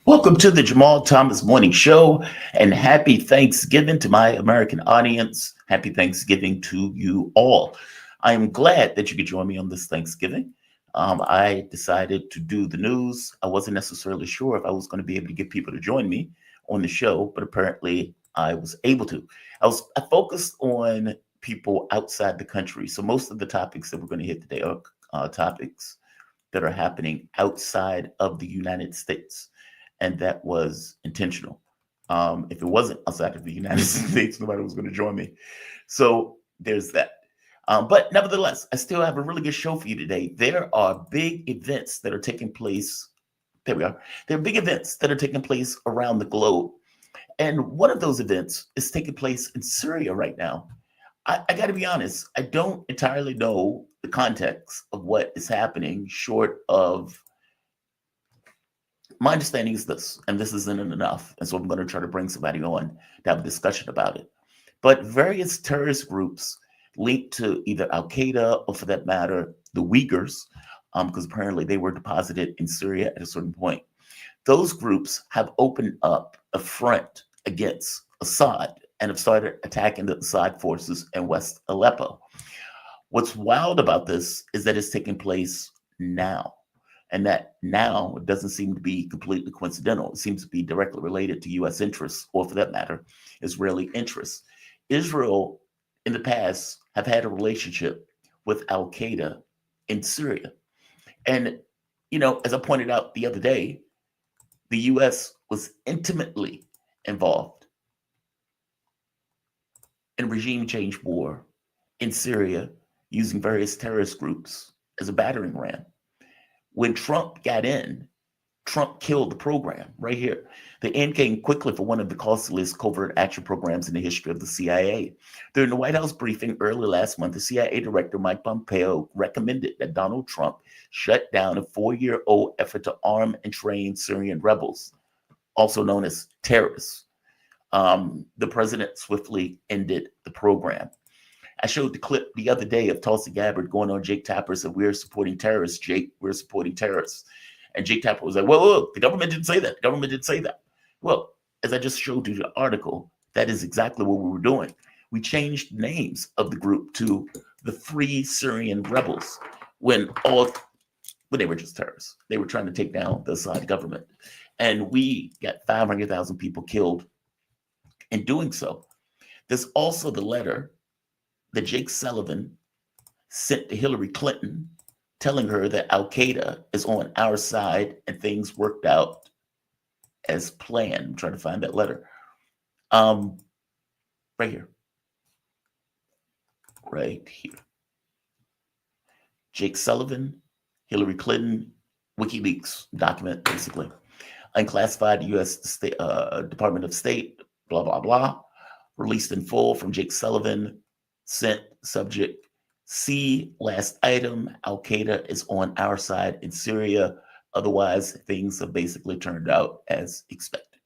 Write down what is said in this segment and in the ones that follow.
Welcome to the Jamal Thomas Morning Show and happy Thanksgiving to my American audience. Happy Thanksgiving to you all. I am glad that you could join me on this Thanksgiving. I decided to do the news. I wasn't necessarily sure if I was going to be able to get people to join me on the show, but apparently I was able to. I focused on people outside the country. So most of the topics that we're going to hit today are topics that are happening outside of the United States, and that was intentional. If it wasn't outside of the United States, nobody was going to join me. So there's that. But nevertheless, I still have a really good show for you today. There are big events that are taking place. There we are. There are big events that are taking place around the globe. And one of those events is taking place in Syria right now. I got to be honest, I don't entirely know the context of what is happening, short of my understanding is this, and this isn't enough. And so I'm going to try to bring somebody on to have a discussion about it. But various terrorist groups linked to either Al Qaeda or, for that matter, the Uyghurs, because apparently they were deposited in Syria at a certain point. Those groups have opened up a front against Assad and have started attacking the Assad forces in West Aleppo. What's wild about this is that it's taking place now. And that now doesn't seem to be completely coincidental. It seems to be directly related to US interests, or for that matter, Israeli interests. Israel, in the past, have had a relationship with Al Qaeda in Syria. And, as I pointed out the other day, the US was intimately involved in regime change war in Syria using various terrorist groups as a battering ram. When Trump got in, Trump killed the program right here. The end came quickly for one of the costliest covert action programs in the history of the CIA. During the White House briefing early last month, the CIA director Mike Pompeo recommended that Donald Trump shut down a 4-year-old effort to arm and train Syrian rebels, also known as terrorists. The president swiftly ended the program. I showed the clip the other day of Tulsi Gabbard going on Jake Tapper, said, "We're supporting terrorists, Jake. We're supporting terrorists." And Jake Tapper was like, whoa, the government didn't say that. The government didn't say that. Well, as I just showed you the article, that is exactly what we were doing. We changed names of the group to the Free Syrian Rebels when they were just terrorists. They were trying to take down the Assad government. And we got 500,000 people killed in doing so. There's also the letter that Jake Sullivan sent to Hillary Clinton telling her that Al Qaeda is on our side and things worked out as planned. I'm trying to find that letter. Right here. Right here. Jake Sullivan, Hillary Clinton, WikiLeaks document, basically. Unclassified U.S. Department of State, blah, blah, blah. Released in full from Jake Sullivan. Sent subject C, last item, Al Qaeda is on our side in Syria. Otherwise, things have basically turned out as expected.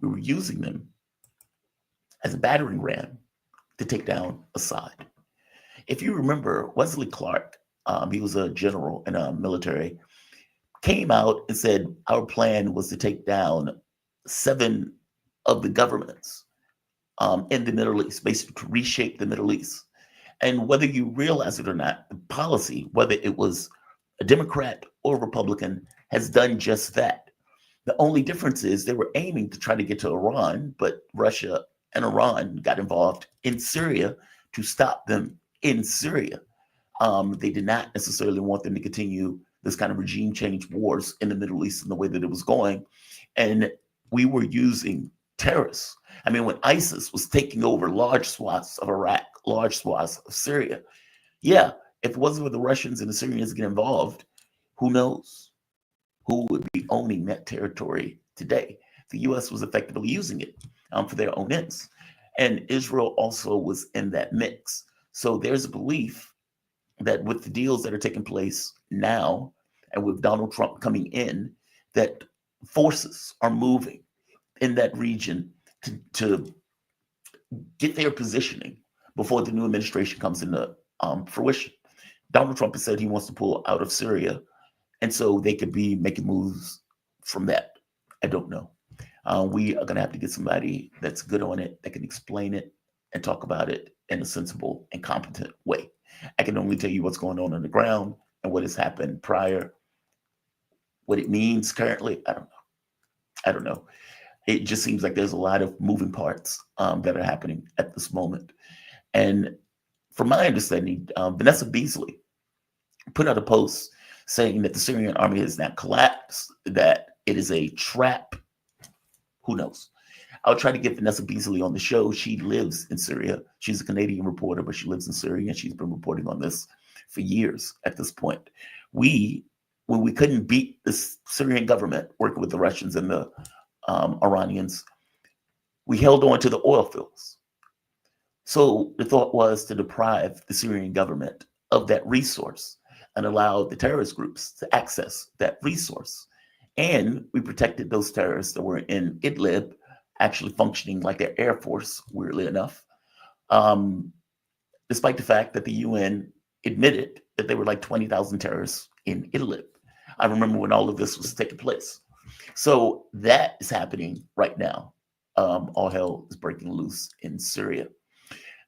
We were using them as a battering ram to take down Assad. If you remember, Wesley Clark, he was a general in a military, came out and said our plan was to take down 7 of the governments in the Middle East, basically to reshape the Middle East. And whether you realize it or not, the policy, whether it was a Democrat or Republican, has done just that. The only difference is they were aiming to try to get to Iran, but Russia and Iran got involved in Syria to stop them in Syria. They did not necessarily want them to continue this kind of regime change wars in the Middle East in the way that it was going. And we were using terrorists. I mean, when ISIS was taking over large swaths of Iraq, large swaths of Syria, yeah, if it wasn't for the Russians and the Syrians get involved, who knows who would be owning that territory today? The U.S. was effectively using it for their own ends. And Israel also was in that mix. So there's a belief that with the deals that are taking place now and with Donald Trump coming in, that forces are moving in that region to get their positioning before the new administration comes into fruition. Donald Trump has said he wants to pull out of Syria, and so they could be making moves from that? I don't know. We are going to have to get somebody that's good on it, that can explain it and talk about it in a sensible and competent way. I can only tell you what's going on the ground and what has happened prior. What it means currently, I don't know. I don't know. It just seems like there's a lot of moving parts that are happening at this moment. And from my understanding, Vanessa Beasley put out a post saying that the Syrian army has now collapsed, that it is a trap. Who knows? I'll try to get Vanessa Beasley on the show. She lives in Syria. She's a Canadian reporter, but she lives in Syria, and she's been reporting on this for years at this point. When we couldn't beat the Syrian government working with the Russians and the Iranians, we held on to the oil fields. So the thought was to deprive the Syrian government of that resource and allow the terrorist groups to access that resource. And we protected those terrorists that were in Idlib, actually functioning like an air force, weirdly enough, despite the fact that the UN admitted that there were like 20,000 terrorists in Idlib. I remember when all of this was taking place. So that is happening right now. All hell is breaking loose in Syria.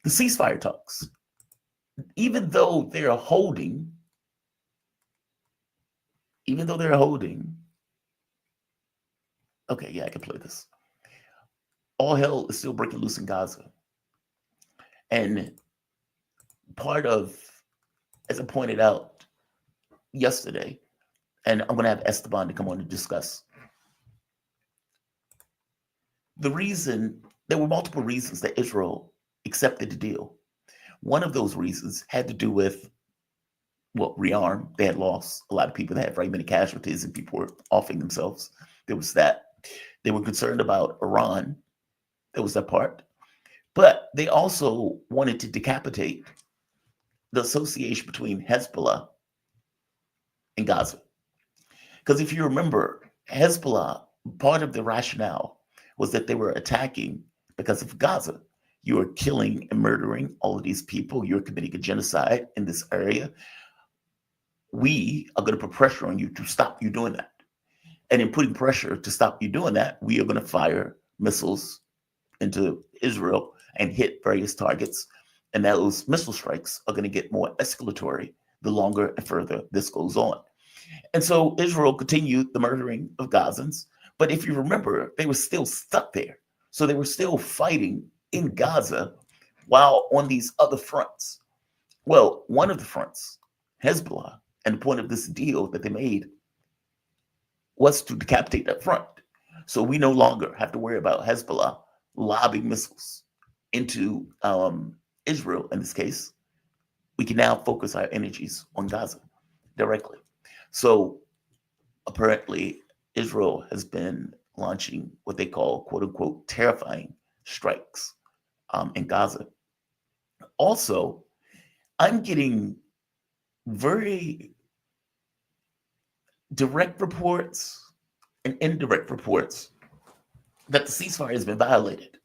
The ceasefire talks, even though they're holding, okay, yeah, I can play this. All hell is still breaking loose in Gaza. And part of, as I pointed out yesterday, and I'm going to have Esteban to come on to discuss, there were multiple reasons that Israel accepted the deal. One of those reasons had to do with, well, rearm. They had lost a lot of people. They had very many casualties and people were offing themselves. There was that. They were concerned about Iran. There was that part. But they also wanted to decapitate the association between Hezbollah and Gaza. Because if you remember, Hezbollah, part of the rationale was that they were attacking because of Gaza. You are killing and murdering all of these people. You're committing a genocide in this area. We are going to put pressure on you to stop you doing that. And in putting pressure to stop you doing that, we are going to fire missiles into Israel and hit various targets. And those missile strikes are going to get more escalatory the longer and further this goes on. And so Israel continued the murdering of Gazans. But if you remember, they were still stuck there. So they were still fighting in Gaza while on these other fronts. Well, one of the fronts, Hezbollah, and the point of this deal that they made was to decapitate that front. So we no longer have to worry about Hezbollah lobbing missiles into Israel in this case. We can now focus our energies on Gaza directly. So apparently Israel has been launching what they call, quote unquote, terrifying strikes in Gaza. Also, I'm getting very direct reports and indirect reports that the ceasefire has been violated.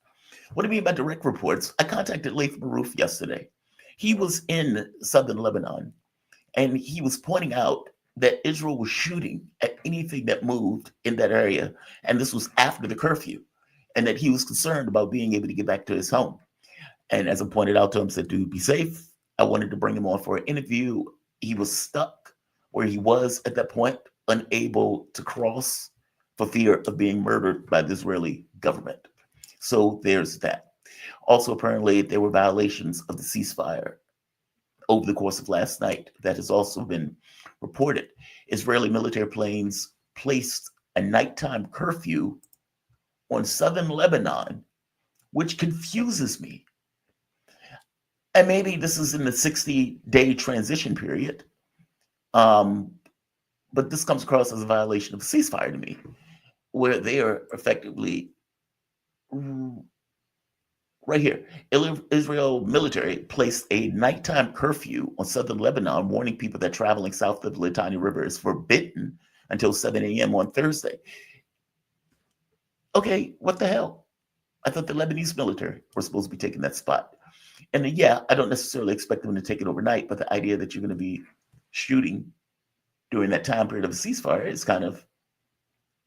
What do you mean by direct reports? I contacted Laith Marouf yesterday. He was in southern Lebanon, and he was pointing out that Israel was shooting at anything that moved in that area, and this was after the curfew, and that he was concerned about being able to get back to his home. And as I pointed out to him, said, dude, be safe. I wanted to bring him on for an interview. He was stuck where he was at that point, unable to cross for fear of being murdered by the Israeli government. So there's that. Also, apparently, there were violations of the ceasefire over the course of last night. That has also been reported. Israeli military planes placed a nighttime curfew on southern Lebanon, which confuses me. And maybe this is in the 60-day transition period. But this comes across as a violation of the ceasefire to me, where they are effectively right here. Israel military placed a nighttime curfew on southern Lebanon, warning people that traveling south of the Litani River is forbidden until 7 a.m. on Thursday. Okay, what the hell? I thought the Lebanese military were supposed to be taking that spot. And yeah, I don't necessarily expect them to take it overnight, but the idea that you're going to be shooting during that time period of a ceasefire is kind of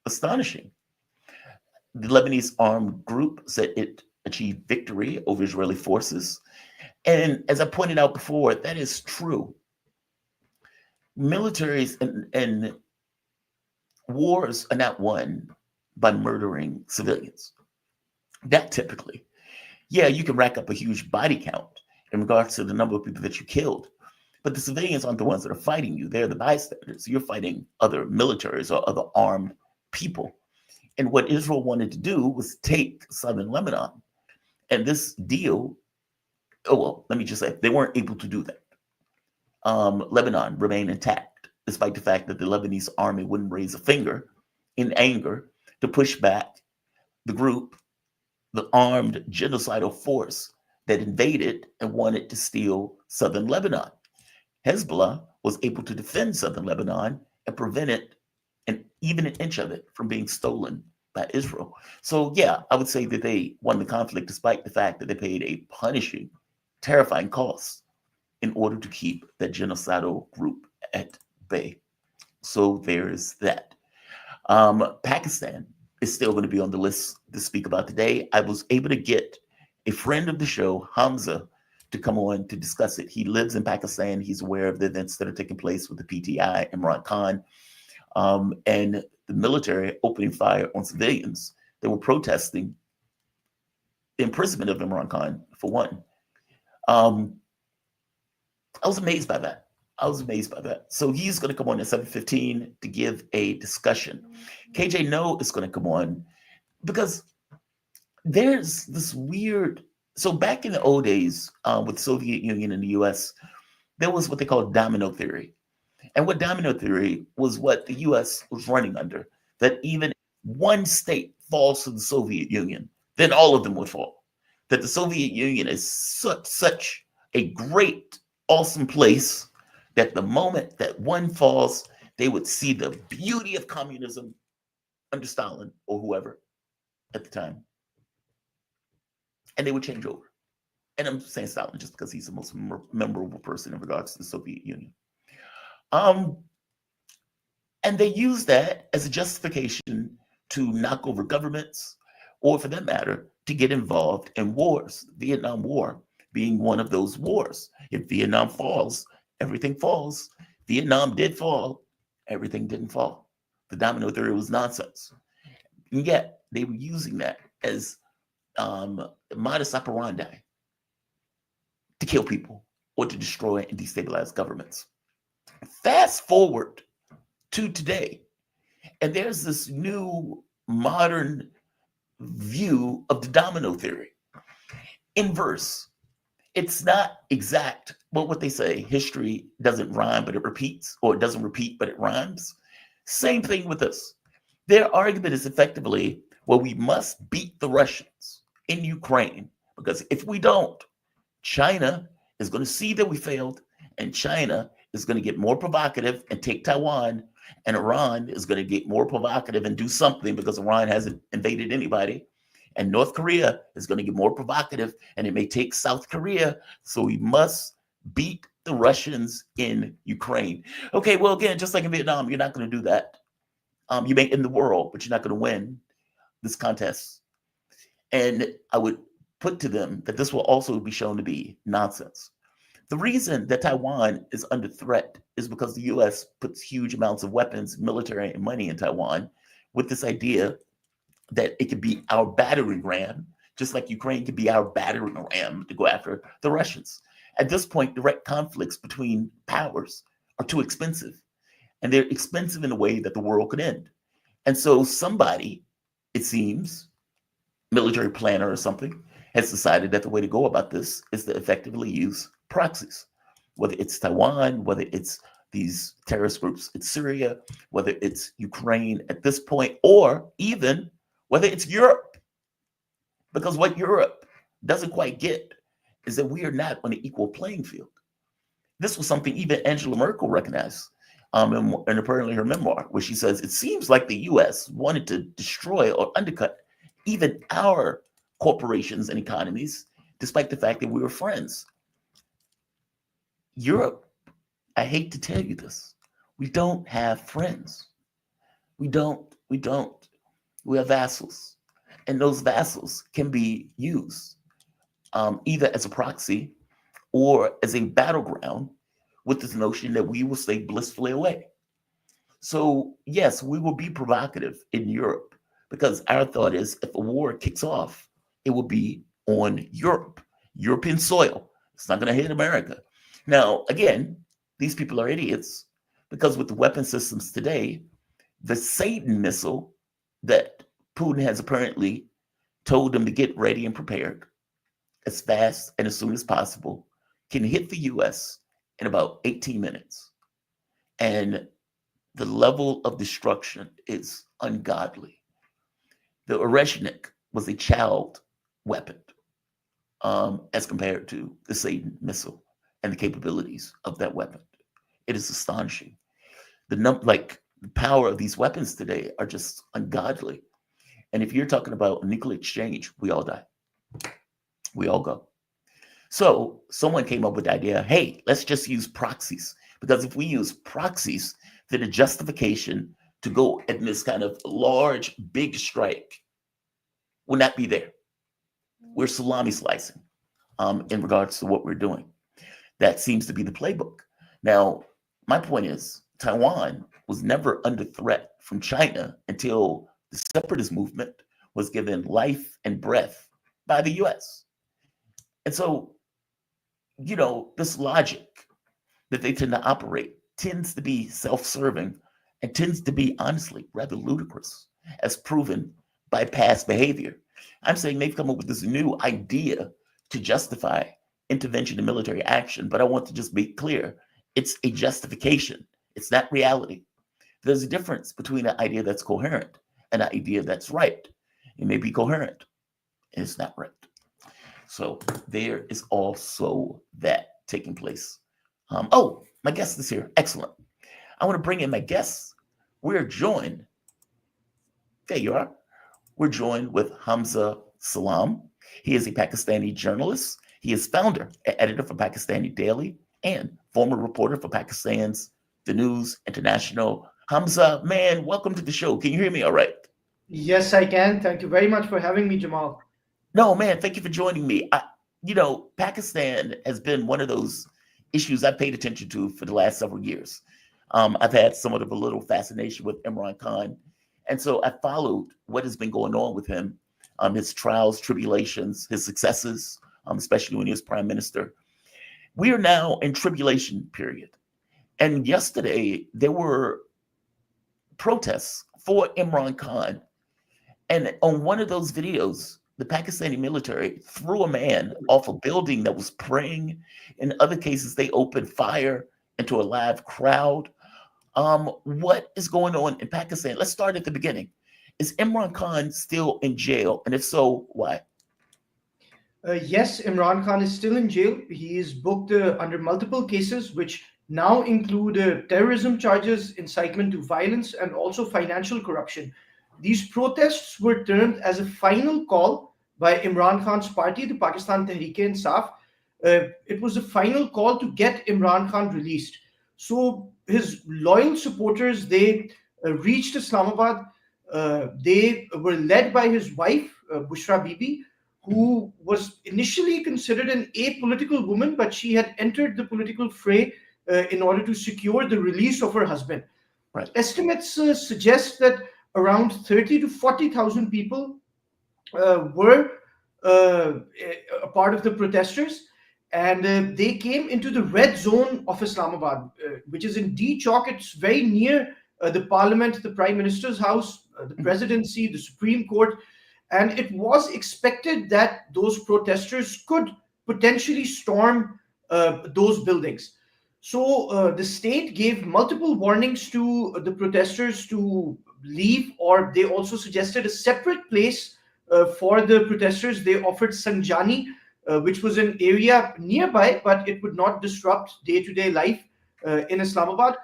astonishing. The Lebanese armed group said it achieved victory over Israeli forces. And as I pointed out before, that is true. Militaries and wars are not won by murdering civilians. That typically, yeah, you can rack up a huge body count in regards to the number of people that you killed. But the civilians aren't the ones that are fighting you. They're the bystanders. You're fighting other militaries or other armed people. And what Israel wanted to do was take southern Lebanon. And this deal, oh, well, let me just say, they weren't able to do that. Lebanon remained intact, despite the fact that the Lebanese army wouldn't raise a finger in anger to push back the group, the armed genocidal force that invaded and wanted to steal southern Lebanon. Hezbollah was able to defend southern Lebanon and prevent it, and even an inch of it, from being stolen by Israel. So, yeah, I would say that they won the conflict despite the fact that they paid a punishing, terrifying cost in order to keep that genocidal group at bay. So there's that. Pakistan is still going to be on the list to speak about today. I was able to get a friend of the show, Hamza, to come on to discuss it. He lives in Pakistan. He's aware of the events that are taking place with the PTI, Imran Khan, and the military opening fire on civilians that were protesting the imprisonment of Imran Khan, for one. I was amazed by that. So he's going to come on at 7:15 to give a discussion. KJ No is going to come on because there's this weird. So back in the old days, with the Soviet Union and the U.S., there was what they call domino theory. And what domino theory was what the U.S. was running under, that even one state falls to the Soviet Union, then all of them would fall. That the Soviet Union is such a great, awesome place that the moment that one falls, they would see the beauty of communism under Stalin or whoever at the time, and they would change over. And I'm saying Stalin just because he's the most memorable person in regards to the Soviet Union. And they use that as a justification to knock over governments, or for that matter, to get involved in wars. Vietnam War being one of those wars. If Vietnam falls, everything falls. Vietnam did fall, everything didn't fall. The domino theory was nonsense. And yet they were using that as modus operandi to kill people or to destroy and destabilize governments. Fast forward to today, and there's this new modern view of the domino theory. Inverse. It's not exact, but what they say, history doesn't rhyme, but it repeats, or it doesn't repeat, but it rhymes. Same thing with this. Their argument is effectively, well, we must beat the Russians in Ukraine, because if we don't, China is going to see that we failed, and China is going to get more provocative and take Taiwan, and Iran is going to get more provocative and do something because Iran hasn't invaded anybody. And North Korea is going to get more provocative, and it may take South Korea. So we must beat the Russians in Ukraine. Okay, well, again, just like in Vietnam, you're not going to do that. You may end the world, but you're not going to win this contest. And I would put to them that this will also be shown to be nonsense. The reason that Taiwan is under threat is because the U.S. puts huge amounts of weapons, military, and money in Taiwan with this idea that it could be our battering ram, just like Ukraine could be our battering ram to go after the Russians. At this point, direct conflicts between powers are too expensive, and they're expensive in a way that the world could end. And so somebody, it seems, military planner or something, has decided that the way to go about this is to effectively use proxies, whether it's Taiwan, whether it's these terrorist groups in Syria, whether it's Ukraine at this point, or even whether it's Europe. Because what Europe doesn't quite get is that we are not on an equal playing field. This was something even Angela Merkel recognized in apparently her memoir, where she says, it seems like the US wanted to destroy or undercut even our corporations and economies, despite the fact that we were friends. Europe, I hate to tell you this, we don't have friends. We don't. We don't. We have vassals, and those vassals can be used either as a proxy or as a battleground with this notion that we will stay blissfully away. So, yes, we will be provocative in Europe because our thought is if a war kicks off, it will be on Europe, European soil. It's not going to hit America. Now, again, these people are idiots because with the weapon systems today, the Satan missile that Putin has apparently told them to get ready and prepared as fast and as soon as possible can hit the US in about 18 minutes. And the level of destruction is ungodly. The Oreshnik was a child weapon as compared to the Satan missile and the capabilities of that weapon. It is astonishing. The power of these weapons today are just ungodly. And if you're talking about a nuclear exchange, we all die. We all go. So someone came up with the idea, hey, let's just use proxies. Because if we use proxies, then the justification to go in this kind of large, big strike will not be there. We're salami slicing in regards to what we're doing. That seems to be the playbook. Now, my point is, Taiwan was never under threat from China until the separatist movement was given life and breath by the US. And so, this logic that they tend to operate tends to be self-serving and tends to be, honestly, rather ludicrous, as proven by past behavior. I'm saying they've come up with this new idea to justify intervention in military action, but I want to just be clear. It's a justification. It's not reality. There's a difference between an idea that's coherent and an idea that's right. It may be coherent, and it's not right. So there is also that taking place. My guest is here. Excellent. I want to bring in my guests. We're joined. There you are. We're joined with Hamza Salam. He is a Pakistani journalist. He is founder and editor for Pakistani Daily and former reporter for Pakistan's The News International. Hamza, man, welcome to the show. Can you hear me all right? Yes, I can. Thank you very much for having me, Jamal. No, man, thank you for joining me. Pakistan has been one of those issues I've paid attention to for the last several years. I've had somewhat of a little fascination with Imran Khan. And so I followed what has been going on with him, his trials, tribulations, his successes, especially when he was prime minister. We are now in tribulation period. And yesterday, there were protests for Imran Khan. And on one of those videos, the Pakistani military threw a man off a building that was praying. In other cases, they opened fire into a live crowd. What is going on in Pakistan? Let's start at the beginning. Is Imran Khan still in jail? And if so, why? Yes, Imran Khan is still in jail. He is booked under multiple cases, which now include terrorism charges, incitement to violence, and also financial corruption. These protests were termed as a final call by Imran Khan's party, the Pakistan Tehreek-e-Insaf. It was a final call to get Imran Khan released. So his loyal supporters, they reached Islamabad. They were led by his wife, Bushra Bibi, who was initially considered an apolitical woman, but she had entered the political fray in order to secure the release of her husband. Right. Estimates suggest that around 30 to 40,000 people were a part of the protesters, and they came into the red zone of Islamabad, which is in D Chowk. It's very near the parliament, the prime minister's house, the presidency, the Supreme Court. And it was expected that those protesters could potentially storm those buildings. So the state gave multiple warnings to the protesters to leave, or they also suggested a separate place for the protesters. They offered Sanjani, which was an area nearby, but it would not disrupt day-to-day life in Islamabad.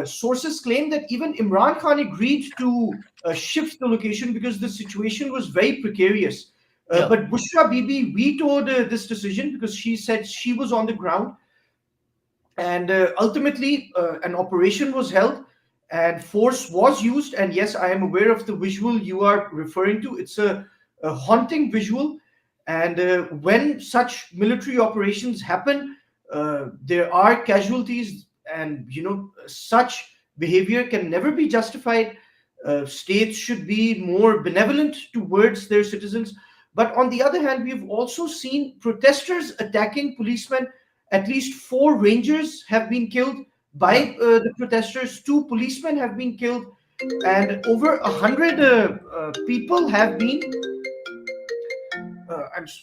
Sources claim that even Imran Khan agreed to shift the location because the situation was very precarious. Yeah. But Bushra Bibi vetoed this decision because she said she was on the ground. And ultimately, an operation was held, and force was used. And yes, I am aware of the visual you are referring to. It's a haunting visual. And when such military operations happen, there are casualties, and such behavior can never be justified. States should be more benevolent towards their citizens. But on the other hand, we've also seen protesters attacking policemen. At least four rangers have been killed Yeah. by the protesters. Two policemen have been killed, and over 100 people have been. Uh, I'm, s-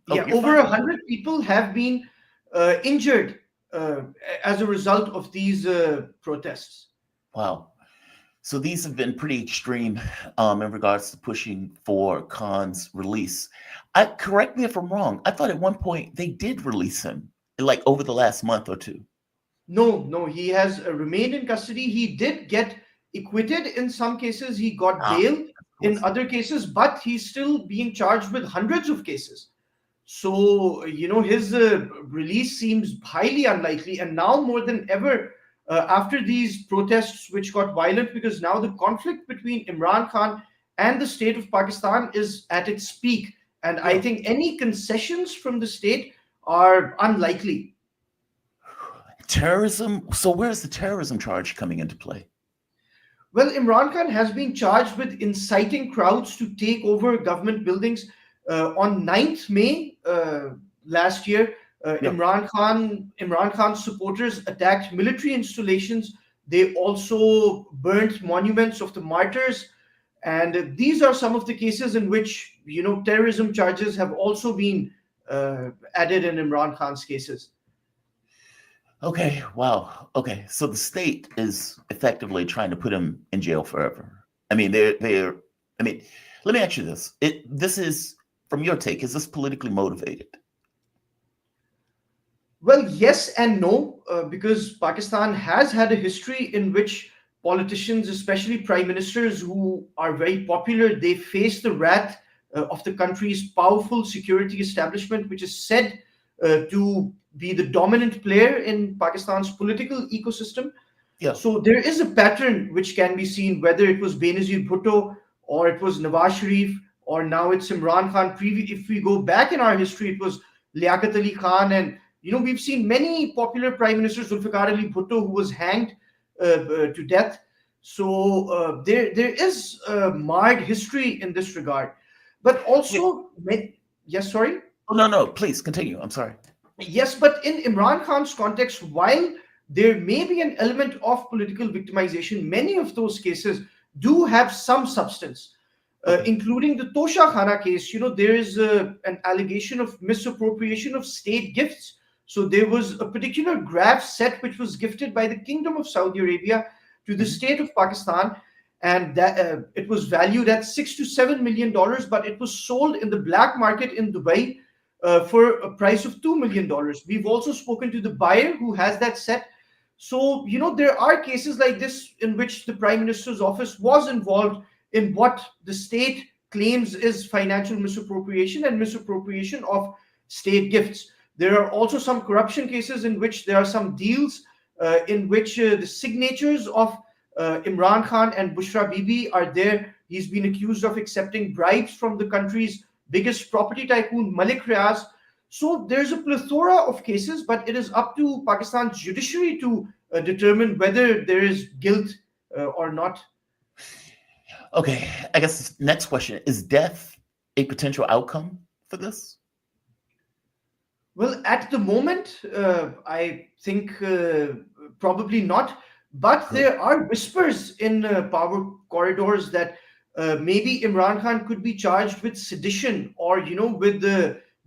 Oh, yeah, you're over fine. 100 people have been injured uh, as a result of these protests. Wow. So these have been pretty extreme in regards to pushing for Khan's release. Correct me if I'm wrong. I thought at one point they did release him, like over the last month or two. No, no, he has remained in custody. He did get acquitted in some cases. He got Ah, bail of in course. other cases, but he's still being charged with hundreds of cases. So, his release seems highly unlikely. And now more than ever, after these protests, which got violent, because now the conflict between Imran Khan and the state of Pakistan is at its peak. And I Yeah. think any concessions from the state are unlikely. Terrorism. So where's the terrorism charge coming into play? Well, Imran Khan has been charged with inciting crowds to take over government buildings. On 9th May last year, Yeah. Imran Khan's supporters attacked military installations. They also burnt monuments of the martyrs. And these are some of the cases in which, terrorism charges have also been added in Imran Khan's cases. Okay. Wow. Okay. So the state is effectively trying to put him in jail forever. I mean, they're. I mean, let me ask you this. This is from your take. Is this politically motivated? Well, yes and no, because Pakistan has had a history in which politicians, especially prime ministers who are very popular, they face the wrath of the country's powerful security establishment, which is said to be the dominant player in Pakistan's political ecosystem. Yeah. So there is a pattern which can be seen, whether it was Benazir Bhutto or it was Nawaz Sharif or now it's Imran Khan. If we go back in our history, it was Liaquat Ali Khan, and we've seen many popular prime ministers, Zulfikar Ali Bhutto, who was hanged to death. So there is a marred history in this regard, but Wait. also, yes, sorry. Oh, no, no. Please continue. I'm sorry. Yes, but in Imran Khan's context, while there may be an element of political victimization, many of those cases do have some substance, Okay. including the Tosha Khana case. There is an allegation of misappropriation of state gifts. So there was a particular graph set which was gifted by the Kingdom of Saudi Arabia to the Mhm. state of Pakistan, and that it was valued at $6 to $7 million, but it was sold in the black market in Dubai for a price of $2 million. We've also spoken to the buyer who has that set. So, there are cases like this in which the Prime Minister's office was involved in what the state claims is financial misappropriation and misappropriation of state gifts. There are also some corruption cases in which there are some deals in which the signatures of Imran Khan and Bushra Bibi are there. He's been accused of accepting bribes from the country's biggest property tycoon, Malik Riaz. So there's a plethora of cases, but it is up to Pakistan's judiciary to determine whether there is guilt or not. Okay. I guess next question is death a potential outcome for this? Well, at the moment, I think probably not. But Good. there are whispers in power corridors that maybe Imran Khan could be charged with sedition or, with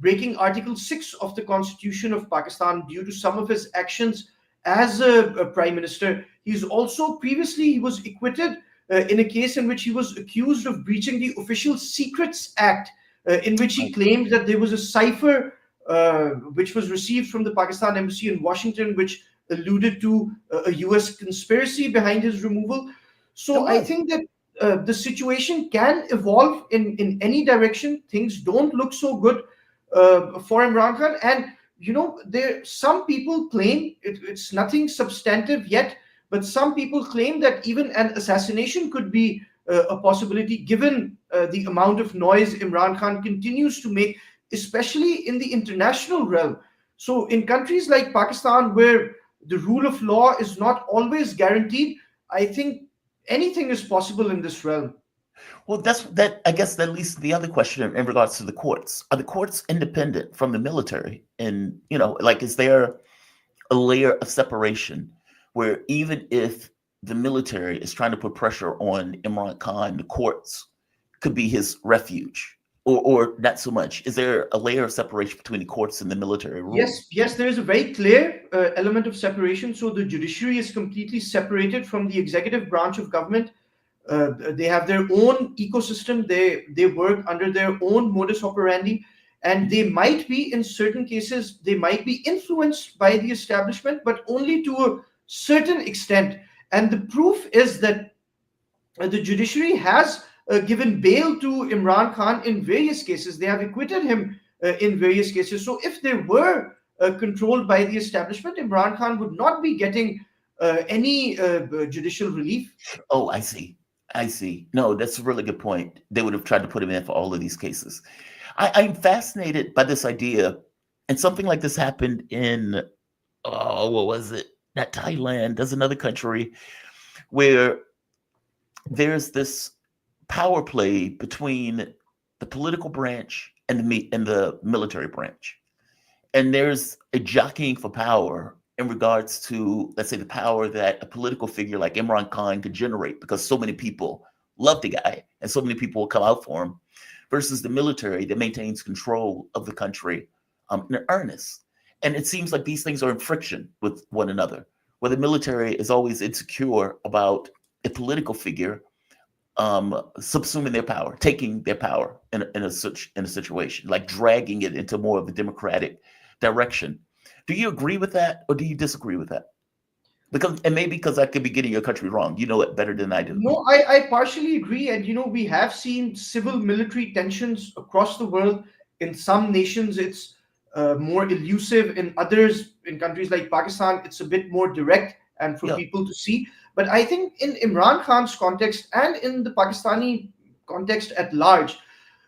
breaking Article 6 of the Constitution of Pakistan due to some of his actions as a prime minister. He's also previously, he was acquitted in a case in which he was accused of breaching the Official Secrets Act, in which he Right. claimed that there was a cipher which was received from the Pakistan embassy in Washington, which alluded to a US conspiracy behind his removal. There So I was. think that the situation can evolve in any direction. Things don't look so good for Imran Khan. And, there some people claim it's nothing substantive yet, But some people claim that even an assassination could be a possibility given the amount of noise Imran Khan continues to make, especially in the international realm. So, in countries like Pakistan, where the rule of law is not always guaranteed, I think anything is possible in this realm. Well, that's that. I guess that leads to the other question in regards to the courts. Are the courts independent from the military? And like, is there a layer of separation where even if the military is trying to put pressure on Imran Khan, the courts could be his refuge, or not so much? Is there a layer of separation between the courts and the military rule? Yes, yes, there is a very clear element of separation. So the judiciary is completely separated from the executive branch of government. They have their own ecosystem. They work under their own modus operandi, and they might be, in certain cases, they might be influenced by the establishment, but only to a certain extent. And the proof is that the judiciary has given bail to Imran Khan in various cases. They have acquitted him in various cases. So if they were controlled by the establishment, Imran Khan would not be getting any judicial relief. Oh, I see. I see. No, that's a really good point. They would have tried to put him in for all of these cases. I'm fascinated by this idea, and something like this happened in, oh, what was it? Not Thailand. There's another country where there's this power play between the political branch and the military branch, and there's a jockeying for power in regards to, let's say, the power that a political figure like Imran Khan could generate, because so many people love the guy and so many people will come out for him, versus the military that maintains control of the country in earnest. And it seems like these things are in friction with one another, where the military is always insecure about a political figure subsuming their power, taking their power in a situation, like dragging it into more of a democratic direction. Do you agree with that, or do you disagree with that? Because, and maybe because I could be getting your country wrong, you know it better than I do. No, I partially agree. And, we have seen civil military tensions across the world. In some nations, it's more elusive. In others, in countries like Pakistan, it's a bit more direct and for Yeah, people to see. But I think in Imran Khan's context and in the Pakistani context at large,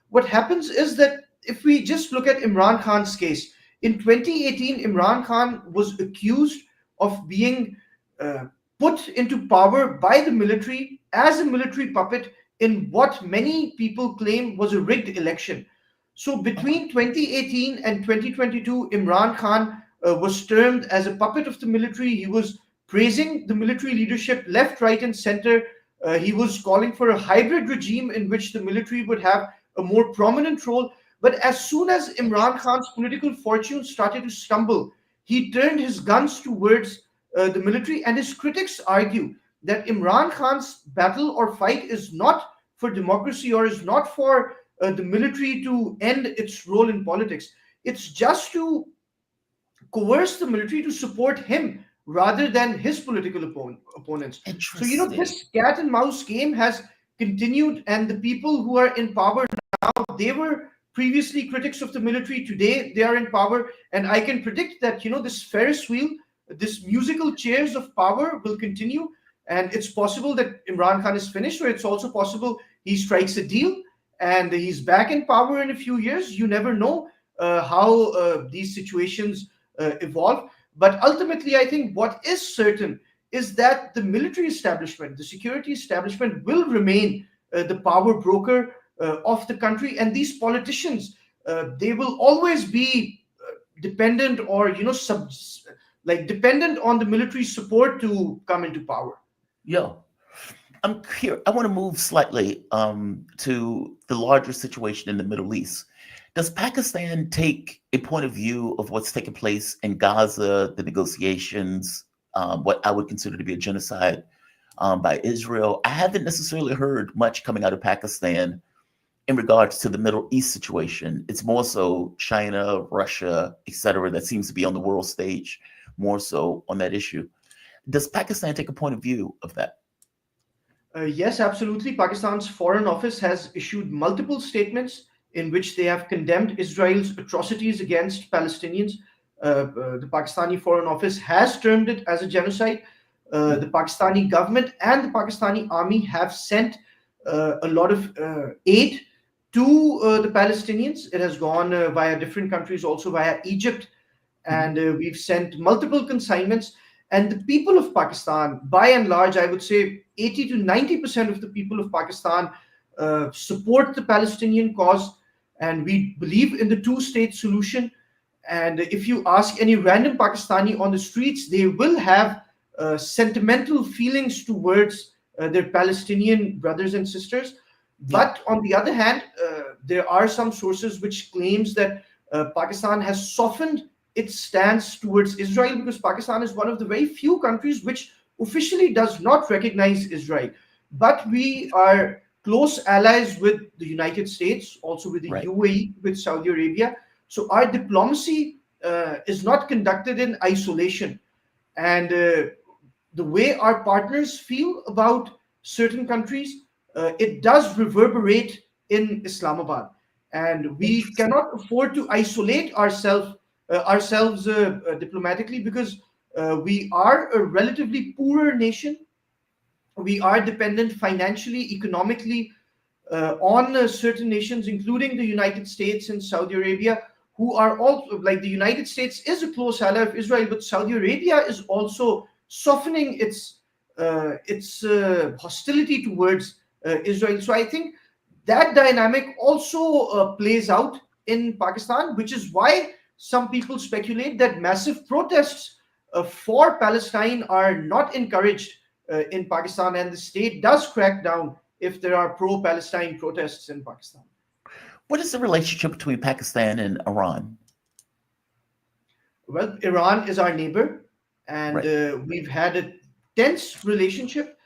what happens is that if we just look at Imran Khan's case, in 2018, Imran Khan was accused of being uh, put into power by the military as a military puppet in what many people claim was a rigged election. So between 2018 and 2022, Imran Khan was termed as a puppet of the military. He was praising the military leadership left, right, and center. He was calling for a hybrid regime in which the military would have a more prominent role. But as soon as Imran Khan's political fortune started to stumble, he turned his guns towards the military. And his critics argue that Imran Khan's battle or fight is not for democracy or is not for the military to end its role in politics. It's just to coerce the military to support him rather than his political opponents. So, interesting. this cat and mouse game has continued, and the people who are in power now, they were previously critics of the military. Today, they are in power. And I can predict that, this Ferris wheel, this musical chairs of power will continue. And it's possible that Imran Khan is finished, or it's also possible he strikes a deal and he's back in power in a few years. You never know how these situations evolve. But ultimately, I think what is certain is that the military establishment, the security establishment, will remain the power broker of the country. And these politicians, they will always be dependent, or dependent on the military support to come into power. Yeah. I'm here. I want to move slightly to the larger situation in the Middle East. Does Pakistan take a point of view of what's taking place in Gaza, the negotiations, what I would consider to be a genocide by Israel? I haven't necessarily heard much coming out of Pakistan in regards to the Middle East situation. It's more so China, Russia, etc., that seems to be on the world stage more so on that issue. Does Pakistan take a point of view of that? Yes, absolutely. Pakistan's Foreign Office has issued multiple statements in which they have condemned Israel's atrocities against Palestinians. The Pakistani Foreign Office has termed it as a genocide. the Pakistani government and the Pakistani army have sent a lot of aid to the Palestinians. It has gone via different countries, also via Egypt, and we've sent multiple consignments. And the people of Pakistan, by and large, I would say 80 to 90% of the people of Pakistan support the Palestinian cause, and we believe in the two-state solution. And if you ask any random Pakistani on the streets, they will have sentimental feelings towards their Palestinian brothers and sisters. Yeah. But on the other hand, there are some sources which claims that Pakistan has softened its stance towards Israel, because Pakistan is one of the very few countries which officially does not recognize Israel. But we are close allies with the United States, also with the Right. UAE, with Saudi Arabia. So our diplomacy is not conducted in isolation. And the way our partners feel about certain countries, it does reverberate in Islamabad. And we Interesting. cannot afford to isolate ourselves diplomatically, because we are a relatively poorer nation. We are dependent financially, economically, on certain nations, including the United States and Saudi Arabia, who are also, like, the United States is a close ally of Israel, but Saudi Arabia is also softening its hostility towards Israel. So I think that dynamic also plays out in Pakistan, which is why some people speculate that massive protests for Palestine are not encouraged in Pakistan, and the state does crack down if there are pro-Palestine protests in Pakistan. What is the relationship between Pakistan and Iran? Well, Iran is our neighbor, and Right. we've had a tense relationship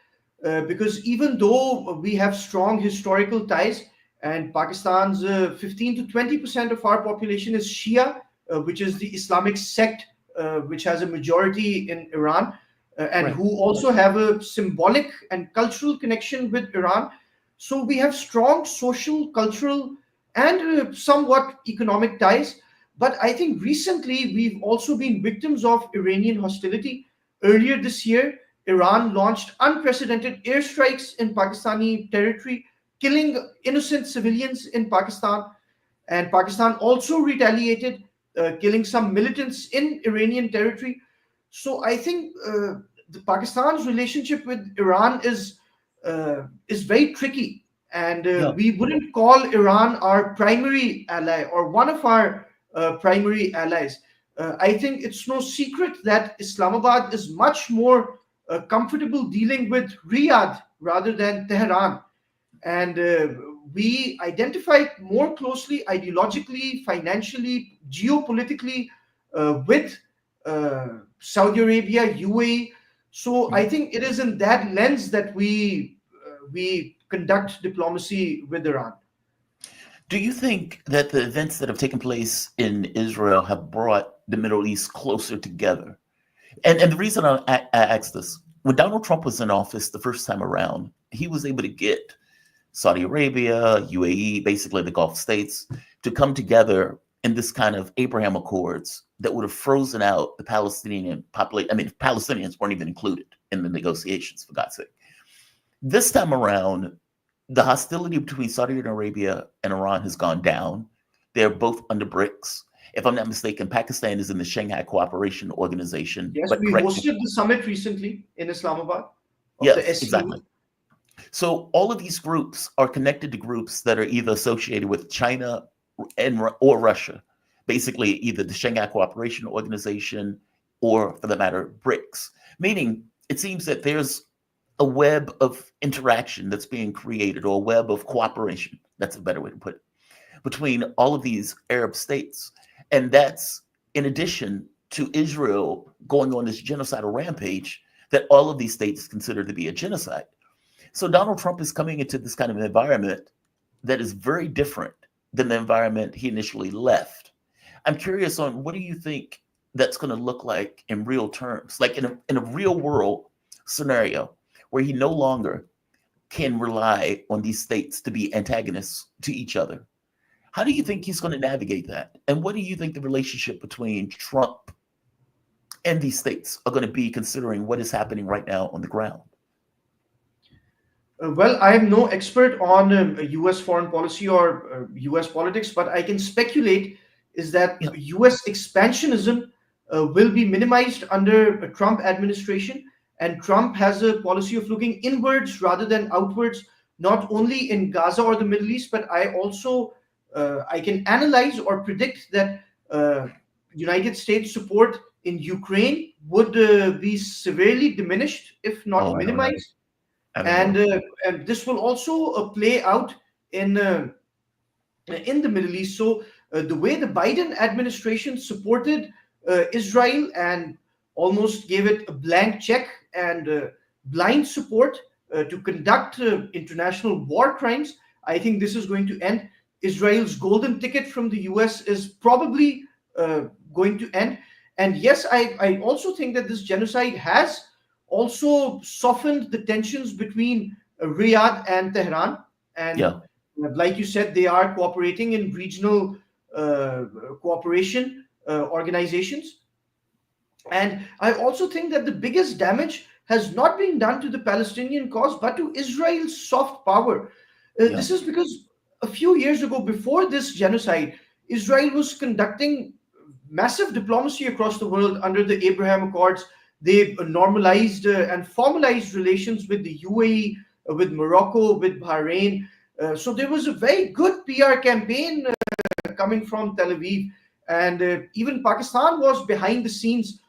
because even though we have strong historical ties, and Pakistan's 15 to 20% of our population is Shia, which is the Islamic sect which has a majority in Iran, and Right. who also have a symbolic and cultural connection with Iran. So we have strong social, cultural, and somewhat economic ties. But I think recently we've also been victims of Iranian hostility. Earlier this year, Iran launched unprecedented airstrikes in Pakistani territory, killing innocent civilians in Pakistan. And Pakistan also retaliated, killing some militants in Iranian territory. So I think Pakistan's relationship with Iran is very tricky, and Yeah. we wouldn't call Iran our primary ally or one of our primary allies. I think it's no secret that Islamabad is much more comfortable dealing with Riyadh rather than Tehran, and we identify more closely ideologically, financially, geopolitically with Saudi Arabia, UAE. So I Mhm. think it is in that lens that we conduct diplomacy with Iran. Do you think that the events that have taken place in Israel have brought the Middle East closer together? And the reason I ask this, when Donald Trump was in office the first time around, he was able to get Saudi Arabia, UAE, basically the Gulf states, to come together in this kind of Abraham Accords that would have frozen out the Palestinian population. I mean, Palestinians weren't even included in the negotiations, for God's sake. This time around, the hostility between Saudi Arabia and Iran has gone down. They're both under BRICS. If I'm not mistaken, Pakistan is in the Shanghai Cooperation Organization. Yes, But we correct me. hosted the summit recently in Islamabad of the Yes, SCO. exactly. So all of these groups are connected to groups that are either associated with China or Russia, basically either the Shanghai Cooperation Organization or, for that matter, BRICS. Meaning, it seems that there's a web of interaction that's being created, or a web of cooperation. That's a better way to put it, between all of these Arab states, and that's in addition to Israel going on this genocidal rampage that all of these states consider to be a genocide. So Donald Trump is coming into this kind of environment that is very different than the environment he initially left. I'm curious on, what do you think that's going to look like in real terms, like in a real world scenario where he no longer can rely on these states to be antagonists to each other. How do you think he's going to navigate that? And what do you think the relationship between Trump and these states are going to be considering what is happening right now on the ground? Well, I am no expert on US foreign policy or US politics, but I can speculate is that Yeah. US expansionism will be minimized under a Trump administration, and Trump has a policy of looking inwards rather than outwards, not only in Gaza or the Middle East, but I can analyze or predict that United States support in Ukraine would be severely diminished, if not Oh, I don't know. minimized, I don't and know. uh, and this will also play out in uh, in the Middle East. So the way the Biden administration supported Israel and almost gave it a blank check and blind support to conduct international war crimes, I think this is going to end. Israel's golden ticket from the US is probably uh, going to end. And yes, I also think that this genocide has also softened the tensions between Riyadh and Tehran. And Yeah. like you said, they are cooperating in regional uh, cooperation organizations. And I also think that the biggest damage has not been done to the Palestinian cause, but to Israel's soft power. Yeah. This is because a few years ago, before this genocide, Israel was conducting massive diplomacy across the world under the Abraham Accords. They normalized and formalized relations with the UAE, with Morocco, with Bahrain. So there was a very good PR campaign coming from Tel Aviv, and even Pakistan was behind the scenes,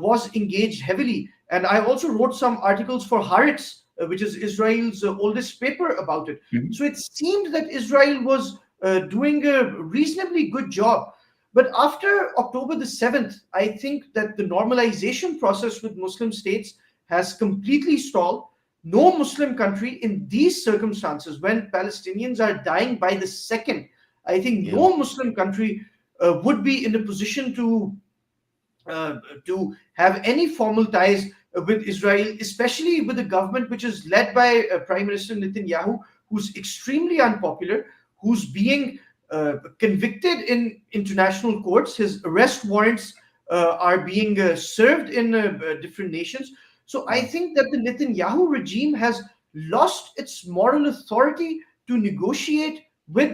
was engaged heavily. And I also wrote some articles for Haaretz, which is Israel's oldest paper, about it. Mhm. So it seemed that Israel was doing a reasonably good job. But after October the 7th, I think that the normalization process with Muslim states has completely stalled. No Muslim country in these circumstances, when Palestinians are dying by the second, I think Yeah. no Muslim country would be in a position to have any formal ties with Israel, especially with a government which is led by Prime Minister Netanyahu, who's extremely unpopular, who's being convicted in international courts. His arrest warrants are being served in different nations. So I Yeah. think that the Netanyahu regime has lost its moral authority to negotiate with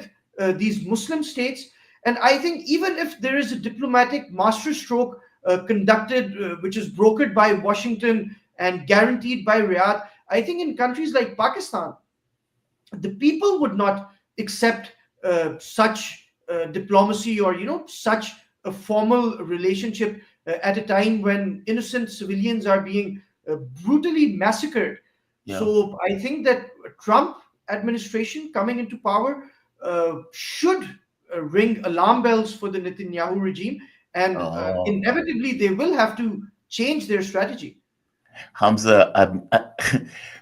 these Muslim states. And I think even if there is a diplomatic masterstroke conducted, which is brokered by Washington and guaranteed by Riyadh, I think in countries like Pakistan, the people would not accept such diplomacy, or such a formal relationship at a time when innocent civilians are being brutally massacred. Yeah. So I think that Trump administration coming into power should ring alarm bells for the Netanyahu regime, and Oh, inevitably they will have to change their strategy. Hamza,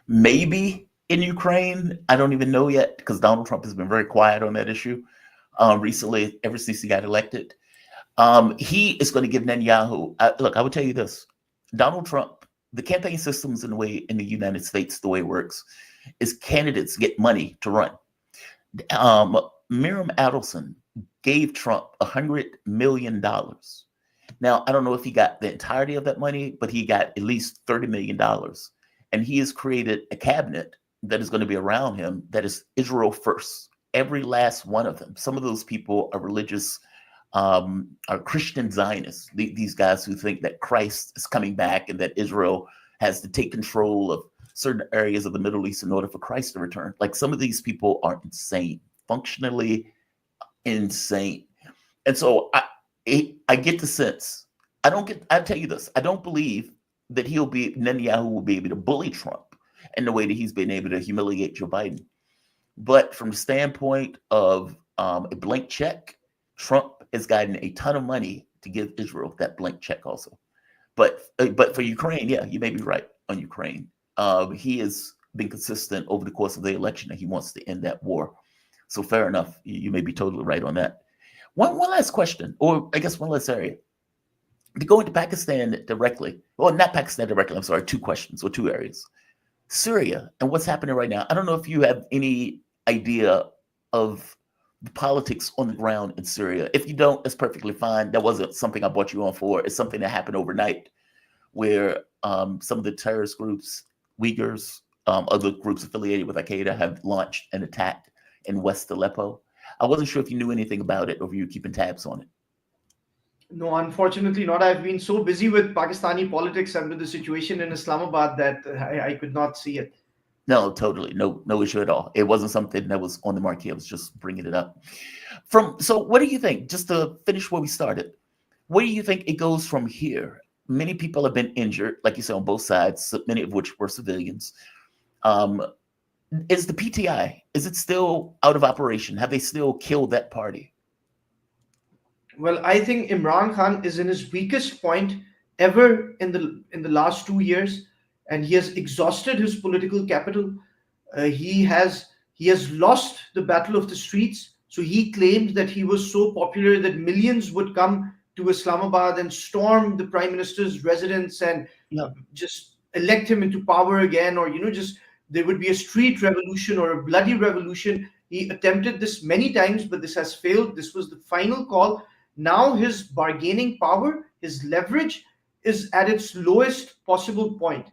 maybe in Ukraine. I don't even know yet because Donald Trump has been very quiet on that issue recently, ever since he got elected. He is going to give Netanyahu. Look, I would tell you this: Donald Trump, the campaign systems in the way in the United States, the way it works is candidates get money to run. Miriam Adelson gave Trump $100 million. Now, I don't know if he got the entirety of that money, but he got at least $30 million. And he has created a cabinet that is going to be around him that is Israel first. Every last one of them. Some of those people are religious, are Christian Zionists. These guys who think that Christ is coming back and that Israel has to take control of certain areas of the Middle East in order for Christ to return. Like, some of these people are insane, functionally insane. And so I get the sense. I'll tell you this. I don't believe that Netanyahu will be able to bully Trump in the way that he's been able to humiliate Joe Biden. But from the standpoint of a blank check, Trump has gotten a ton of money to give Israel that blank check also. But for Ukraine, yeah, you may be right on Ukraine. He has been consistent over the course of the election that he wants to end that war. So fair enough. You may be totally right on that. One last question, or I guess one last area. To go into Pakistan directly, well, not Pakistan directly, I'm sorry, two questions or two areas. Syria and what's happening right now. I don't know if you have any idea of the politics on the ground in Syria. If you don't, it's perfectly fine. That wasn't something I brought you on for. It's something that happened overnight. where some of the terrorist groups, Uyghurs, other groups affiliated with Al Qaeda, have launched an attack in West Aleppo. I wasn't sure if you knew anything about it or if you were keeping tabs on it. No, unfortunately not. I've been so busy with Pakistani politics and with the situation in Islamabad that I could not see it. No, totally, no issue at all. It wasn't something that was on the marquee. I was just bringing it up. So, what do you think? Just to finish where we started, where do you think it goes from here? Many people have been injured, like you said, on both sides, many of which were civilians. Um, is the PTI, is it still out of operation? Have they still killed that party? Well, I think Imran Khan is in his weakest point ever in the last 2 years, and he has exhausted his political capital. He has lost the battle of the streets. So he claimed that he was so popular that millions would come to Islamabad and storm the prime minister's residence and Yeah. just elect him into power again, or just there would be a street revolution or a bloody revolution. He attempted this many times, but this has failed. This was the final call. Now his bargaining power, his leverage, is at its lowest possible point.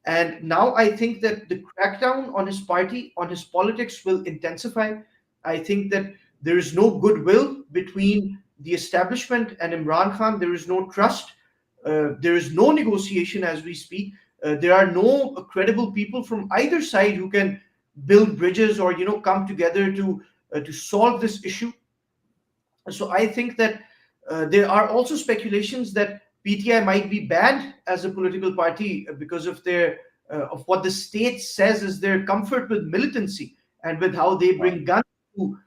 And now I think that the crackdown on his party, on his politics, will intensify. I think that there is no goodwill between the establishment and Imran Khan. There is no trust. There is no negotiation as we speak. There are no credible people from either side who can build bridges or come together to solve this issue. So I think that there are also speculations that PTI might be banned as a political party because of their of what the state says is their comfort with militancy and with how they Right. bring guns to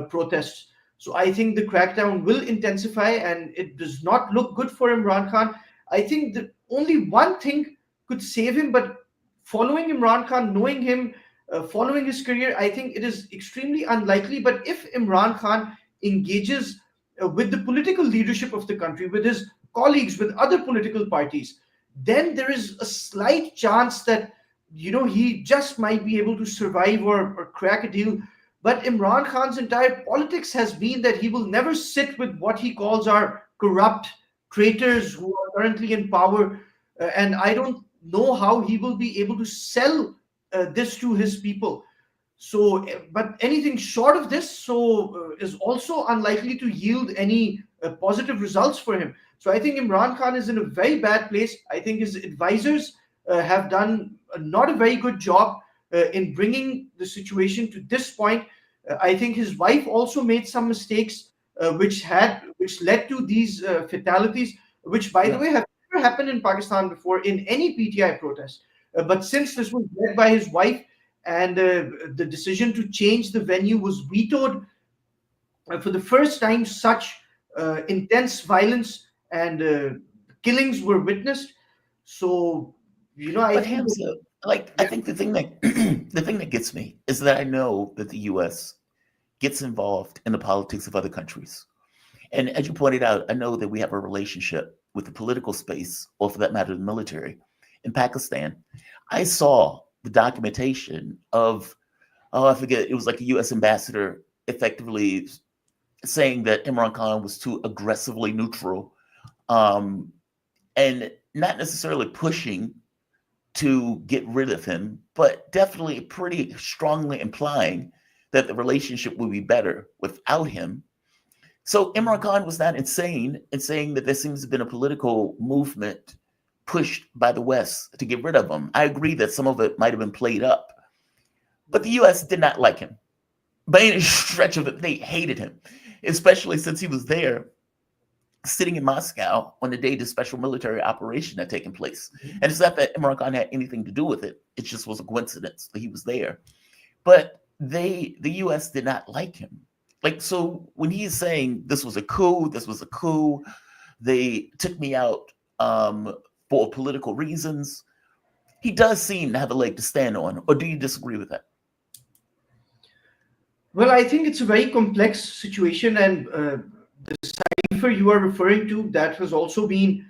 protests. So I think the crackdown will intensify, and it does not look good for Imran Khan. I think that only one thing could save him, but following Imran Khan, knowing him, following his career, I think it is extremely unlikely. But if Imran Khan engages with the political leadership of the country, with his colleagues, with other political parties, then there is a slight chance that he just might be able to survive or crack a deal. But Imran Khan's entire politics has been that he will never sit with what he calls our corrupt traitors who are currently in power. And I don't know how he will be able to sell this to his people. So, but anything short of this is also unlikely to yield any positive results for him. So I think Imran Khan is in a very bad place. I think his advisors have done not a very good job in bringing the situation to this point. I think his wife also made some mistakes, which led to these fatalities, which, by the Yeah. way, have never happened in Pakistan before in any PTI protest. But since this was led by his wife, and the decision to change the venue was vetoed, for the first time, such intense violence and killings were witnessed. So, I But think Hamza, like, I think the thing that the thing that gets me is that I know that the U.S. gets involved in the politics of other countries. And as you pointed out, I know that we have a relationship with the political space, or for that matter, the military. In Pakistan, I saw the documentation of, oh, I forget, it was like a U.S. ambassador effectively saying that Imran Khan was too aggressively neutral, um, and not necessarily pushing to get rid of him, but definitely pretty strongly implying that the relationship would be better without him. So Imran Khan was not insane in saying that there seems to have been a political movement pushed by the West to get rid of him. I agree that some of it might have been played up, but the US did not like him. By any stretch of it, they hated him, especially since he was there sitting in Moscow on the day the special military operation had taken place. And it's not that Imran Khan had anything to do with it. It just was a coincidence that he was there. But the US did not like him. Like, so when he's saying this was a coup, they took me out for political reasons, he does seem to have a leg to stand on. Or do you disagree with that? Well, I think it's a very complex situation, and the cipher you are referring to, that has also been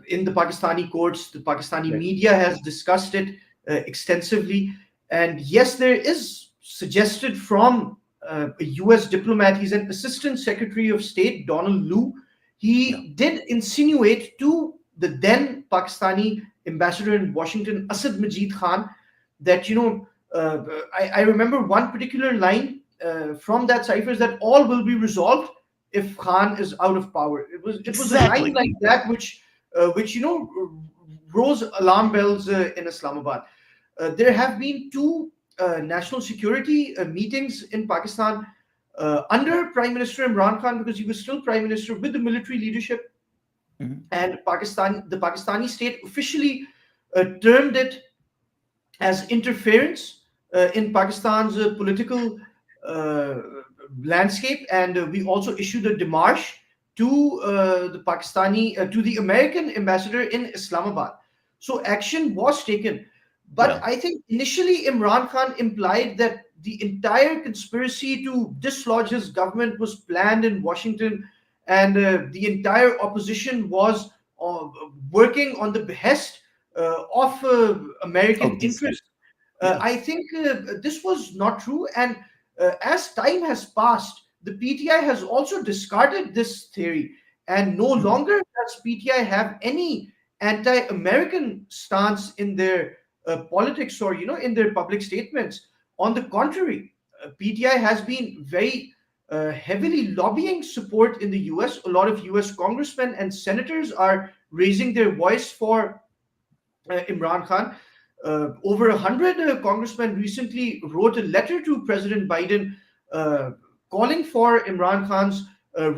in the Pakistani courts. The Pakistani Right. media has discussed it extensively, and yes, there is suggested from a U.S. diplomat. He's an assistant secretary of state, Donald Lu. Yeah. He did insinuate to the then Pakistani ambassador in Washington, Asad Majid Khan, that I remember one particular line from that cipher is that all will be resolved if Khan is out of power. It was a line Exactly. like that which rose alarm bells in Islamabad. There have been two national security meetings in Pakistan under Prime Minister Imran Khan, because he was still Prime Minister, with the military leadership, Mhm. and the Pakistani state officially termed it as interference in Pakistan's political uh, landscape, and we also issued a démarche to to the American ambassador in Islamabad. So action was taken, but Yeah. I think initially Imran Khan implied that the entire conspiracy to dislodge his government was planned in Washington, and the entire opposition was uh, working on the behest of American Oh, DC. interests. Yeah. I think this was not true, and as time has passed, the PTI has also discarded this theory, and no Mhm. longer does PTI have any anti-American stance in their politics, or in their public statements. On the contrary, PTI has been very heavily lobbying support in the US. A lot of US congressmen and senators are raising their voice for Imran Khan. Over 100 congressmen recently wrote a letter to President Biden uh, calling for Imran Khan's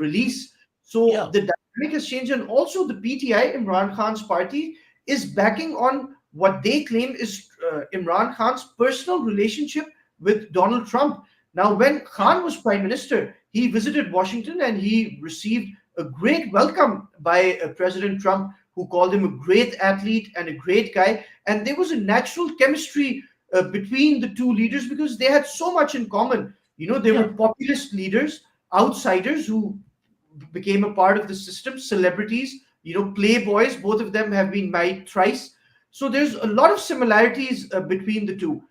release. So Yeah. the dynamic has changed, and also the PTI, Imran Khan's party, is backing on what they claim is Imran Khan's personal relationship with Donald Trump. Now, when Yeah. Khan was prime minister, he visited Washington and he received a great welcome by President Trump, who called him a great athlete and a great guy. And there was a natural chemistry between the two leaders because they had so much in common. They Yeah. were populist leaders, outsiders who became a part of the system, celebrities, playboys. Both of them have been married thrice. So there's a lot of similarities between the two.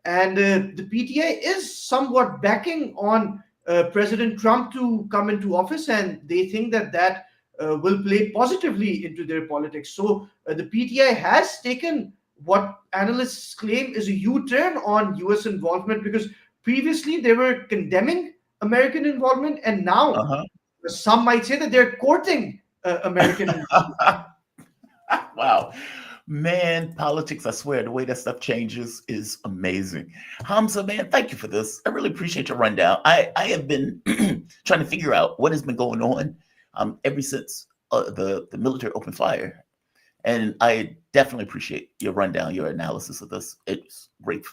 And the PTA is somewhat backing on President Trump to come into office, and they think that will play positively into their politics. So the PTI has taken what analysts claim is a U-turn on US involvement, because previously they were condemning American involvement, and now Uh-huh. some might say that they're courting American involvement. Wow. Man, politics, I swear, the way that stuff changes is amazing. Hamza, man, thank you for this. I really appreciate your rundown. I have been trying to figure out what has been going on ever since the military opened fire. And I definitely appreciate your rundown, your analysis of this. It's great.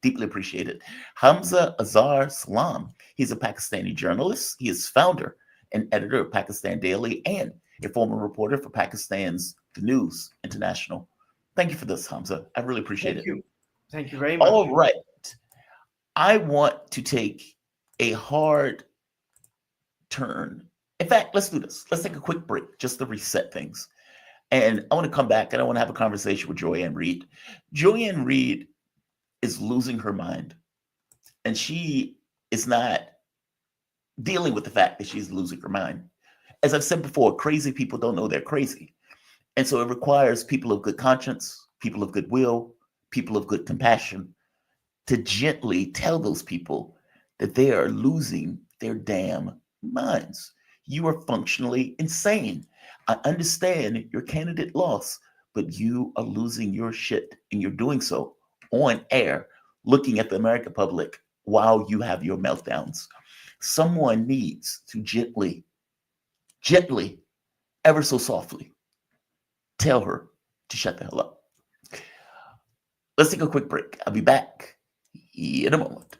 Deeply appreciated. Hamza Azhar Salam. He's a Pakistani journalist. He is founder and editor of Pakistan Daily and a former reporter for Pakistan's The News International. Thank you for this, Hamza. I really appreciate Thank it. you. Thank you very All much. right. I want to take a hard turn. In fact, let's do this. Let's take a quick break just to reset things. And I want to come back and I want to have a conversation with Joyanne Reed. Joyanne Reed is losing her mind, and she is not dealing with the fact that she's losing her mind. As I've said before, crazy people don't know they're crazy. And so it requires people of good conscience, people of goodwill, people of good compassion to gently tell those people that they are losing their damn minds. You are functionally insane. I understand your candidate lost, but you are losing your shit, and you're doing so on air, looking at the American public while you have your meltdowns. Someone needs to gently, ever so softly, tell her to shut the hell up. Let's take a quick break. I'll be back in a moment.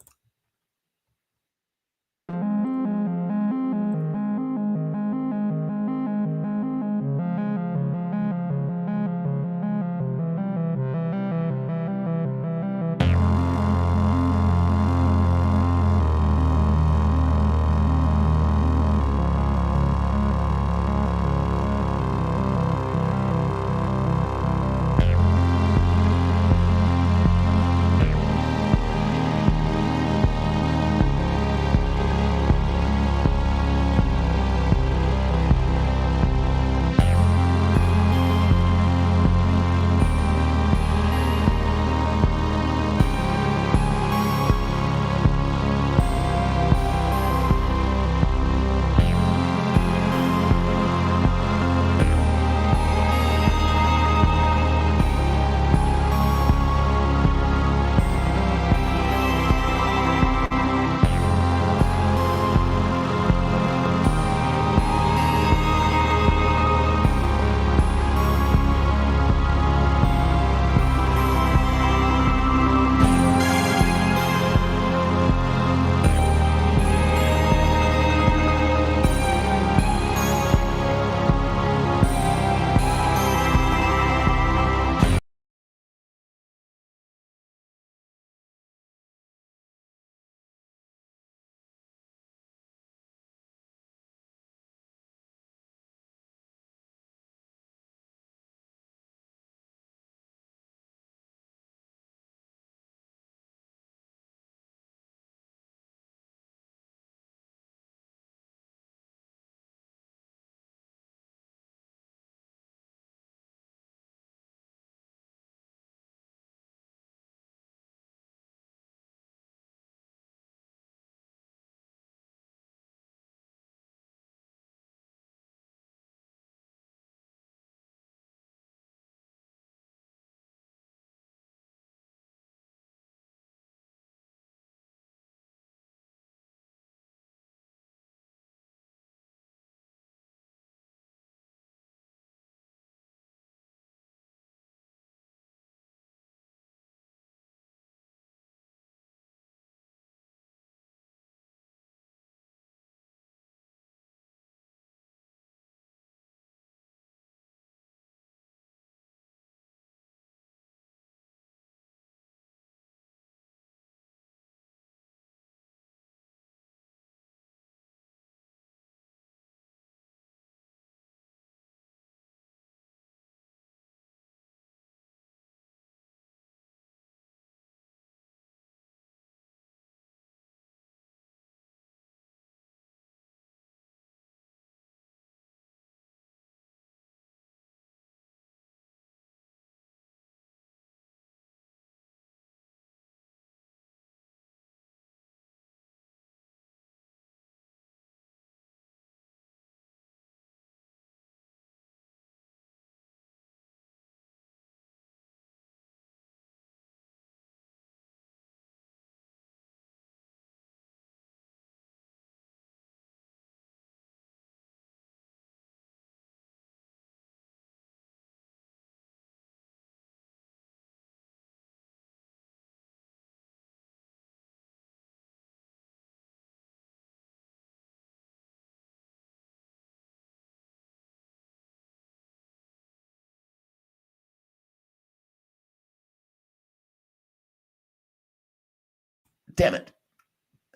Damn it.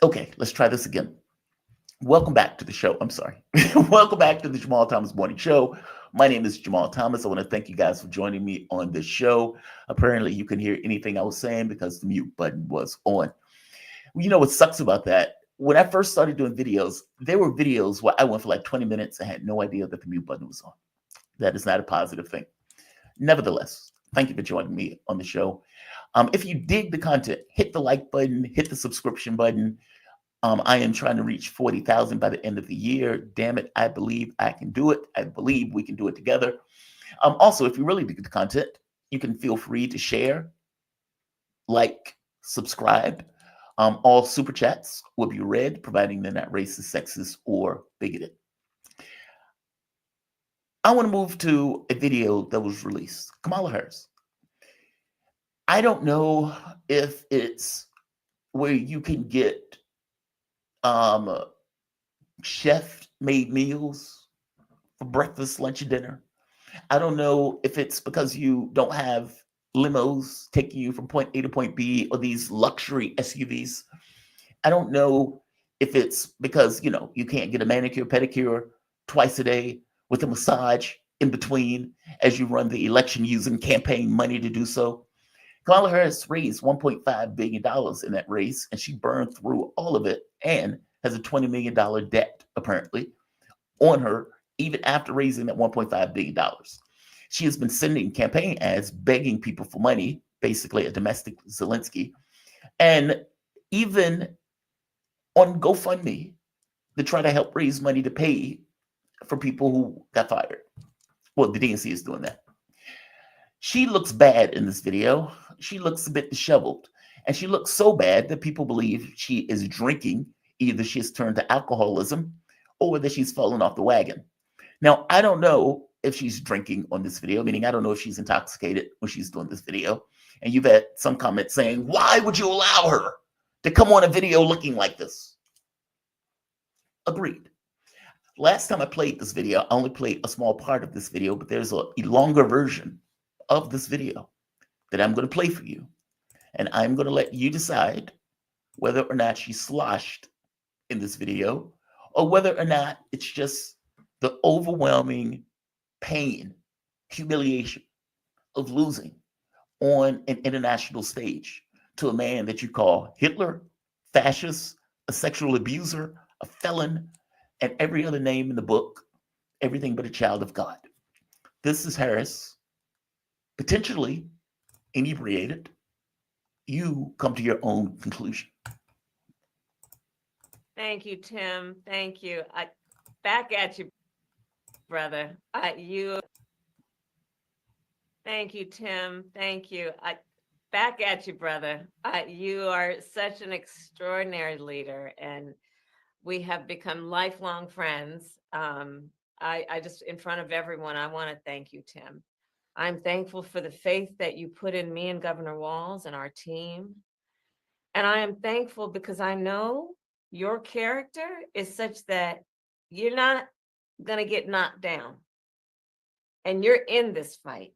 Okay, let's try this again. Welcome back to the show. I'm sorry. Welcome back to the Jamal Thomas Morning Show. My name is Jamal Thomas. I want to thank you guys for joining me on this show. Apparently, you can hear anything I was saying because the mute button was on. You know what sucks about that? When I first started doing videos, there were videos where I went for like 20 minutes and had no idea that the mute button was on. That is not a positive thing. Nevertheless, thank you for joining me on the show. If you dig the content, hit the like button, hit the subscription button. I am trying to reach 40,000 by the end of the year. Damn it, I believe I can do it. I believe we can do it together. Also, if you really dig the content, you can feel free to share, like, subscribe. All super chats will be read, providing they're not racist, sexist, or bigoted. I want to move to a video that was released. Kamala Harris. I don't know if it's where you can get chef made meals for breakfast, lunch, and dinner. I don't know if it's because you don't have limos taking you from point A to point B or these luxury SUVs. I don't know if it's because, you can't get a manicure, pedicure twice a day with a massage in between as you run the election using campaign money to do so. Kamala Harris raised $1.5 billion in that race, and she burned through all of it and has a $20 million debt, apparently, on her, even after raising that $1.5 billion. She has been sending campaign ads begging people for money, basically a domestic Zelensky, and even on GoFundMe to try to help raise money to pay for people who got fired. Well, the DNC is doing that. She looks bad in this video. She looks a bit disheveled. And she looks so bad that people believe she is drinking. Either she has turned to alcoholism or that she's fallen off the wagon. Now, I don't know if she's drinking on this video, meaning I don't know if she's intoxicated when she's doing this video. And you've had some comments saying, why would you allow her to come on a video looking like this? Agreed. Last time I played this video, I only played a small part of this video, but there's a longer version of this video that I'm going to play for you. And I'm going to let you decide whether or not she sloshed in this video or whether or not it's just the overwhelming pain, humiliation of losing on an international stage to a man that you call Hitler, fascist, a sexual abuser, a felon, and every other name in the book, everything but a child of God. This is Harris, potentially inebriated. You come to your own conclusion. Thank you, Tim. Thank you. Back at you, brother. Thank you, Tim. Thank you. Back at you, brother. You are such an extraordinary leader, and we have become lifelong friends. I just, in front of everyone, I want to thank you, Tim. I'm thankful for the faith that you put in me and Governor Walz and our team. And I am thankful because I know your character is such that you're not going to get knocked down. And you're in this fight.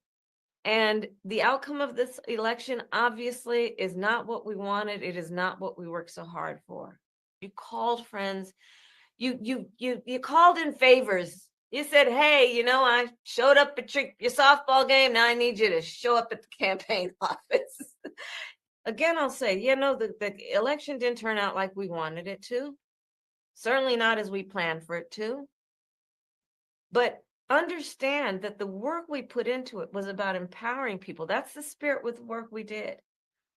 And the outcome of this election, obviously, is not what we wanted. It is not what we worked so hard for. You called friends. You called in favors. You said, hey, I showed up at your softball game. Now I need you to show up at the campaign office. Again, I'll say, the election didn't turn out like we wanted it to. Certainly not as we planned for it to. But understand that the work we put into it was about empowering people. That's the spirit with the work we did.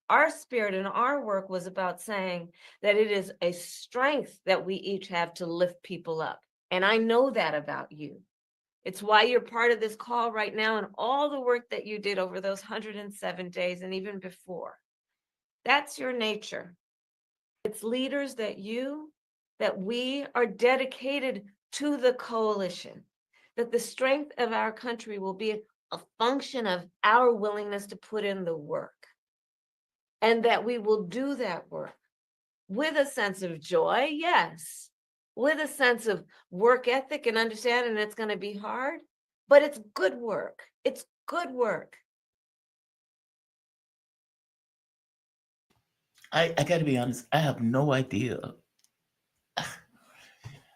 Our spirit and our work was about saying that it is a strength that we each have to lift people up. And I know that about you. It's why you're part of this call right now and all the work that you did over those 107 days and even before. That's your nature. It's leaders that we are dedicated to the coalition, that the strength of our country will be a function of our willingness to put in the work, and that we will do that work with a sense of joy, yes, with a sense of work ethic and understanding it's going to be hard, but it's good work. It's good work. I got to be honest. I have no idea.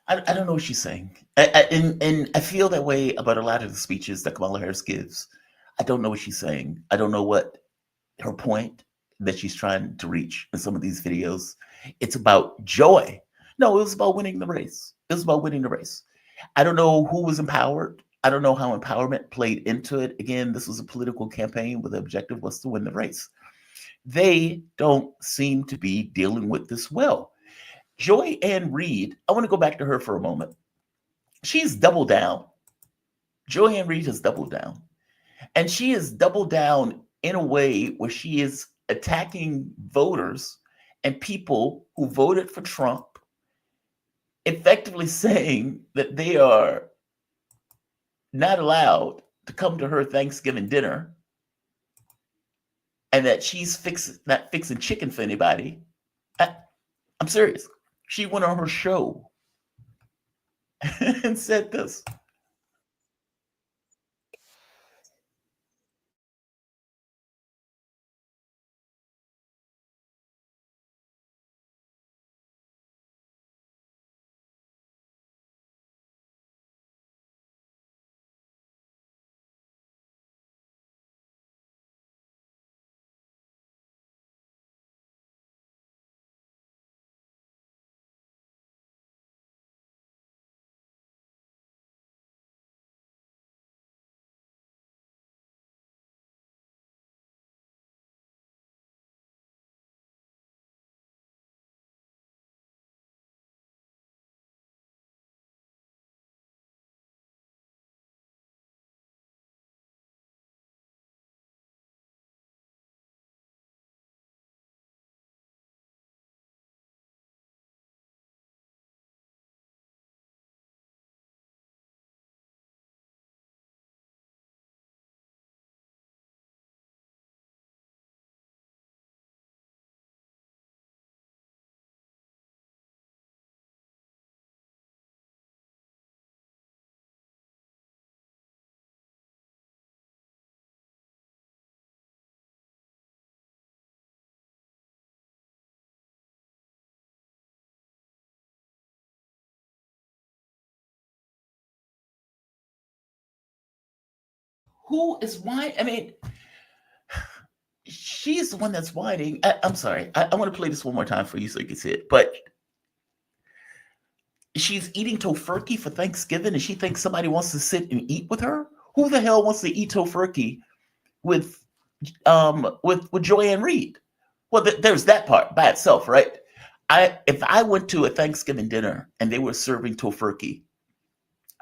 I don't know what she's saying. And I feel that way about a lot of the speeches that Kamala Harris gives. I don't know what she's saying. I don't know what her point that she's trying to reach in some of these videos. It's about joy. No, it was about winning the race. It was about winning the race. I don't know who was empowered. I don't know how empowerment played into it. Again, this was a political campaign where the objective was to win the race. They don't seem to be dealing with this well. Joy Ann Reid, I want to go back to her for a moment. She's doubled down. Joy Ann Reid has doubled down. And she has doubled down in a way where she is attacking voters and people who voted for Trump, effectively saying that they are not allowed to come to her Thanksgiving dinner and that she's not fixing chicken for anybody. I'm serious. She went on her show and said this. Who is whining? I mean, she's the one that's whining. I'm sorry. I want to play this one more time for you so you can see it. But she's eating tofurkey for Thanksgiving and she thinks somebody wants to sit and eat with her? Who the hell wants to eat tofurkey with with Joanne Reed? Well, there's that part by itself, right? If I went to a Thanksgiving dinner and they were serving tofurkey,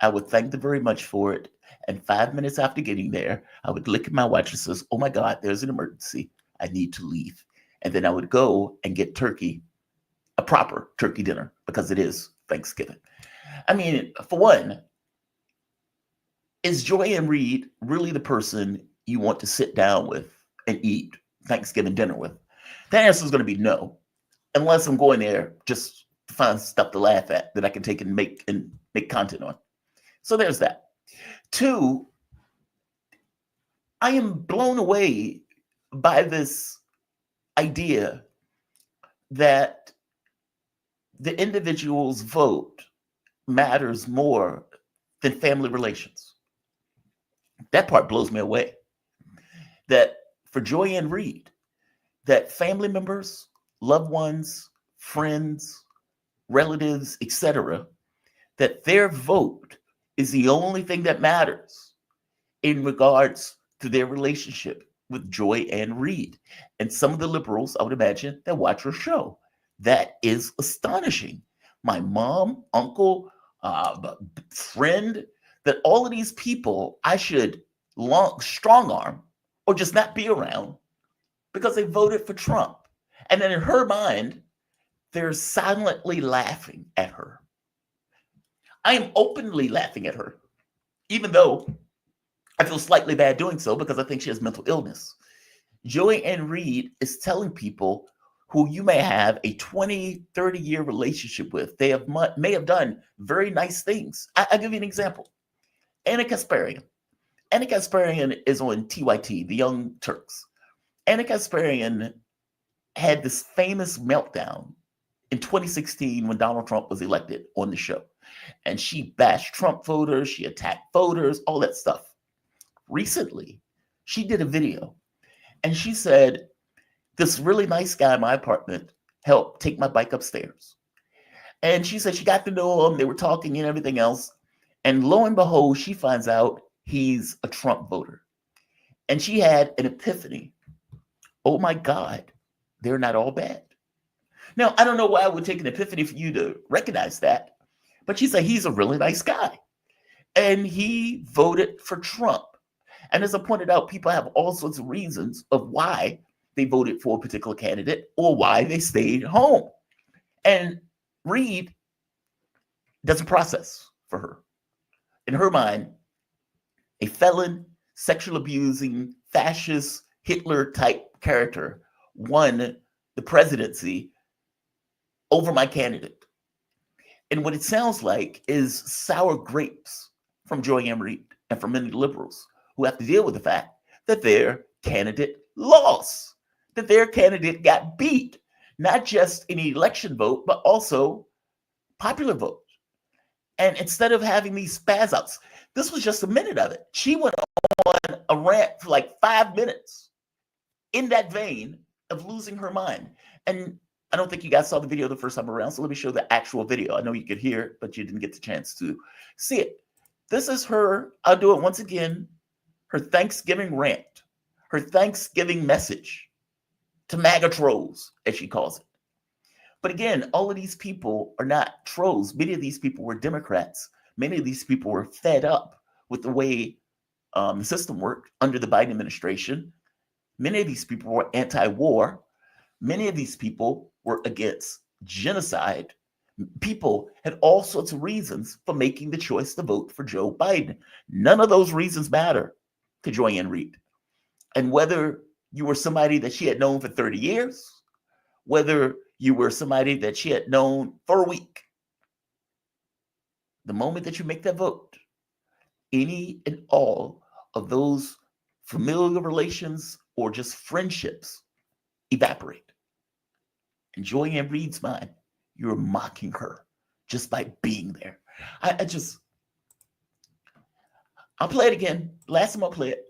I would thank them very much for it. And 5 minutes after getting there, I would look at my watch and says, "Oh my God, there's an emergency. I need to leave." And then I would go and get turkey, a proper turkey dinner, because it is Thanksgiving. I mean, for one, is Joanne Reed really the person you want to sit down with and eat Thanksgiving dinner with? The answer is going to be no, unless I'm going there just to find stuff to laugh at that I can take and make content on. So there's that. Two, I am blown away by this idea that the individual's vote matters more than family relations. That part blows me away. That for Joyanne Reed, that family members, loved ones, friends, relatives, etc., that their vote is the only thing that matters in regards to their relationship with Joy Ann Reid and some of the liberals, I would imagine, that watch her show. That is astonishing. My mom, uncle, friend, that all of these people I should strong arm or just not be around because they voted for Trump. And then in her mind, they're silently laughing at her. I am openly laughing at her, even though I feel slightly bad doing so because I think she has mental illness. Joy Ann Reid is telling people who you may have a 20, 30-year relationship with, they may have done very nice things. I'll give you an example. Anna Kasparian. Anna Kasparian is on TYT, the Young Turks. Anna Kasparian had this famous meltdown in 2016 when Donald Trump was elected on the show. And she bashed Trump voters, she attacked voters, all that stuff. Recently, she did a video and she said, this really nice guy in my apartment helped take my bike upstairs. And she said she got to know him, they were talking and everything else. And lo and behold, she finds out he's a Trump voter. And she had an epiphany. Oh my God, they're not all bad. Now, I don't know why it would take an epiphany for you to recognize that, but she said he's a really nice guy. And he voted for Trump. And as I pointed out, people have all sorts of reasons of why they voted for a particular candidate or why they stayed home. And Reed doesn't process for her. In her mind, a felon, sexual abusing, fascist, Hitler type character won the presidency over my candidate. And what it sounds like is sour grapes from Joy-Ann Reid and from many liberals who have to deal with the fact that their candidate lost, that their candidate got beat, not just in the election vote, but also popular vote. And instead of having these spaz outs, this was just a minute of it. She went on a rant for like 5 minutes in that vein of losing her mind. And I don't think you guys saw the video the first time around, so let me show the actual video. I know you could hear it, but you didn't get the chance to see it. This is her, I'll do it once again, her Thanksgiving rant, her Thanksgiving message to MAGA trolls, as she calls it. But again, all of these people are not trolls. Many of these people were Democrats. Many of these people were fed up with the way the system worked under the Biden administration. Many of these people were anti-war. Many of these people were against genocide. People had all sorts of reasons for making the choice to vote for Joe Biden. None of those reasons matter to Joy-Ann Reid. And whether you were somebody that she had known for 30 years, whether you were somebody that she had known for a week, the moment that you make that vote, any and all of those familial relations or just friendships evaporate. In Joy-Ann Reid's mind, you're mocking her just by being there. I'll play it again. Last time I'll play it.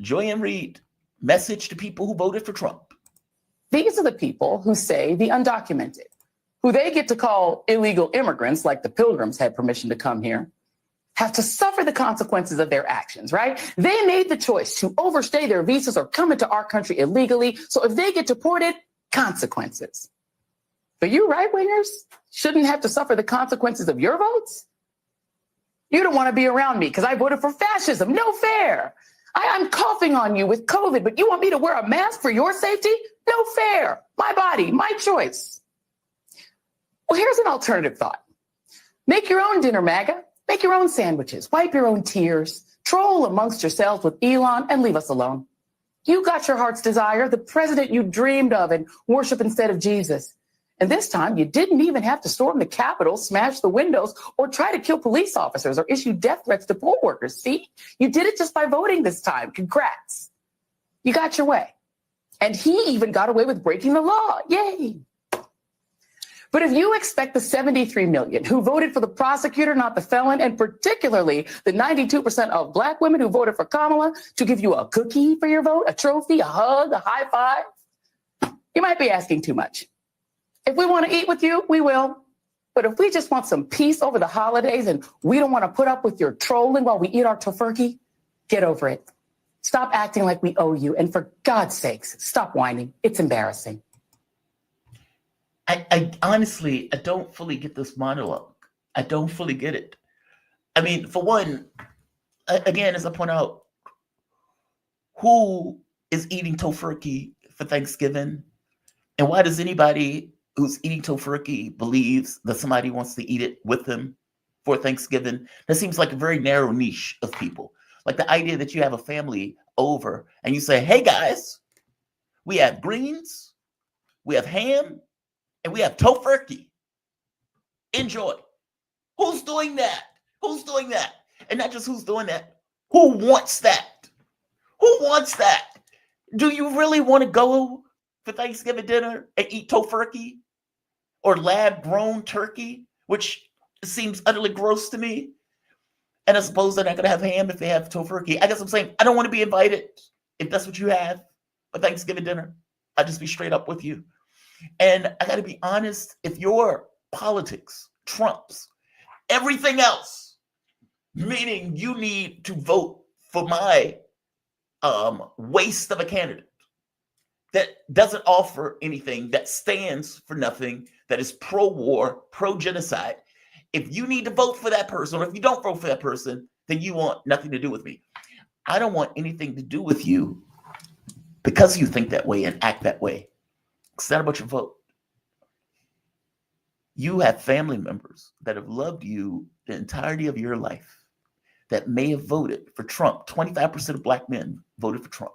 Joy-Ann Reid, message to people who voted for Trump. These are the people who say the undocumented, who they get to call illegal immigrants, like the Pilgrims had permission to come here, have to suffer the consequences of their actions, right? They made the choice to overstay their visas or come into our country illegally. So if they get deported, consequences. But you right-wingers shouldn't have to suffer the consequences of your votes. You don't want to be around me because I voted for fascism. No fair. I'm coughing on you with COVID, but you want me to wear a mask for your safety? No fair. My body, my choice. Well, here's an alternative thought. Make your own dinner, MAGA. Make your own sandwiches. Wipe your own tears. Troll amongst yourselves with Elon and leave us alone. You got your heart's desire, the president you dreamed of, and worship instead of Jesus. And this time, you didn't even have to storm the Capitol, smash the windows, or try to kill police officers or issue death threats to poll workers. See, you did it just by voting this time. Congrats. You got your way. And he even got away with breaking the law. Yay. But if you expect the 73 million who voted for the prosecutor, not the felon, and particularly the 92% of Black women who voted for Kamala to give you a cookie for your vote, a trophy, a hug, a high five, you might be asking too much. If we want to eat with you, we will. But if we just want some peace over the holidays and we don't want to put up with your trolling while we eat our tofurkey, get over it. Stop acting like we owe you. And for God's sakes, stop whining. It's embarrassing. I honestly, I don't fully get this monologue. I don't fully get it. I mean, for one, again, as I point out, who is eating tofurkey for Thanksgiving? And why does anybody who's eating tofurkey believes that somebody wants to eat it with them for Thanksgiving? That seems like a very narrow niche of people. Like the idea that you have a family over and you say, hey guys, we have greens, we have ham, and we have tofurkey. Enjoy. Who's doing that? Who's doing that? And not just who's doing that, who wants that? Who wants that? Do you really want to go for Thanksgiving dinner and eat tofurkey or lab-grown turkey, which seems utterly gross to me. And I suppose they're not going to have ham if they have tofurkey. I guess I'm saying I don't want to be invited if that's what you have for Thanksgiving dinner. I'll just be straight up with you. And I got to be honest, if your politics trumps everything else, meaning you need to vote for my waste of a candidate that doesn't offer anything, that stands for nothing, that is pro-war, pro-genocide, if you need to vote for that person, or if you don't vote for that person, then you want nothing to do with me. I don't want anything to do with you because you think that way and act that way. It's not about your vote. You have family members that have loved you the entirety of your life that may have voted for Trump. 25% of Black men voted for Trump.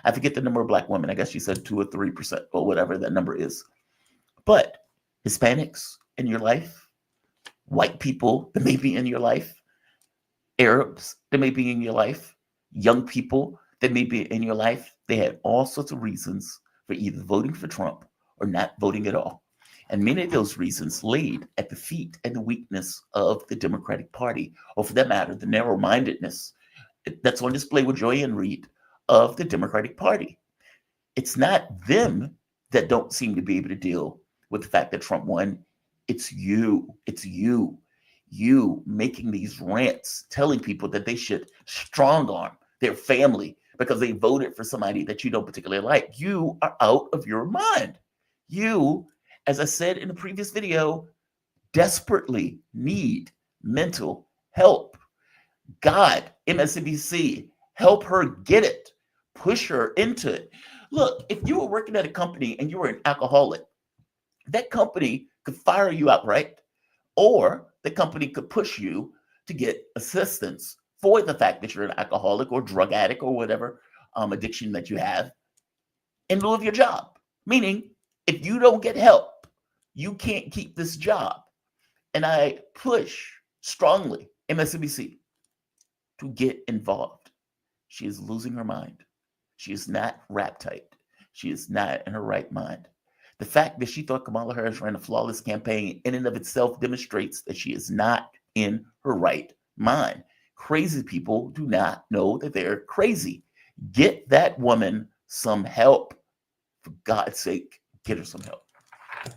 I forget the number of Black women. I guess you said 2 or 3% or whatever that number is. But Hispanics in your life, white people that may be in your life, Arabs that may be in your life, young people that may be in your life, they had all sorts of reasons for either voting for Trump or not voting at all. And many of those reasons laid at the feet and the weakness of the Democratic Party, or for that matter, the narrow-mindedness that's on display with Joy-Ann Reid of the Democratic Party. It's not them that don't seem to be able to deal with the fact that Trump won. It's you. It's you. You making these rants, telling people that they should strong arm their family because they voted for somebody that you don't particularly like. You are out of your mind. You, as I said in the previous video, desperately need mental help. God, MSNBC, help her get it. Push her into it. Look, if you were working at a company and you were an alcoholic, that company could fire you outright, or the company could push you to get assistance for the fact that you're an alcoholic or drug addict or whatever addiction that you have in lieu of your job. Meaning, if you don't get help, you can't keep this job. And I push strongly MSNBC to get involved. She is losing her mind. She is not wrapped tight. She is not in her right mind. The fact that she thought Kamala Harris ran a flawless campaign in and of itself demonstrates that she is not in her right mind. Crazy people do not know that they're crazy. Get that woman some help. For God's sake, get her some help.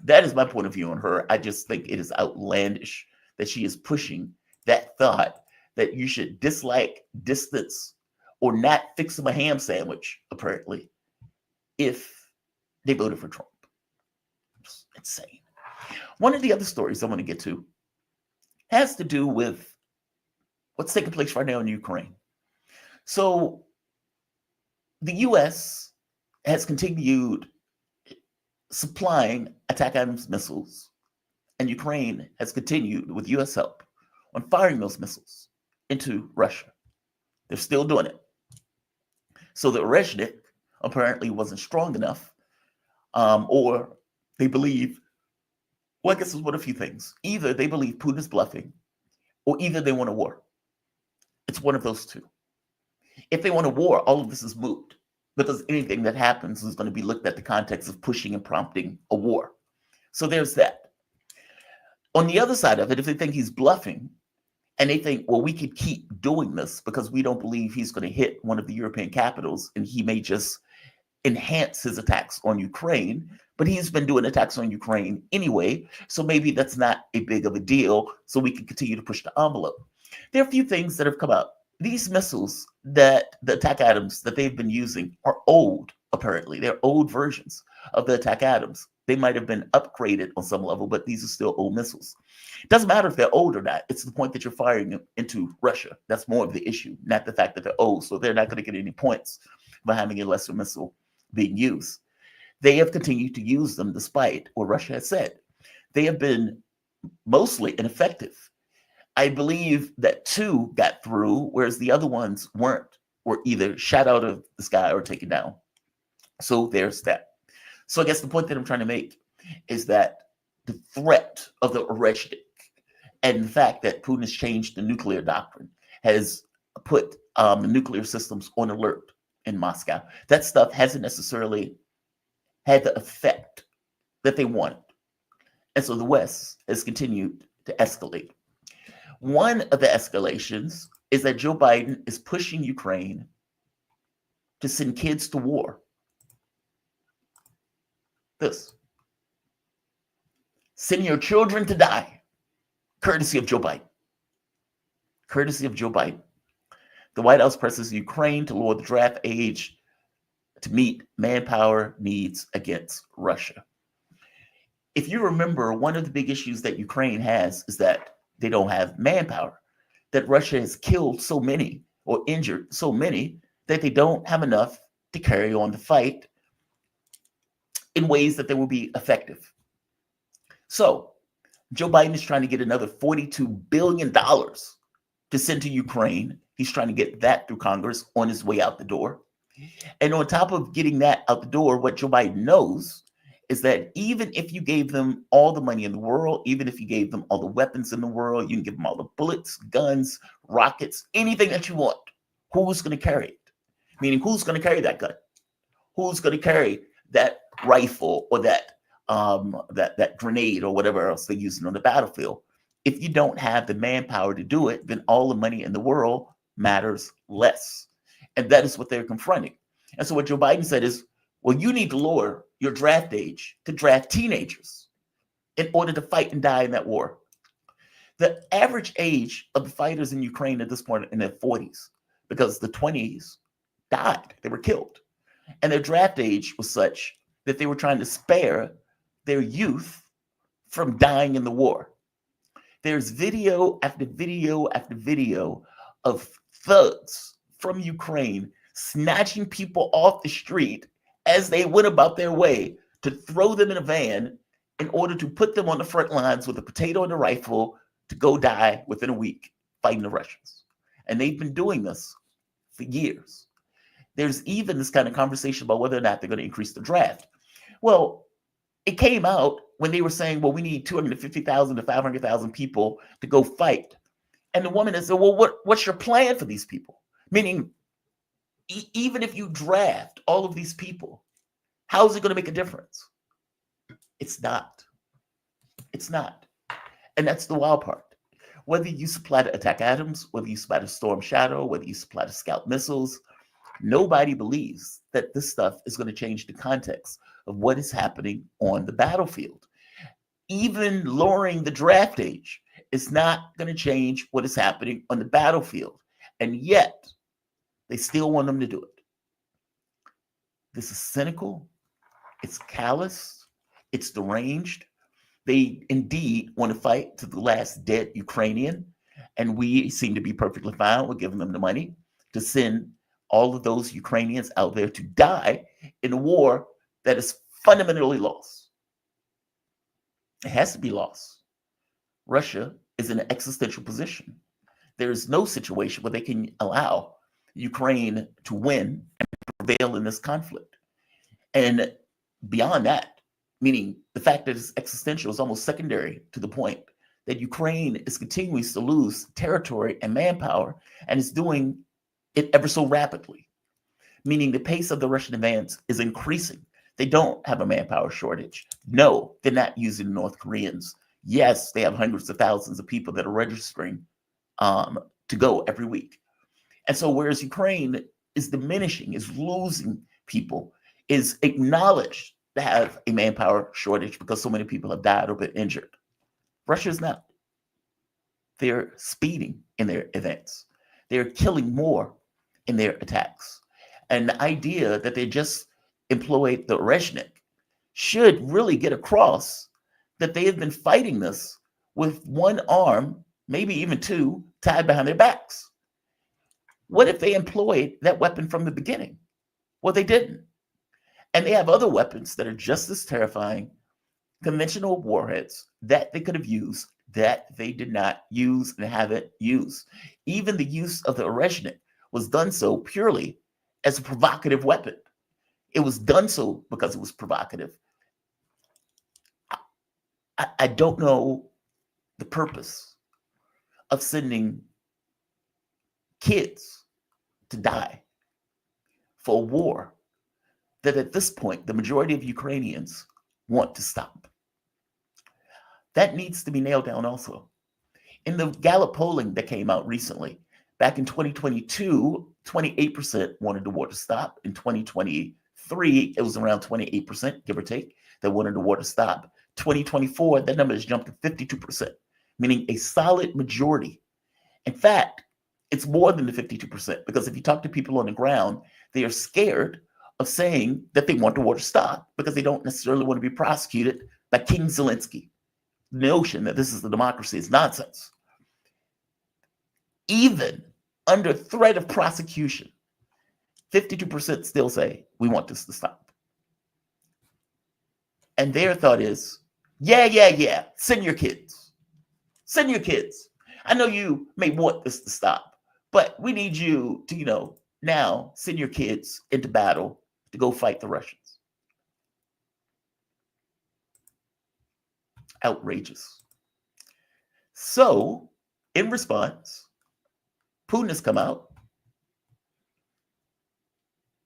That is my point of view on her. I just think it is outlandish that she is pushing that thought that you should dislike, distance, or not fix them a ham sandwich, apparently, if they voted for Trump. It's insane. One of the other stories I want to get to has to do with what's taking place right now in Ukraine. So the U.S. has continued supplying attack-atoms missiles, and Ukraine has continued, with U.S. help, on firing those missiles into Russia. They're still doing it. So the Oreshnik apparently wasn't strong enough, or they believe, well, I guess it's one of a few things. Either they believe Putin is bluffing, or either they want a war. It's one of those two. If they want a war, all of this is moot, because anything that happens is going to be looked at the context of pushing and prompting a war. So there's that. On the other side of it, if they think he's bluffing, and they think, well, we could keep doing this because we don't believe he's going to hit one of the European capitals, and he may just enhance his attacks on Ukraine, but he's been doing attacks on Ukraine anyway, so maybe that's not a big of a deal, so we can continue to push the envelope. There are a few things that have come out. These missiles, that the attack atoms that they've been using, are old, apparently. They're old versions of the attack atoms. They might have been upgraded on some level, but these are still old missiles. It doesn't matter if they're old or not. It's the point that you're firing them into Russia. That's more of the issue, not the fact that they're old. So they're not going to get any points by having a lesser missile being used. They have continued to use them despite what Russia has said. They have been mostly ineffective. I believe that 2 got through, whereas the other ones weren't, were either shot out of the sky or taken down. So there's that. So I guess the point that I'm trying to make is that the threat of the Oreshnik and the fact that Putin has changed the nuclear doctrine has put the nuclear systems on alert in Moscow. That stuff hasn't necessarily had the effect that they wanted. And so the West has continued to escalate. One of the escalations is that Joe Biden is pushing Ukraine to send kids to war. This. Send your children to die, courtesy of Joe Biden. Courtesy of Joe Biden. The White House presses Ukraine to lower the draft age to meet manpower needs against Russia. If you remember, one of the big issues that Ukraine has is that they don't have manpower, that Russia has killed so many or injured so many that they don't have enough to carry on the fight in ways that they will be effective. So Joe Biden is trying to get another $42 billion to send to Ukraine. He's trying to get that through Congress on his way out the door. And on top of getting that out the door, what Joe Biden knows is that even if you gave them all the money in the world, even if you gave them all the weapons in the world, you can give them all the bullets, guns, rockets, anything that you want, who's going to carry it? Meaning, who's going to carry that gun? Who's going to carry that rifle or that grenade or whatever else they're using on the battlefield? If you don't have the manpower to do it, then all the money in the world matters less. And that is what they're confronting. And so what Joe Biden said is, well, you need to lower your draft age to draft teenagers in order to fight and die in that war. The average age of the fighters in Ukraine at this point in their 40s, because the 20s died, they were killed. And their draft age was such that they were trying to spare their youth from dying in the war. There's video after video after video of thugs from Ukraine snatching people off the street as they went about their way to throw them in a van in order to put them on the front lines with a potato and a rifle to go die within a week fighting the Russians. And they've been doing this for years. There's even this kind of conversation about whether or not they're going to increase the draft. Well, it came out when they were saying, well, we need 250,000 to 500,000 people to go fight. And the woman has said, well, what's your plan for these people? Meaning, even if you draft all of these people, how is it going to make a difference? It's not. It's not. And that's the wild part. Whether you supply the attack atoms, whether you supply the Storm Shadow, whether you supply the Scout missiles, nobody believes that this stuff is going to change the context of what is happening on the battlefield. Even lowering the draft age is not going to change what is happening on the battlefield. And yet, they still want them to do it. This is cynical. It's callous. It's deranged. They indeed want to fight to the last dead Ukrainian. And we seem to be perfectly fine with giving them the money to send all of those Ukrainians out there to die in a war that is fundamentally lost. It has to be lost. Russia is in an existential position. There is no situation where they can allow Ukraine to win and prevail in this conflict. And beyond that, meaning the fact that it's existential is almost secondary to the point that Ukraine is continuing to lose territory and manpower, and is doing it ever so rapidly, meaning the pace of the Russian advance is increasing. They don't have a manpower shortage. No, they're not using North Koreans. Yes, they have hundreds of thousands of people that are registering to go every week. And so whereas Ukraine is diminishing, is losing people, is acknowledged to have a manpower shortage because so many people have died or been injured, Russia is not. They're speeding in their events. They're killing more in their attacks. And the idea that they just employed the Rezhnik should really get across that they have been fighting this with one arm, maybe even two, tied behind their backs. What if they employed that weapon from the beginning? Well, they didn't. And they have other weapons that are just as terrifying, conventional warheads that they could have used that they did not use and haven't used. Even the use of the Rezhnik was done so purely as a provocative weapon. It was done so because it was provocative. I don't know the purpose of sending kids to die for a war that at this point, the majority of Ukrainians want to stop. That needs to be nailed down also. In the Gallup polling that came out recently, back in 2022, 28% wanted the war to stop. In 2023, it was around 28%, give or take, that wanted the war to stop. 2024, that number has jumped to 52%, meaning a solid majority. In fact, it's more than the 52%, because if you talk to people on the ground, they are scared of saying that they want the war to stop because they don't necessarily want to be prosecuted by King Zelensky. The notion that this is a democracy is nonsense. Even under threat of prosecution, 52% still say, we want this to stop. And their thought is, yeah, send your kids. Send your kids. I know you may want this to stop, but we need you to, now send your kids into battle to go fight the Russians. Outrageous. So, in response, Putin has come out.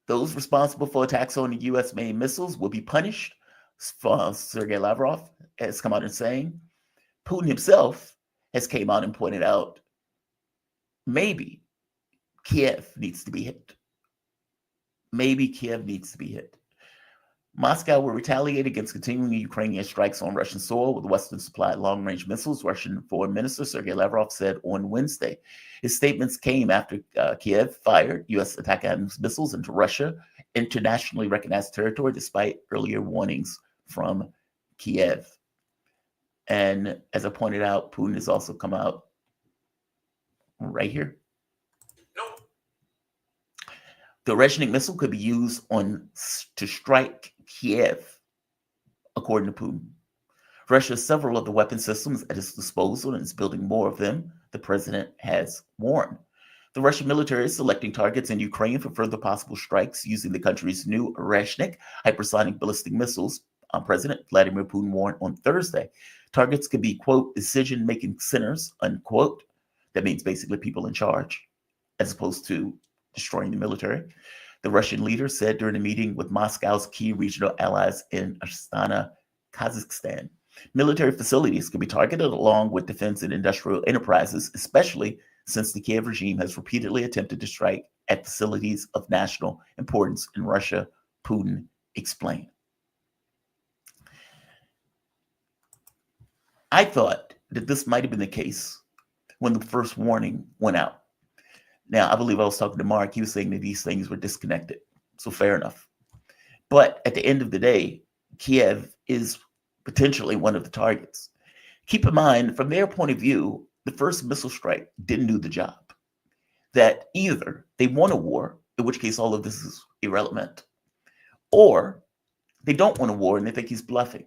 Those responsible for attacks on the U.S.-made missiles will be punished. Sergei Lavrov has come out and saying. Putin himself has came out and pointed out maybe Kiev needs to be hit. Maybe Kiev needs to be hit. Moscow will retaliate against continuing Ukrainian strikes on Russian soil with Western-supplied long-range missiles, Russian Foreign Minister Sergei Lavrov said on Wednesday. His statements came after Kiev fired U.S. attack missiles into Russia, internationally recognized territory, despite earlier warnings from Kiev. And as I pointed out, Putin has also come out right here. The Oreshnik missile could be used to strike Kiev, according to Putin. Russia has several of the weapon systems at its disposal and is building more of them, the president has warned. The Russian military is selecting targets in Ukraine for further possible strikes using the country's new Oreshnik hypersonic ballistic missiles, President Vladimir Putin warned on Thursday. Targets could be, quote, decision-making centers, unquote. That means basically people in charge, as opposed to destroying the military. The Russian leader said during a meeting with Moscow's key regional allies in Astana, Kazakhstan. Military facilities could be targeted along with defense and industrial enterprises, especially since the Kiev regime has repeatedly attempted to strike at facilities of national importance in Russia, Putin explained. I thought that this might have been the case when the first warning went out. Now, I believe I was talking to Mark. He was saying that these things were disconnected. So fair enough. But at the end of the day, Kiev is potentially one of the targets. Keep in mind, from their point of view, the first missile strike didn't do the job. That either they won a war, in which case all of this is irrelevant, or they don't want a war and they think he's bluffing.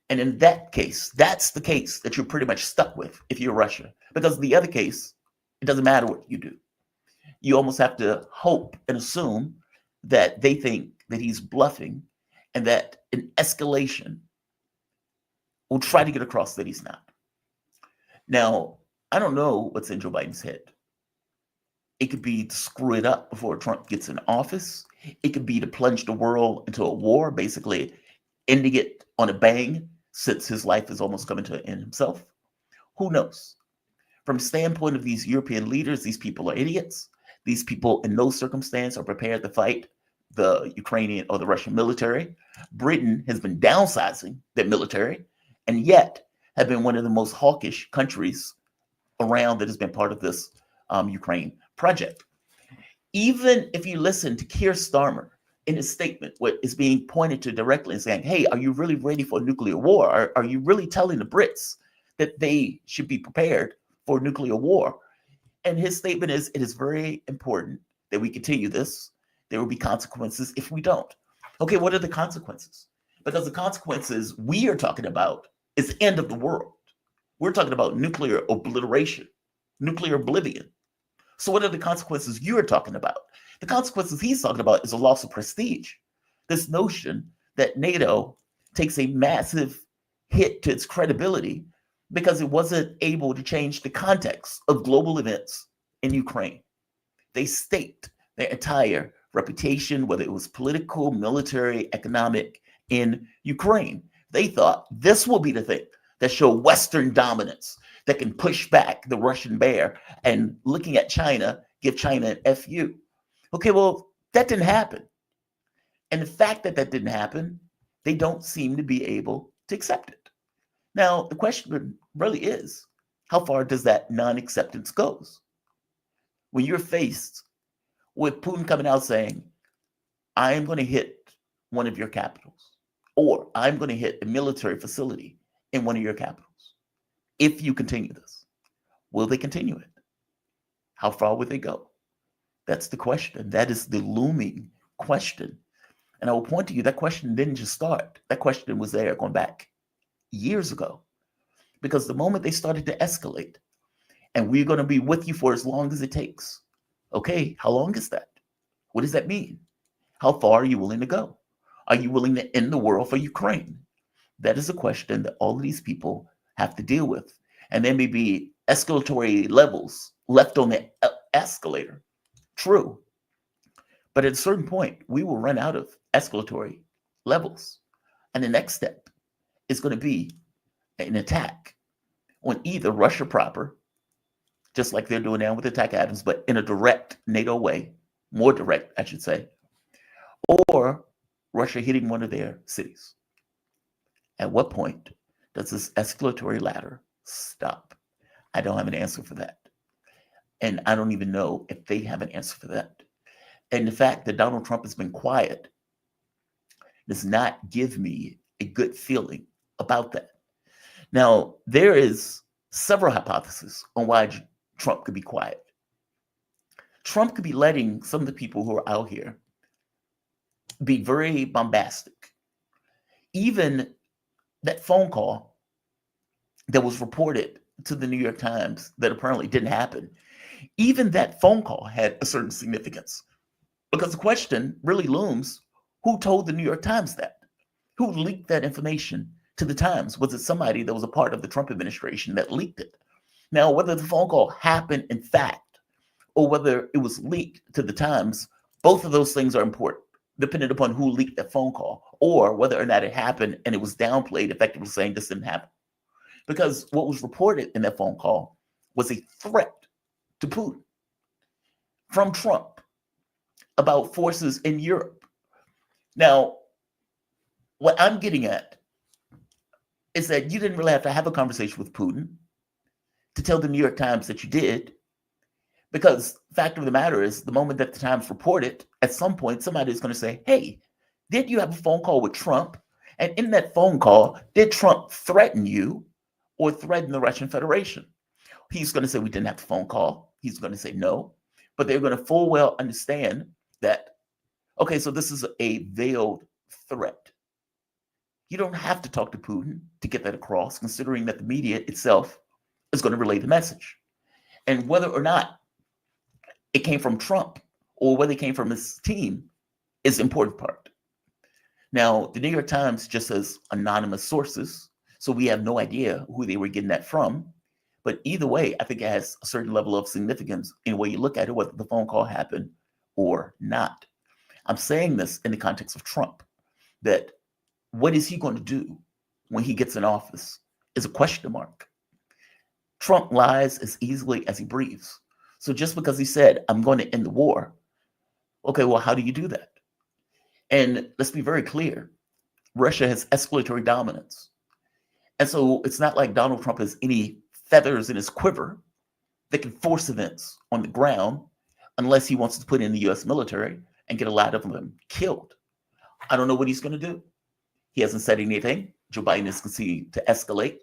And in that case, that's the case that you're pretty much stuck with if you're Russia. Because in the other case, it doesn't matter what you do. You almost have to hope and assume that they think that he's bluffing and that an escalation will try to get across that he's not. Now, I don't know what's in Joe Biden's head. It could be to screw it up before Trump gets in office. It could be to plunge the world into a war, basically ending it on a bang since his life is almost coming to an end himself. Who knows? From the standpoint of these European leaders, these people are idiots. These people in no circumstance are prepared to fight the Ukrainian or the Russian military. Britain has been downsizing their military and yet have been one of the most hawkish countries around that has been part of this Ukraine project. Even if you listen to Keir Starmer in his statement, what is being pointed to directly and saying, hey, are you really ready for a nuclear war? Are you really telling the Brits that they should be prepared for nuclear war? And his statement is, it is very important that we continue this. There will be consequences if we don't. Okay, what are the consequences? Because the consequences we are talking about is the end of the world. We're talking about nuclear obliteration, nuclear oblivion. So what are the consequences you're talking about? The consequences he's talking about is a loss of prestige. This notion that NATO takes a massive hit to its credibility because it wasn't able to change the context of global events in Ukraine. They staked their entire reputation, whether it was political, military, economic, in Ukraine. They thought this will be the thing that show Western dominance, that can push back the Russian bear, and looking at China, give China an FU. Okay, well, that didn't happen. And the fact that that didn't happen, they don't seem to be able to accept it. Now, the question really is, how far does that non-acceptance goes? When you're faced with Putin coming out saying, I am going to hit one of your capitals, or I'm going to hit a military facility in one of your capitals. If you continue this, will they continue it? How far would they go? That's the question. That is the looming question. And I will point to you, that question didn't just start. That question was there going back years ago. Because the moment they started to escalate, and we're going to be with you for as long as it takes. Okay, how long is that? What does that mean? How far are you willing to go? Are you willing to end the world for Ukraine? That is a question that all of these people have to deal with. And there may be escalatory levels left on the escalator. True. But at a certain point, we will run out of escalatory levels. And the next step is going to be an attack on either Russia proper, just like they're doing now with Attack Adams, but in a direct NATO way, more direct, I should say, or Russia hitting one of their cities. At what point does this escalatory ladder stop? I don't have an answer for that. And I don't even know if they have an answer for that. And the fact that Donald Trump has been quiet does not give me a good feeling about that. Now, there is several hypotheses on why Trump could be quiet. Trump could be letting some of the people who are out here be very bombastic. Even that phone call that was reported to the New York Times that apparently didn't happen, even that phone call had a certain significance. Because the question really looms, who told the New York Times that? Who leaked that information to the Times? Was it somebody that was a part of the Trump administration that leaked it? Now, whether the phone call happened in fact, or whether it was leaked to the Times, both of those things are important, depending upon who leaked that phone call, or whether or not it happened and it was downplayed, effectively saying this didn't happen. Because what was reported in that phone call was a threat to Putin from Trump about forces in Europe. Now, what I'm getting at is that you didn't really have to have a conversation with Putin to tell the New York Times that you did, because the fact of the matter is, the moment that the Times reported, at some point, somebody is going to say, hey, did you have a phone call with Trump? And in that phone call, did Trump threaten you or threaten the Russian Federation? He's going to say we didn't have a phone call. He's going to say no. But they're going to full well understand that, okay, so this is a veiled threat. You don't have to talk to Putin to get that across, considering that the media itself is going to relay the message. And whether or not it came from Trump or whether it came from his team is the important part. Now, the New York Times just says anonymous sources, so we have no idea who they were getting that from. But either way, I think it has a certain level of significance in the way you look at it, whether the phone call happened or not. I'm saying this in the context of Trump, that what is he going to do when he gets in office is a question mark. Trump lies as easily as he breathes. So just because he said, I'm going to end the war, okay, well, how do you do that? And let's be very clear, Russia has escalatory dominance. And so it's not like Donald Trump has any feathers in his quiver that can force events on the ground unless he wants to put in the US military and get a lot of them killed. I don't know what he's going to do. He hasn't said anything. Joe Biden is continuing to escalate.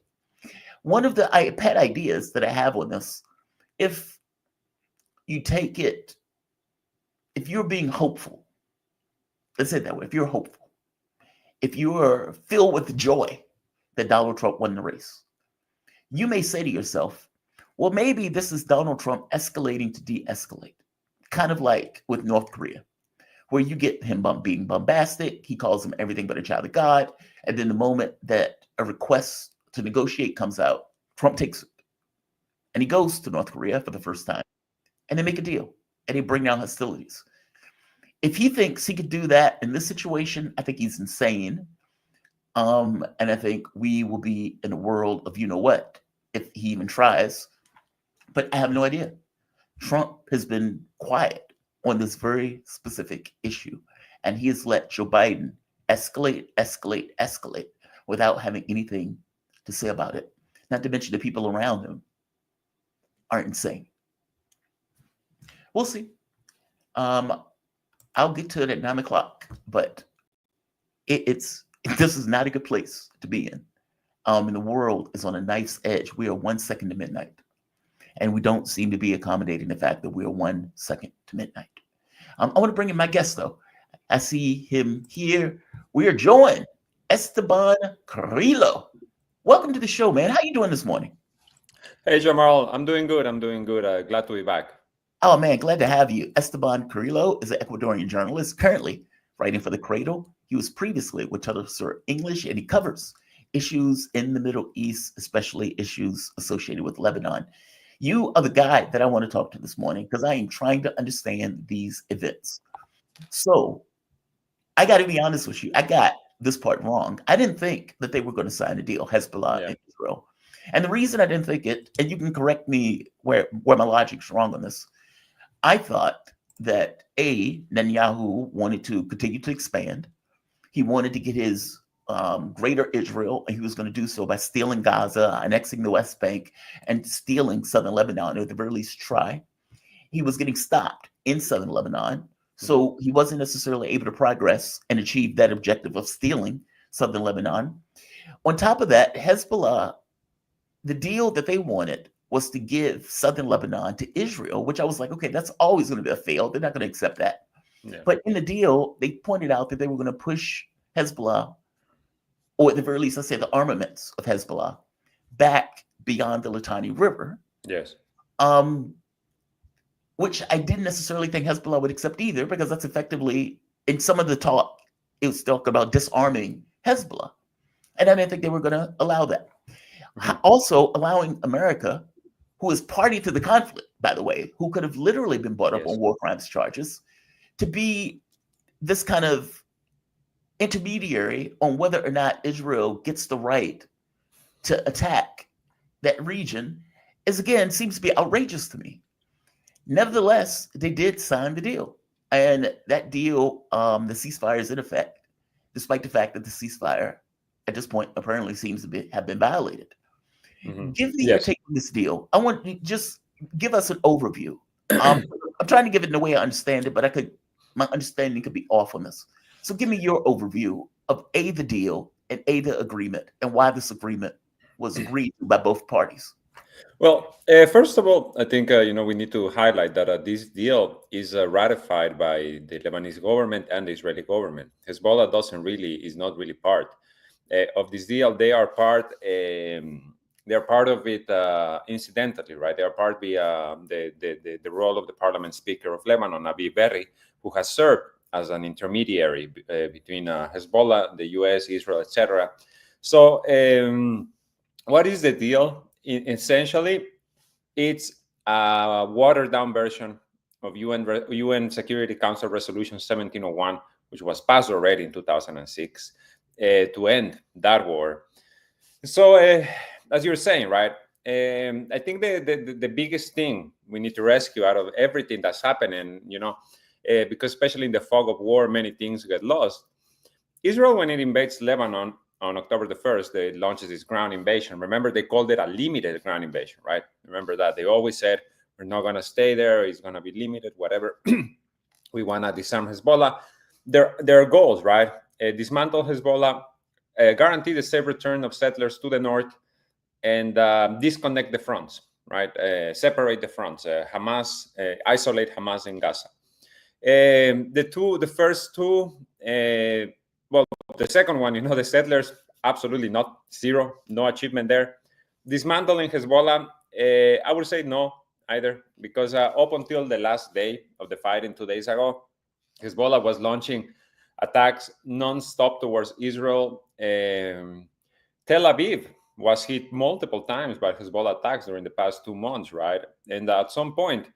One of the pet ideas that I have on this, if you take it, if you're being hopeful, let's say it that way, if you're hopeful, if you are filled with joy that Donald Trump won the race, you may say to yourself, well, maybe this is Donald Trump escalating to de-escalate, kind of like with North Korea, where you get him being bombastic, he calls him everything but a child of God, and then the moment that a request to negotiate comes out, Trump takes it. And he goes to North Korea for the first time, and they make a deal, and they bring down hostilities. If he thinks he could do that in this situation, I think he's insane. And I think we will be in a world of you know what if he even tries. But I have no idea. Trump has been quiet on this very specific issue, and he has let Joe Biden escalate without having anything to say about it. Not to mention the people around him are insane. We'll see. I'll get to it at 9 o'clock, but this is not a good place to be in. And the world is on a knife's edge. We are 1 second to midnight, and we don't seem to be accommodating the fact that we are 1 second to midnight. I want to bring in my guest, though. I see him here. We are joined, Esteban Carrillo. Welcome to the show, man. How you doing this morning? Hey, Jamal. I'm doing good. Glad to be back. Oh, man, glad to have you. Esteban Carrillo is an Ecuadorian journalist currently writing for The Cradle. He was previously with Sir English, and he covers issues in the Middle East, especially issues associated with Lebanon. You are the guy that I want to talk to this morning because I am trying to understand these events. So I got to be honest with you. I got this part wrong. I didn't think that they were going to sign a deal, Hezbollah and Israel. And the reason I didn't think it, and you can correct me where my logic's wrong on this, I thought that Netanyahu wanted to continue to expand. He wanted to get his greater Israel, and he was going to do so by stealing Gaza, annexing the West Bank, and stealing southern Lebanon, or at the very least try. He was getting stopped in southern Lebanon, so he wasn't necessarily able to progress and achieve that objective of stealing southern Lebanon. On top of that, Hezbollah, the deal that they wanted was to give southern Lebanon to Israel, which I was like, okay, that's always going to be a fail. They're not going to accept that. Yeah. But in the deal, they pointed out that they were going to push Hezbollah, or at the very least, let's say the armaments of Hezbollah, back beyond the Litani River. Yes. Which I didn't necessarily think Hezbollah would accept either, because that's effectively, in some of the talk, it was talk about disarming Hezbollah. And I didn't think they were going to allow that. Mm-hmm. Also allowing America, who is party to the conflict, by the way, who could have literally been brought up on war crimes charges, to be this kind of intermediary on whether or not Israel gets the right to attack that region is, again, seems to be outrageous to me. Nevertheless, they did sign the deal. And that deal, the ceasefire is in effect, despite the fact that the ceasefire at this point apparently seems to have been violated. Mm-hmm. Give me your take on this deal. I want you just give us an overview. I'm trying to give it in the way I understand it, but my understanding could be off on this. So give me your overview of the deal and the agreement, and why this agreement was agreed to by both parties. Well, first of all, I think we need to highlight that this deal is ratified by the Lebanese government and the Israeli government. Hezbollah is not really part of this deal. They are part. They are part of it incidentally, right? They are part via the role of the parliament speaker of Lebanon, Abi Berri, who has served as an intermediary between Hezbollah, the U.S., Israel, etc. So, what is the deal? Essentially, it's a watered-down version of UN Security Council Resolution 1701, which was passed already in 2006 to end that war. So, as you're saying, right? I think the biggest thing we need to rescue out of everything that's happening, because especially in the fog of war, many things get lost. Israel, when it invades Lebanon on October the 1st, it launches its ground invasion. Remember, they called it a limited ground invasion, right? Remember that. They always said, we're not going to stay there. It's going to be limited, whatever. We want to disarm Hezbollah. Their goals, right? Dismantle Hezbollah, guarantee the safe return of settlers to the north, and disconnect the fronts, right? Separate the fronts. Hamas, isolate Hamas in Gaza. The first two, the second one, the settlers, absolutely not, zero, no achievement there. Dismantling Hezbollah, I would say no either, because up until the last day of the fighting 2 days ago, Hezbollah was launching attacks non-stop towards Israel. Tel Aviv was hit multiple times by Hezbollah attacks during the past 2 months, right? And at some point,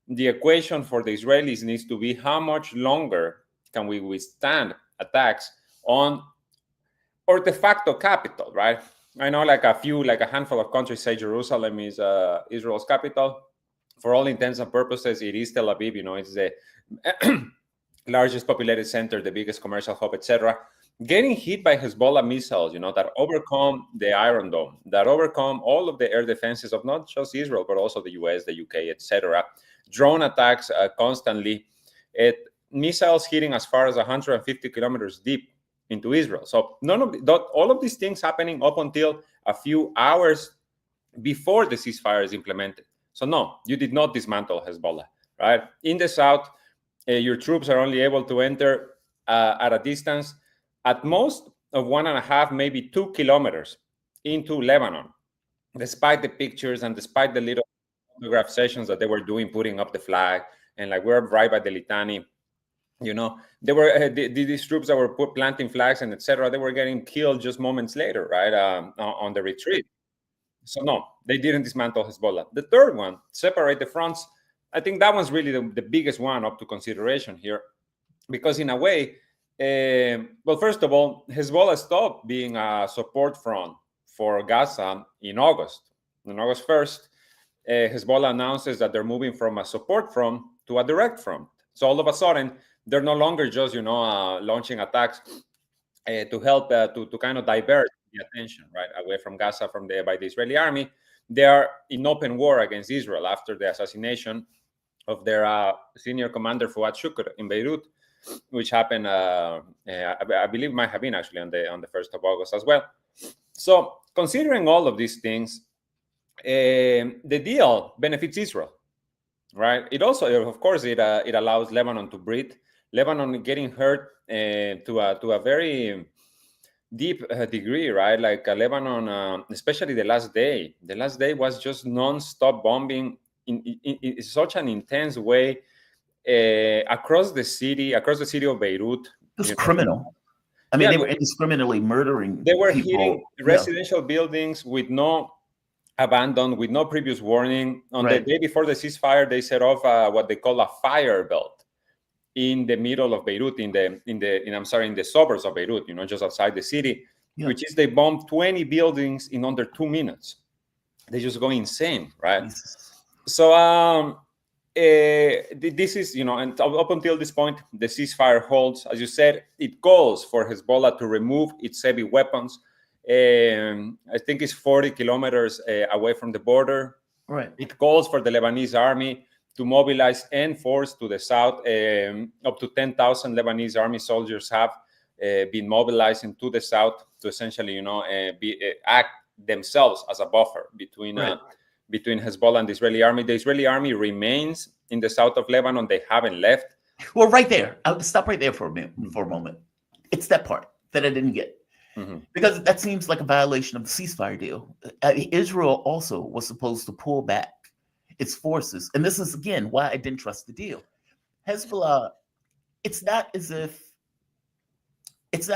the equation for the Israelis needs to be how much longer can we withstand attacks on or de facto capital, right? I know like a handful of countries say Jerusalem is Israel's capital. For all intents and purposes, it is Tel Aviv. It's the largest populated center, the biggest commercial hub, etc. Getting hit by Hezbollah missiles, that overcome the Iron Dome, that overcome all of the air defenses of not just Israel, but also the US, the UK, etc. Drone attacks constantly, missiles hitting as far as 150 kilometers deep into Israel. So all of these things happening up until a few hours before the ceasefire is implemented. So no, you did not dismantle Hezbollah, right? In the south, your troops are only able to enter at a distance at most of 1.5, maybe 2 kilometers into Lebanon, despite the pictures and despite the little photograph sessions that they were doing, putting up the flag, and like we're right by the Litani. They were these troops that were planting flags and etc. They were getting killed just moments later, right, on the retreat. So no, they didn't dismantle Hezbollah. The third one, separate the fronts. I think that one's really the biggest one up to consideration here, because in a way, well, first of all, Hezbollah stopped being a support front for Gaza in August. On August 1st, Hezbollah announces that they're moving from a support front to a direct front. So all of a sudden, they're no longer just, launching attacks to help to kind of divert the attention, right, away from Gaza by the Israeli army. They are in open war against Israel after the assassination of their senior commander Fuad Shukr in Beirut, which happened, I believe, might have been actually on the 1st of August as well. So considering all of these things, the deal benefits Israel, right? It also, of course, it allows Lebanon to breathe. Lebanon getting hurt to a very deep degree, right? Like Lebanon, especially the last day. The last day was just non-stop bombing in such an intense way across the city of Beirut. It was criminal. I mean, they were indiscriminately murdering. They were people. hitting residential buildings with no abandon, with no previous warning. On the day before the ceasefire, they set off what they call a fire belt in the middle of Beirut, in the suburbs of Beirut, just outside the city, which is they bombed 20 buildings in under 2 minutes. They just go insane, right? Jesus. So this is, and up until this point, the ceasefire holds. As you said, it calls for Hezbollah to remove its heavy weapons. I think it's 40 kilometers away from the border. Right. It calls for the Lebanese army to mobilize and force to the south. Up to 10,000 Lebanese army soldiers have been mobilized into the south to essentially, act themselves as a buffer between Hezbollah and the Israeli army. The Israeli army remains in the south of Lebanon. They haven't left. Well, right there. I'll stop right there for a moment. It's that part that I didn't get. Mm-hmm. Because that seems like a violation of the ceasefire deal. Israel also was supposed to pull back its forces. And this is, again, why I didn't trust the deal. Hezbollah, it's not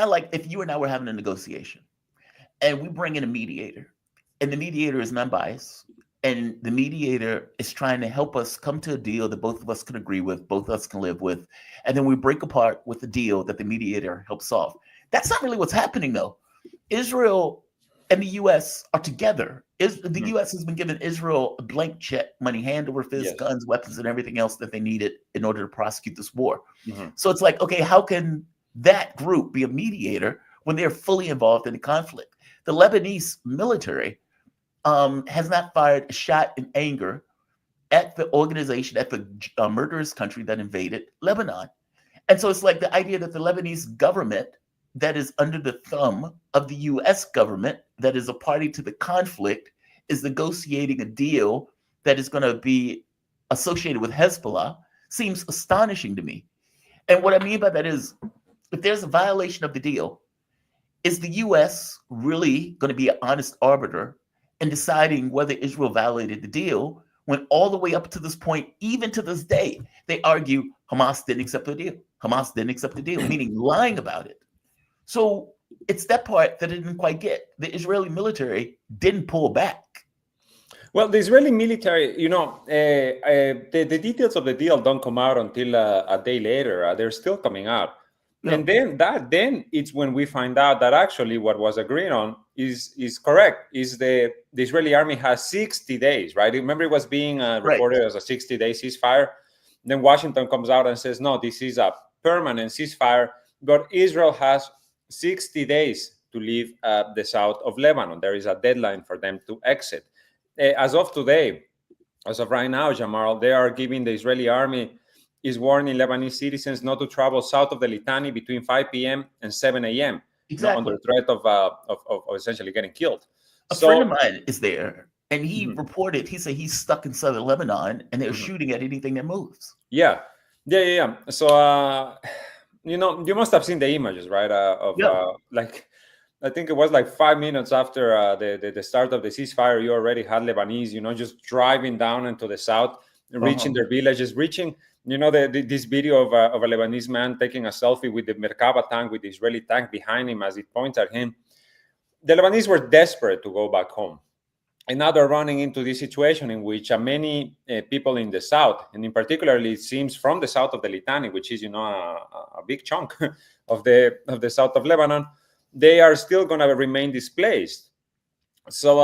like if you and I were having a negotiation and we bring in a mediator and the mediator is non-biased and the mediator is trying to help us come to a deal that both of us can agree with, both of us can live with, and then we break apart with the deal that the mediator helps solve. That's not really what's happening, though. Israel and the U.S. are together. The U.S. has been giving Israel a blank check, money, hand over fist, guns, weapons, and everything else that they needed in order to prosecute this war. Mm-hmm. So it's like, okay, how can that group be a mediator when they're fully involved in the conflict? The Lebanese military has not fired a shot in anger at the organization, at the murderous country that invaded Lebanon. And so it's like the idea that the Lebanese government that is under the thumb of the U.S. government that is a party to the conflict is negotiating a deal that is going to be associated with Hezbollah seems astonishing to me. And what I mean by that is, if there's a violation of the deal, is the U.S. really going to be an honest arbiter in deciding whether Israel violated the deal when all the way up to this point, even to this day, they argue Hamas didn't accept the deal. Hamas didn't accept the deal, meaning lying about it. So it's that part that I didn't quite get. The Israeli military didn't pull back. Well, the Israeli military, the details of the deal don't come out until a day later. They're still coming out. And then it's when we find out that actually what was agreed on is correct. Is the Israeli army has 60 days, right? Remember, it was being reported as a 60-day ceasefire. Then Washington comes out and says, no, this is a permanent ceasefire. But Israel has 60 days to leave the south of Lebanon. There is a deadline for them to exit. As of today, as of right now, Jamal, they are giving the Israeli army is warning Lebanese citizens not to travel south of the Litani between 5 p.m. and 7 a.m. Exactly. Under threat of essentially getting killed. A friend of mine is there, and he reported, he said he's stuck in southern Lebanon, and they're shooting at anything that moves. Yeah. So, you must have seen the images, right? Like, I think it was like 5 minutes after the start of the ceasefire, you already had Lebanese, just driving down into the south, reaching their villages, this video of a Lebanese man taking a selfie with the Merkava tank, with the Israeli tank behind him as it points at him. The Lebanese were desperate to go back home. And now they're running into this situation in which many people in the south, and in particular, it seems from the south of the Litani, which is, a big chunk of the south of Lebanon, they are still going to remain displaced. So,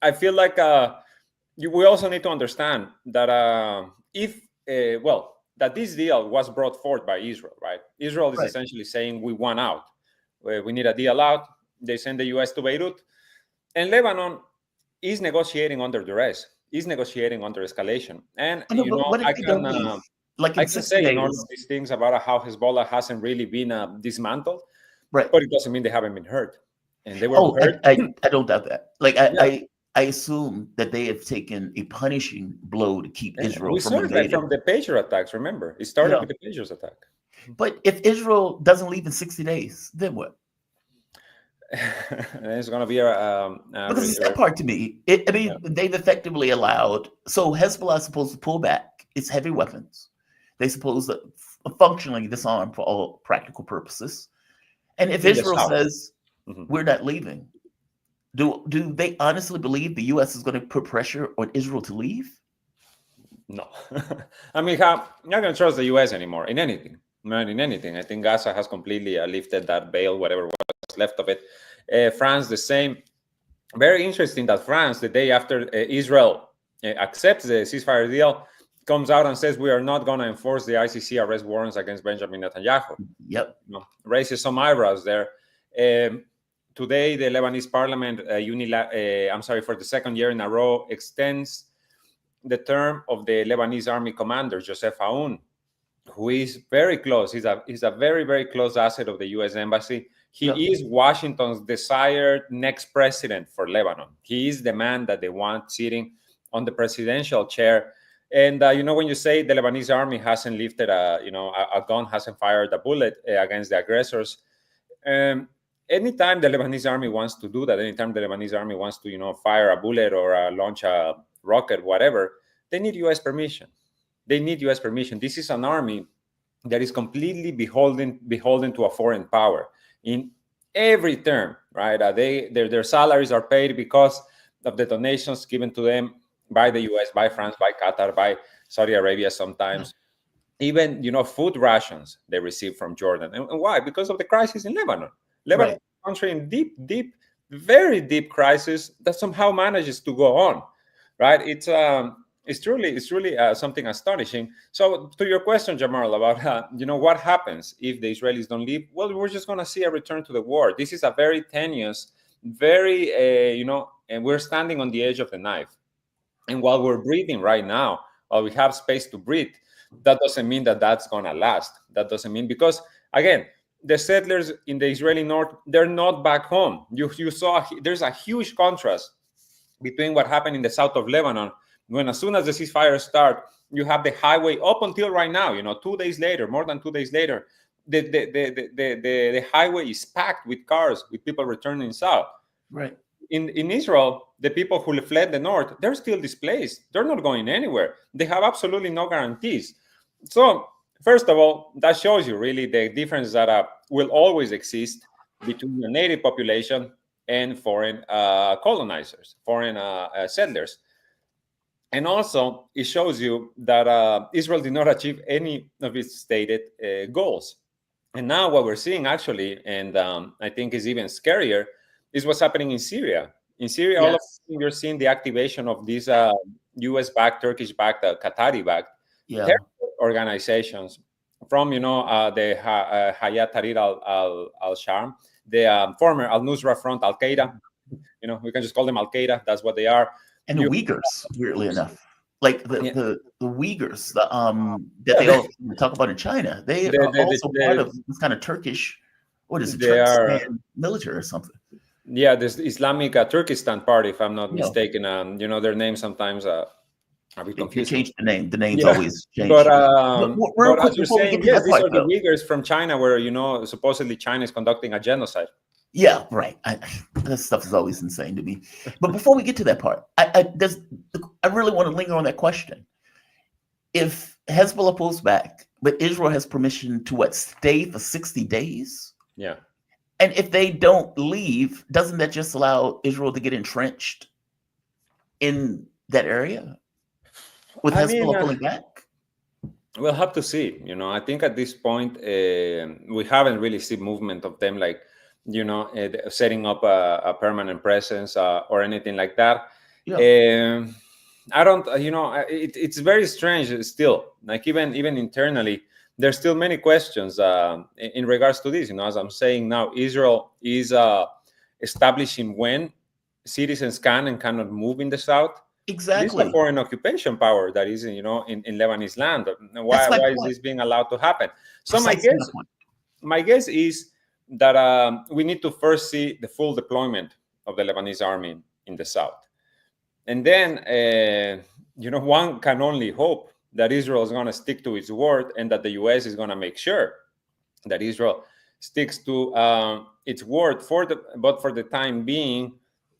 I feel like we also need to understand that that this deal was brought forth by Israel, right? Israel is essentially saying we want out. We need a deal out. They send the U.S. to Beirut. And Lebanon is negotiating under duress, is negotiating under escalation. And, I can say all of these things about how Hezbollah hasn't really been dismantled, but it doesn't mean they haven't been hurt. And they were hurt. I don't doubt that. I assume that they have taken a punishing blow to keep Israel from invading. From the Patriot attacks, remember? It started with the Patriot attack. But if Israel doesn't leave in 60 days, then what? It's going to be because it's that part to me. They've effectively allowed. So Hezbollah is supposed to pull back its heavy weapons. They supposed to functionally disarm for all practical purposes. And if Israel says we're not leaving, do they honestly believe the U.S. is going to put pressure on Israel to leave? No. I'm not going to trust the U.S. anymore in anything. Not in anything. I think Gaza has completely lifted that veil, whatever was left of it. France, the same. Very interesting that France, the day after Israel accepts the ceasefire deal, comes out and says we are not going to enforce the ICC arrest warrants against Benjamin Netanyahu. Yep. Raises some eyebrows there. Today, the Lebanese parliament, for the second year in a row, extends the term of the Lebanese army commander, Joseph Aoun, who is very close. He's a very, very close asset of the U.S. Embassy. He is Washington's desired next president for Lebanon. He is the man that they want sitting on the presidential chair. And, when you say the Lebanese army hasn't lifted a gun, hasn't fired a bullet against the aggressors, anytime the Lebanese army wants to do that, anytime the Lebanese army wants to, fire a bullet or launch a rocket, whatever, they need U.S. permission. They need U.S. permission. This is an army that is completely beholden to a foreign power in every term, right? Their salaries are paid because of the donations given to them by the U.S., by France, by Qatar, by Saudi Arabia sometimes. Even, food rations they receive from Jordan. And why? Because of the crisis in Lebanon. Lebanon is a country in deep, very deep crisis that somehow manages to go on, right? It's truly something astonishing. So to your question, Jamal, about what happens if the Israelis don't leave? Well, we're just going to see a return to the war. This is a very tenuous, very and we're standing on the edge of the knife. And while we're breathing right now, while we have space to breathe, that doesn't mean that that's going to last. That doesn't mean, because again, the settlers in the Israeli north, they're not back home. You saw there's a huge contrast between what happened in the south of Lebanon, when as soon as the ceasefire started, you have the highway up until right now, 2 days later, more than 2 days later, the highway is packed with cars, with people returning south. Right. In Israel, the people who fled the north, they're still displaced. They're not going anywhere. They have absolutely no guarantees. So, first of all, that shows you really the difference that will always exist between the native population and foreign colonizers, foreign settlers. And also, it shows you that Israel did not achieve any of its stated goals. And now what we're seeing actually, and I think is even scarier, is what's happening in Syria. In Syria, all of a Yes. sudden you're seeing the activation of these U.S.-backed, Turkish-backed, Qatari-backed Yeah. terror organizations from, the Hayat Tahrir al-Sham, the former Al-Nusra Front, Al-Qaeda. We can just call them Al-Qaeda. That's what they are. And the You, Uyghurs, weirdly enough, like the yeah, the Uyghurs, that they all talk about in China, they are also part of this kind of Turkish, what is it, they are. Turkestan military or something. Yeah, this Islamic Turkestan party, if I'm not You know, mistaken. Their names sometimes are a bit they confusing. changed the name. The names Yeah, always but change. Real but quick as you're before we saying, get to yes, that these part, are the though. Uyghurs from China, where supposedly China is conducting a genocide. Yeah, right. That stuff is always insane to me. But before we get to that part, I really want to linger on that question. If Hezbollah pulls back, but Israel has permission to stay for 60 days? Yeah, And if they don't leave, doesn't that just allow Israel to get entrenched in that area with I mean, Hezbollah pulling back? we'll have to see. I think at this point we haven't really seen movement of them, like setting up a permanent presence or anything like that. Yeah. I don't, it's very strange still. Like even internally, there's still many questions in regards to this. As I'm saying now, Israel is establishing when citizens can and cannot move in the south. This is a Exactly. foreign occupation power that is, in Lebanese land. That's my Why is point. this being allowed to happen? So Precisely my point. my guess is that we need to first see the full deployment of the Lebanese army in the south. And then, one can only hope that Israel is going to stick to its word and that the U.S. is going to make sure that Israel sticks to its word. But for the time being,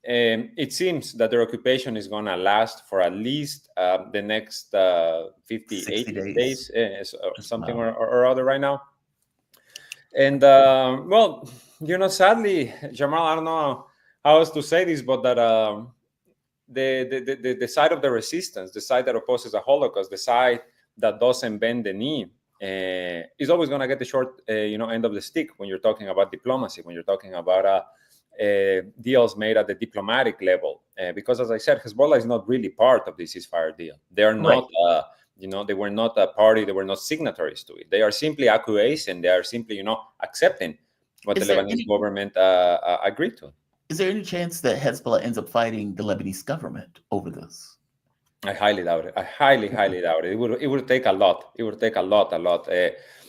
it seems that their occupation is going to last for at least the next 50, 60 80 days. days, Just something about. or other right now. And, sadly, Jamal, I don't know how else to say this, but that the side of the resistance, the side that opposes the Holocaust, the side that doesn't bend the knee, is always going to get the short, end of the stick when you're talking about diplomacy, when you're talking about deals made at the diplomatic level. Because, as I said, Hezbollah is not really part of the ceasefire deal. They are Right. not. They were not a party. They were not signatories to it. They are simply acquiescing. They are simply, accepting what Is the there Lebanese any government agreed to. is there any chance that Hezbollah ends up fighting the Lebanese government over this? I highly doubt it. I highly doubt it. It would take a lot. It would take a lot.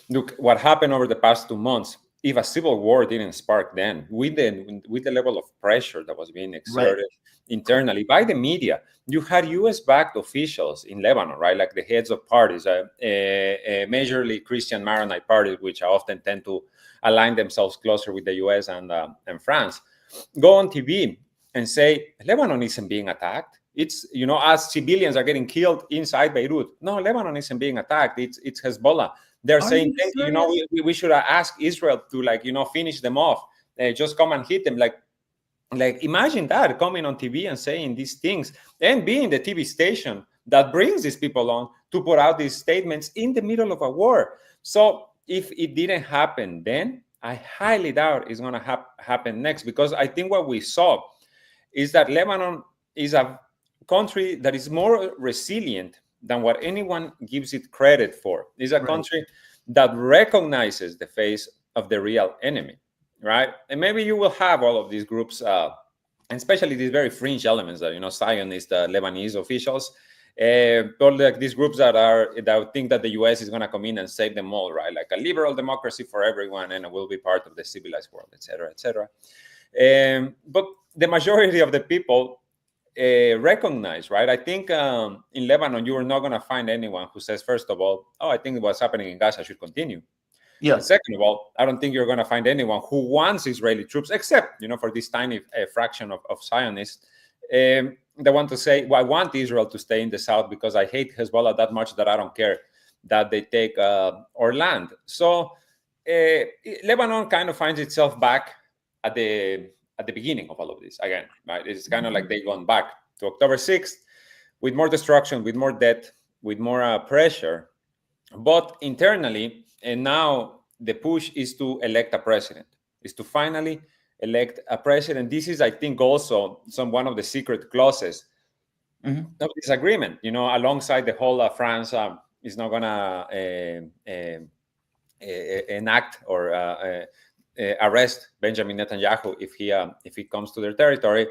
Look, what happened over the past 2 months, if a civil war didn't spark then, with the level of pressure that was being exerted internally by the media, you had U.S.-backed officials in Lebanon, right? Like the heads of parties, majorly Christian Maronite parties, which often tend to align themselves closer with the U.S. and France, go on TV and say, Lebanon isn't being attacked. It's, as civilians are getting killed inside Beirut. No, Lebanon isn't being attacked. It's Hezbollah. They're Are saying, you serious? we should ask Israel to, finish them off. Just come and hit them. Like imagine that, coming on TV and saying these things and being the TV station that brings these people on to put out these statements in the middle of a war. So if it didn't happen then, I highly doubt it's going to happen next, because I think what we saw is that Lebanon is a country that is more resilient than what anyone gives it credit for. It's a country that recognizes the face of the real enemy, right? And maybe you will have all of these groups, and especially these very fringe elements that, Zionist Lebanese officials, but like these groups that think that the U.S. is going to come in and save them all, right? Like a liberal democracy for everyone, and it will be part of the civilized world, etc., etc. But the majority of the people recognize, right? I think in Lebanon, you are not going to find anyone who says, first of all, I think what's happening in Gaza should continue. Yeah. And second of all, I don't think you're going to find anyone who wants Israeli troops, except, for this tiny fraction of Zionists, they want to say, well, I want Israel to stay in the south because I hate Hezbollah that much that I don't care that they take our land. So Lebanon kind of finds itself back at the beginning of all of this again, right? It's kind of like they've gone back to October 6th with more destruction, with more death, with more pressure. But internally, and now the push is to elect a president, is to finally elect a president. This is, I think, also one of the secret clauses Mhm. of this agreement. You know, alongside the whole France is not gonna enact or arrest Benjamin Netanyahu if he comes to their territory.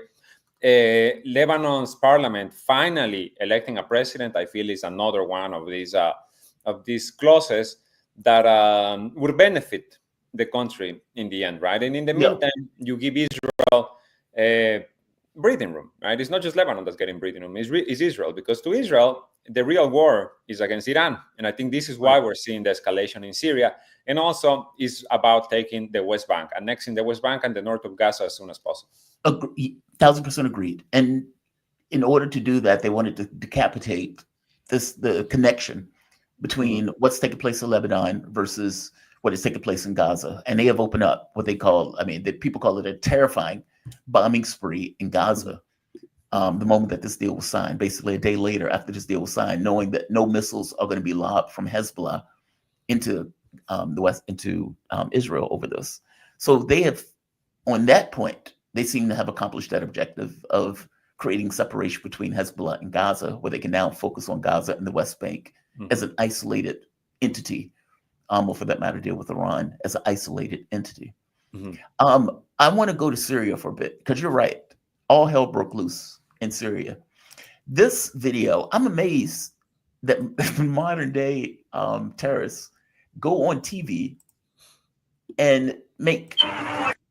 Lebanon's parliament finally electing a president, I feel, is another one of these clauses that would benefit the country in the end, right? And in the Yeah. meantime, you give Israel breathing room, right? It's not just Lebanon that's getting breathing room; it's Israel, because to Israel, the real war is against Iran, and I think this is why we're seeing the escalation in Syria, and also is about taking the West Bank, annexing the West Bank and the north of Gaza as soon as possible. 1,000% agreed. And in order to do that, they wanted to decapitate the connection between what's taking place in Lebanon versus what is taking place in Gaza. And they have opened up what they call, people call it a terrifying bombing spree in Gaza. The moment that this deal was signed, basically a day later after this deal was signed, knowing that no missiles are going to be lobbed from Hezbollah into the West, into Israel over this. So they have, on that point, they seem to have accomplished that objective of creating separation between Hezbollah and Gaza, where they can now focus on Gaza and the West Bank as an isolated entity, or for that matter, deal with Iran as an isolated entity. I want to go to Syria for a bit, because you're right. All hell broke loose in Syria. This video, I'm amazed that modern day terrorists go on TV and make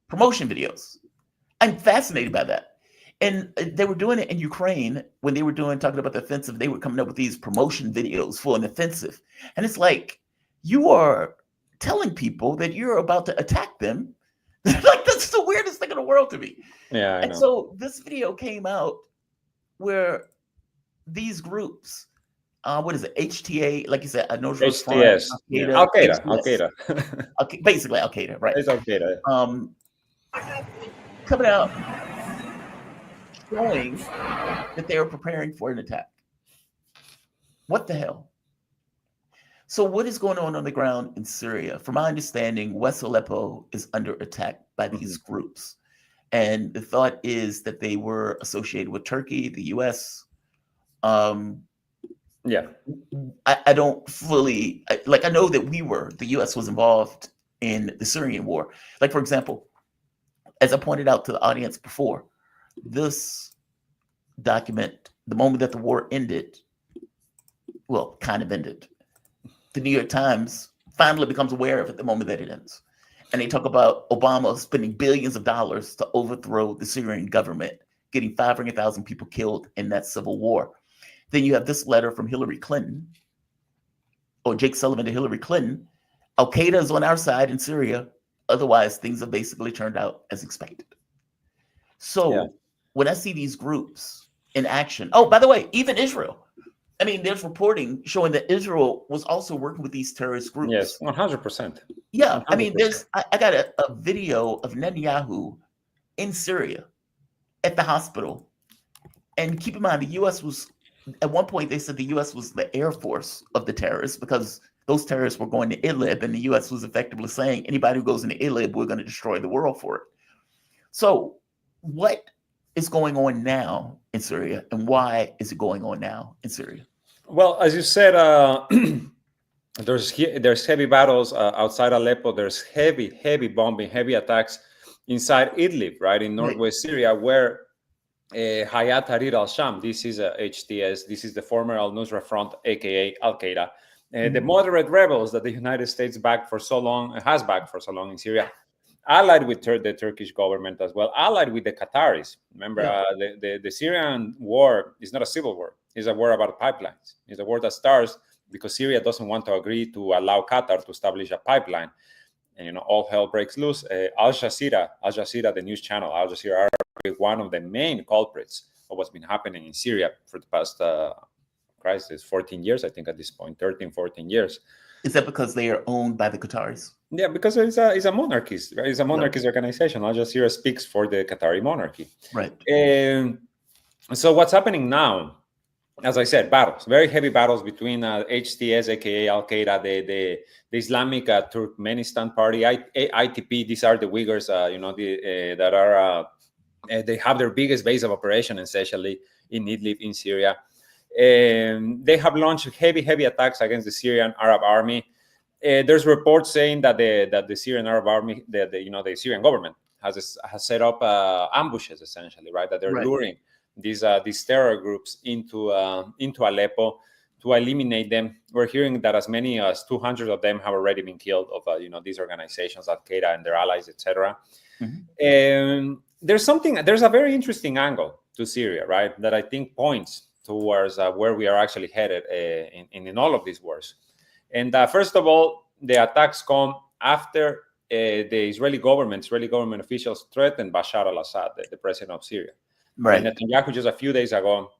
promotion videos. I'm fascinated by that. And they were doing it in Ukraine when they were talking about the offensive. They were coming up with these promotion videos for an offensive. And it's like, you are telling people that you're about to attack them. Like, that's the weirdest thing in the world to me. Yeah, I and know. So this video came out where these groups, what is it, HTA, like you said, HTS, Al-Qaeda, Al-Qaeda. Basically Al-Qaeda, right? It's Al-Qaeda. Coming out showing that they were preparing for an attack. What the hell? So what is going on the ground in Syria? From my understanding, West Aleppo is under attack by these groups. And the thought is that they were associated with Turkey, the US. I don't fully, I know that the US was involved in the Syrian war. Like, for example, as I pointed out to the audience before, this document, the moment that the war ended, well, kind of ended, the New York Times finally becomes aware of it the moment that it ends. And they talk about Obama spending billions of dollars to overthrow the Syrian government, getting 500,000 people killed in that civil war. Then you have this letter from Hillary Clinton, or Jake Sullivan to Hillary Clinton. Al-Qaeda is on our side in Syria. Otherwise, things have basically turned out as expected. So when I see these groups in action, oh, by the way, even Israel. There's reporting showing that Israel was also working with these terrorist groups. Yes, 100%. Yeah, 100%. I got a video of Netanyahu in Syria at the hospital. And keep in mind, the U.S. was, at one point, they said the U.S. was the air force of the terrorists, because those terrorists were going to Idlib, and the U.S. was effectively saying, anybody who goes into Idlib, we're going to destroy the world for it. So what is going on now in Syria, and why is it going on now in Syria? Well, as you said, there's heavy battles outside Aleppo. There's heavy bombing, heavy attacks inside Idlib, right, in northwest Syria, where Hayat Tahrir al-Sham, this is HTS, this is the former al-Nusra Front, aka Al-Qaeda, the moderate rebels that the United States has backed for so long in Syria, allied with the Turkish government as well, allied with the Qataris. Remember, the Syrian war is not a civil war. It's a war about pipelines. It's a war that starts because Syria doesn't want to agree to allow Qatar to establish a pipeline. And, all hell breaks loose. Al Jazeera, the news channel, Al Jazeera are one of the main culprits of what's been happening in Syria for the past 14 years, I think at this point, 13, 14 years. Is that because they are owned by the Qataris? Yeah, because it's a monarchy. Right? It's a monarchist organization. Al Jazeera speaks for the Qatari monarchy. Right. And so what's happening now as I said, battles, very heavy battles between HTS, aka Al Qaeda, the Islamic Turkmenistan Party, ITP. These are the Uyghurs, that are they have their biggest base of operation essentially in Idlib in Syria. They have launched heavy attacks against the Syrian Arab Army. There's reports saying that the Syrian Arab Army, the Syrian government has set up ambushes essentially, right? That they're Right. luring these terror groups into Aleppo to eliminate them. We're hearing that as many as 200 of them have already been killed of these organizations, Al Qaeda and their allies, etc. Mhm. There's a very interesting angle to Syria, right? That I think points towards where we are actually headed in all of these wars. And first of all, the attacks come after the Israeli government officials threatened Bashar al-Assad, the president of Syria. Right. And Netanyahu just a few days ago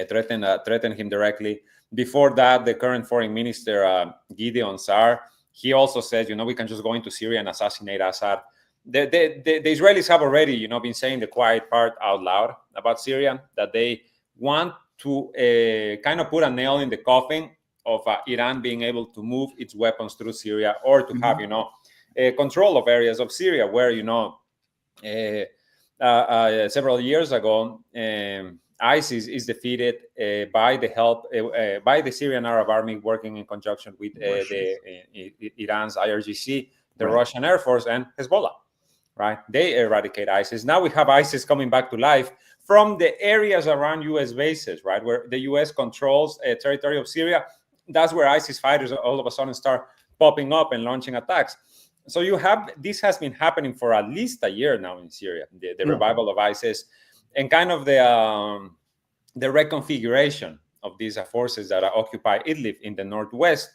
threatened him directly. Before that, the current foreign minister, Gideon Sa'ar, he also says, we can just go into Syria and assassinate Assad. The Israelis have already, been saying the quiet part out loud about Syria, that they want to kind of put a nail in the coffin of Iran being able to move its weapons through Syria, or to have, control of areas of Syria where, several years ago, ISIS is defeated by the help by the Syrian Arab Army working in conjunction with Iran's IRGC, the Right. Russian Air Force, and Hezbollah. Right? They eradicate ISIS. Now we have ISIS coming back to life from the areas around U.S. bases, right, where the U.S. controls territory of Syria. That's where ISIS fighters all of a sudden start popping up and launching attacks. So this has been happening for at least a year now in Syria, the revival of ISIS, and kind of the reconfiguration of these forces that occupy Idlib in the northwest.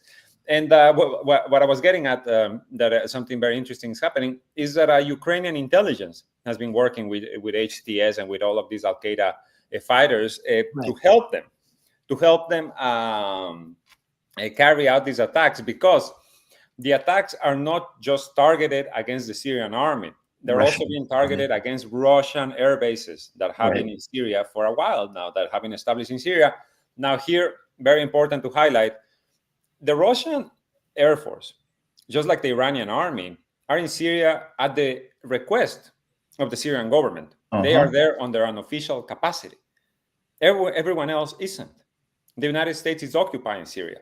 And what I was getting at, that something very interesting is happening, is that Ukrainian intelligence has been working with HTS and with all of these Al Qaeda fighters to help them carry out these attacks, because the attacks are not just targeted against the Syrian army. They're also being targeted against Russian air bases that have been in Syria for a while now, that have been established in Syria. Now here, very important to highlight, the Russian Air Force, just like the Iranian army, are in Syria at the request of the Syrian government. They are there on their unofficial capacity. Everyone else isn't. The United States is occupying Syria.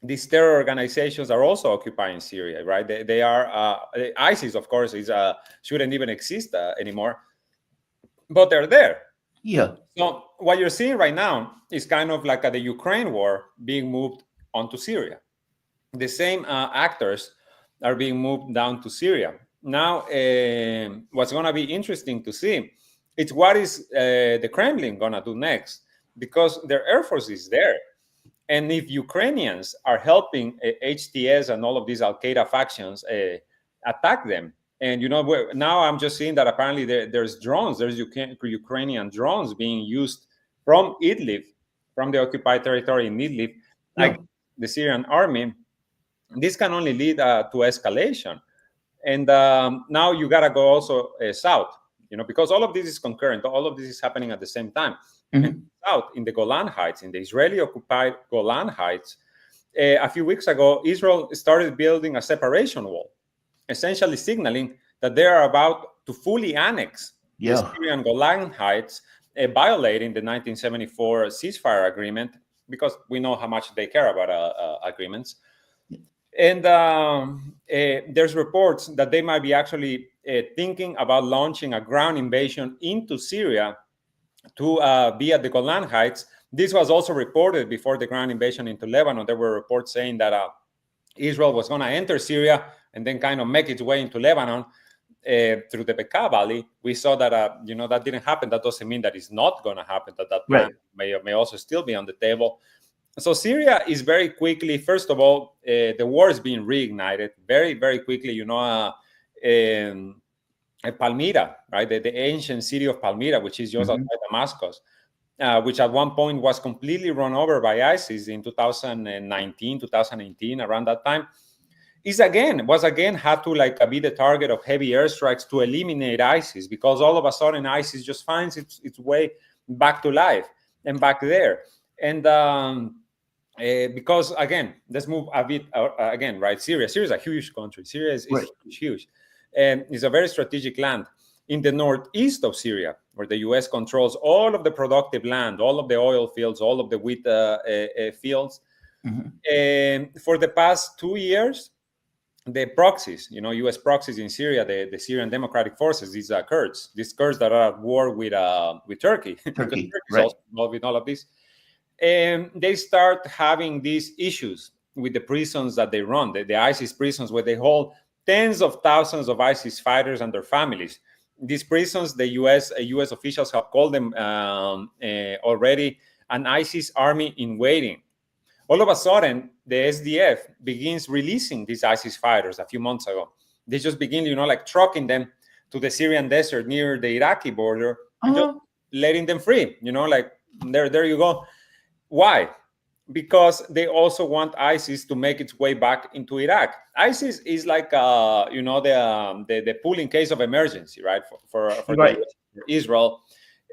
These terror organizations are also occupying Syria, right? They are, ISIS, of course, shouldn't even exist anymore, but they're there. Yeah. So what you're seeing right now is kind of like the Ukraine war being moved onto Syria. The same actors are being moved down to Syria. Now, what's going to be interesting to see is what is the Kremlin going to do next, because their Air Force is there. And if Ukrainians are helping HTS and all of these Al-Qaeda factions attack them, and now I'm just seeing that apparently there's Ukrainian drones being used from Idlib, from the occupied territory in Idlib, like the Syrian army. This can only lead to escalation. And now you got to go also south, because all of this is concurrent. All of this is happening at the same time. And south in the Golan Heights, in the Israeli-occupied Golan Heights, a few weeks ago, Israel started building a separation wall, essentially signaling that they are about to fully annex the Syrian Golan Heights, violating the 1974 ceasefire agreement, because we know how much they care about agreements. And there's reports that they might be actually thinking about launching a ground invasion into Syria to be at the Golan Heights. This was also reported before the ground invasion into Lebanon. There were reports saying that Israel was going to enter Syria and then kind of make its way into Lebanon through the Bekaa Valley. We saw that that didn't happen. That doesn't mean that it's not going to happen, that plan may also still be on the table. So Syria is very quickly, first of all, the war is being reignited very, very quickly. Palmyra, right? The ancient city of Palmyra, which is just outside Damascus, which at one point was completely run over by ISIS in 2019, 2018, around that time, was again had to be the target of heavy airstrikes to eliminate ISIS, because all of a sudden ISIS just finds its way back to life. and back there. And because again, let's move a bit again, right? Syria is a huge country. Syria is Right. huge, and it's a very strategic land in the northeast of Syria, where the U.S. controls all of the productive land, all of the oil fields, all of the wheat fields. Mhm. And for the past 2 years, the proxies, U.S. proxies in Syria, the Syrian Democratic Forces, these Kurds that are at war with Turkey, because Turkey is right. also involved in all of this. And they start having these issues with the prisons that they run, the ISIS prisons, where they hold tens of thousands of ISIS fighters and their families. These prisons, the U.S. Officials have called them already an ISIS army in waiting. All of a sudden, the SDF begins releasing these ISIS fighters a few months ago. They just begin, like trucking them to the Syrian desert near the Iraqi border and just letting them free, like there you go. Why? Because they also want ISIS to make its way back into Iraq. ISIS is like, the pool in case of emergency, right? For Right. Israel,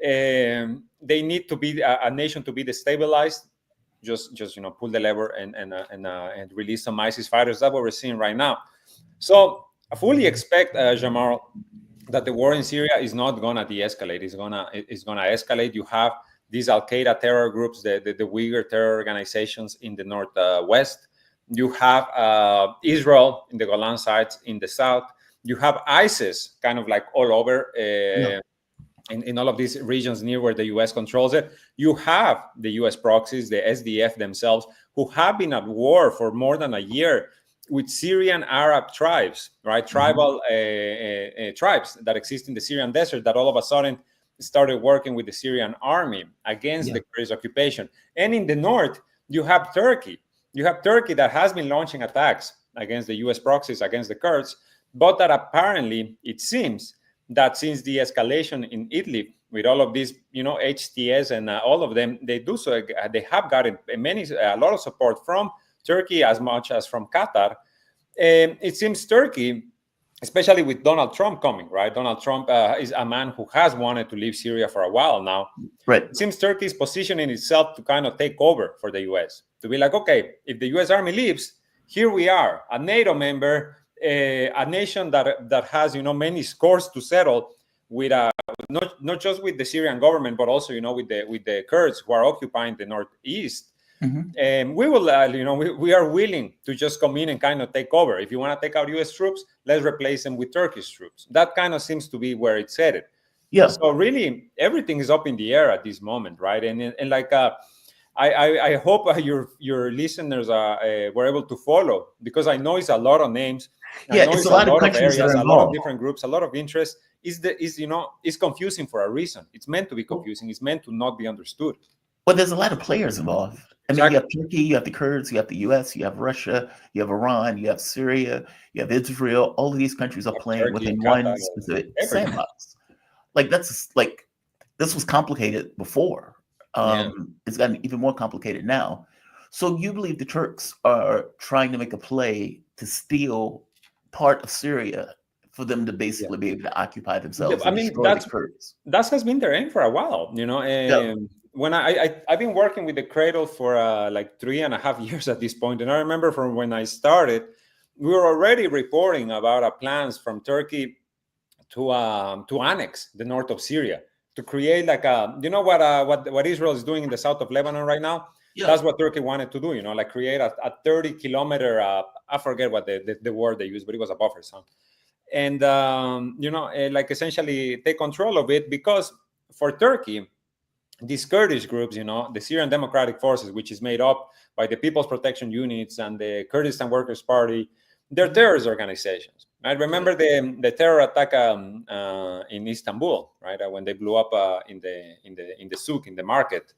they need to be a nation to be destabilized. Just pull the lever and release some ISIS fighters. That's what we're seeing right now. So I fully expect, Jamal, that the war in Syria is not gonna de-escalate. It's gonna escalate. You have these Al-Qaeda terror groups, the Uyghur terror organizations in the northwest. You have Israel in the Golan sites in the south. You have ISIS kind of like all over in all of these regions near where the U.S. controls it. You have the U.S. proxies, the SDF themselves, who have been at war for more than a year with Syrian Arab tribes, right? Tribal tribes that exist in the Syrian desert that all of a sudden started working with the Syrian army against the Kurdish occupation. And in the north, you have Turkey. You have Turkey that has been launching attacks against the U.S. proxies, against the Kurds, but that apparently, it seems, that since the escalation in Idlib, with all of these, HTS and all of them, they have gotten a lot of support from Turkey as much as from Qatar. It seems Turkey, especially with Donald Trump coming, right? Donald Trump is a man who has wanted to leave Syria for a while now. Right. It seems Turkey is positioning itself to kind of take over for the U.S. To be like, okay, if the U.S. Army leaves, here we are, a NATO member, a nation that has many scores to settle with not just with the Syrian government, but also with the Kurds who are occupying the northeast. And we will we are willing to just come in and kind of take over. If you want to take out U.S. troops, let's replace them with Turkish troops. That kind of seems to be where it's headed. Yeah. So really, everything is up in the air at this moment, right? And like I hope your listeners were able to follow, because I know it's a lot of names. Yeah, it's a lot of countries that are a lot of involved. different groups, a lot of interest. It's confusing for a reason. It's meant to be confusing. It's meant to not be understood. Well, there's a lot of players involved. I mean, you have Turkey, you have the Kurds, you have the U.S., you have Russia, you have Iran, you have Syria, you have Israel. All of these countries are playing within one specific sandbox. Like this was complicated before. It's gotten even more complicated now. So you believe the Turks are trying to make a play to steal part of Syria for them to basically be able to occupy themselves? I mean, that has been their aim for a while, When I've been working with the Cradle for like 3.5 years at this point, and I remember from when I started, we were already reporting about plans from Turkey to annex the north of Syria, to create like what Israel is doing in the south of Lebanon right now. That's what Turkey wanted to do, like create a 30-kilometer, I forget what the word they used, but it was a buffer zone. And, like essentially take control of it, because for Turkey, these Kurdish groups, the Syrian Democratic Forces, which is made up by the People's Protection Units and the Kurdistan Workers' Party, they're terrorist organizations. I remember the terror attack in Istanbul, right, when they blew up in the souk, in the market.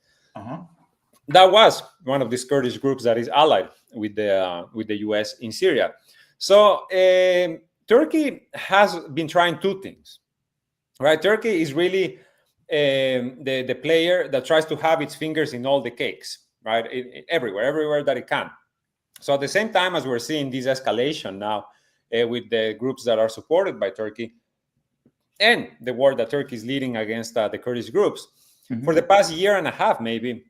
That was one of these Kurdish groups that is allied with the U.S. in Syria. So Turkey has been trying two things, right? Turkey is really the player that tries to have its fingers in all the cakes, right? Everywhere that it can. So at the same time as we're seeing this escalation now with the groups that are supported by Turkey and the war that Turkey is leading against the Kurdish groups, for the past year and a half, maybe,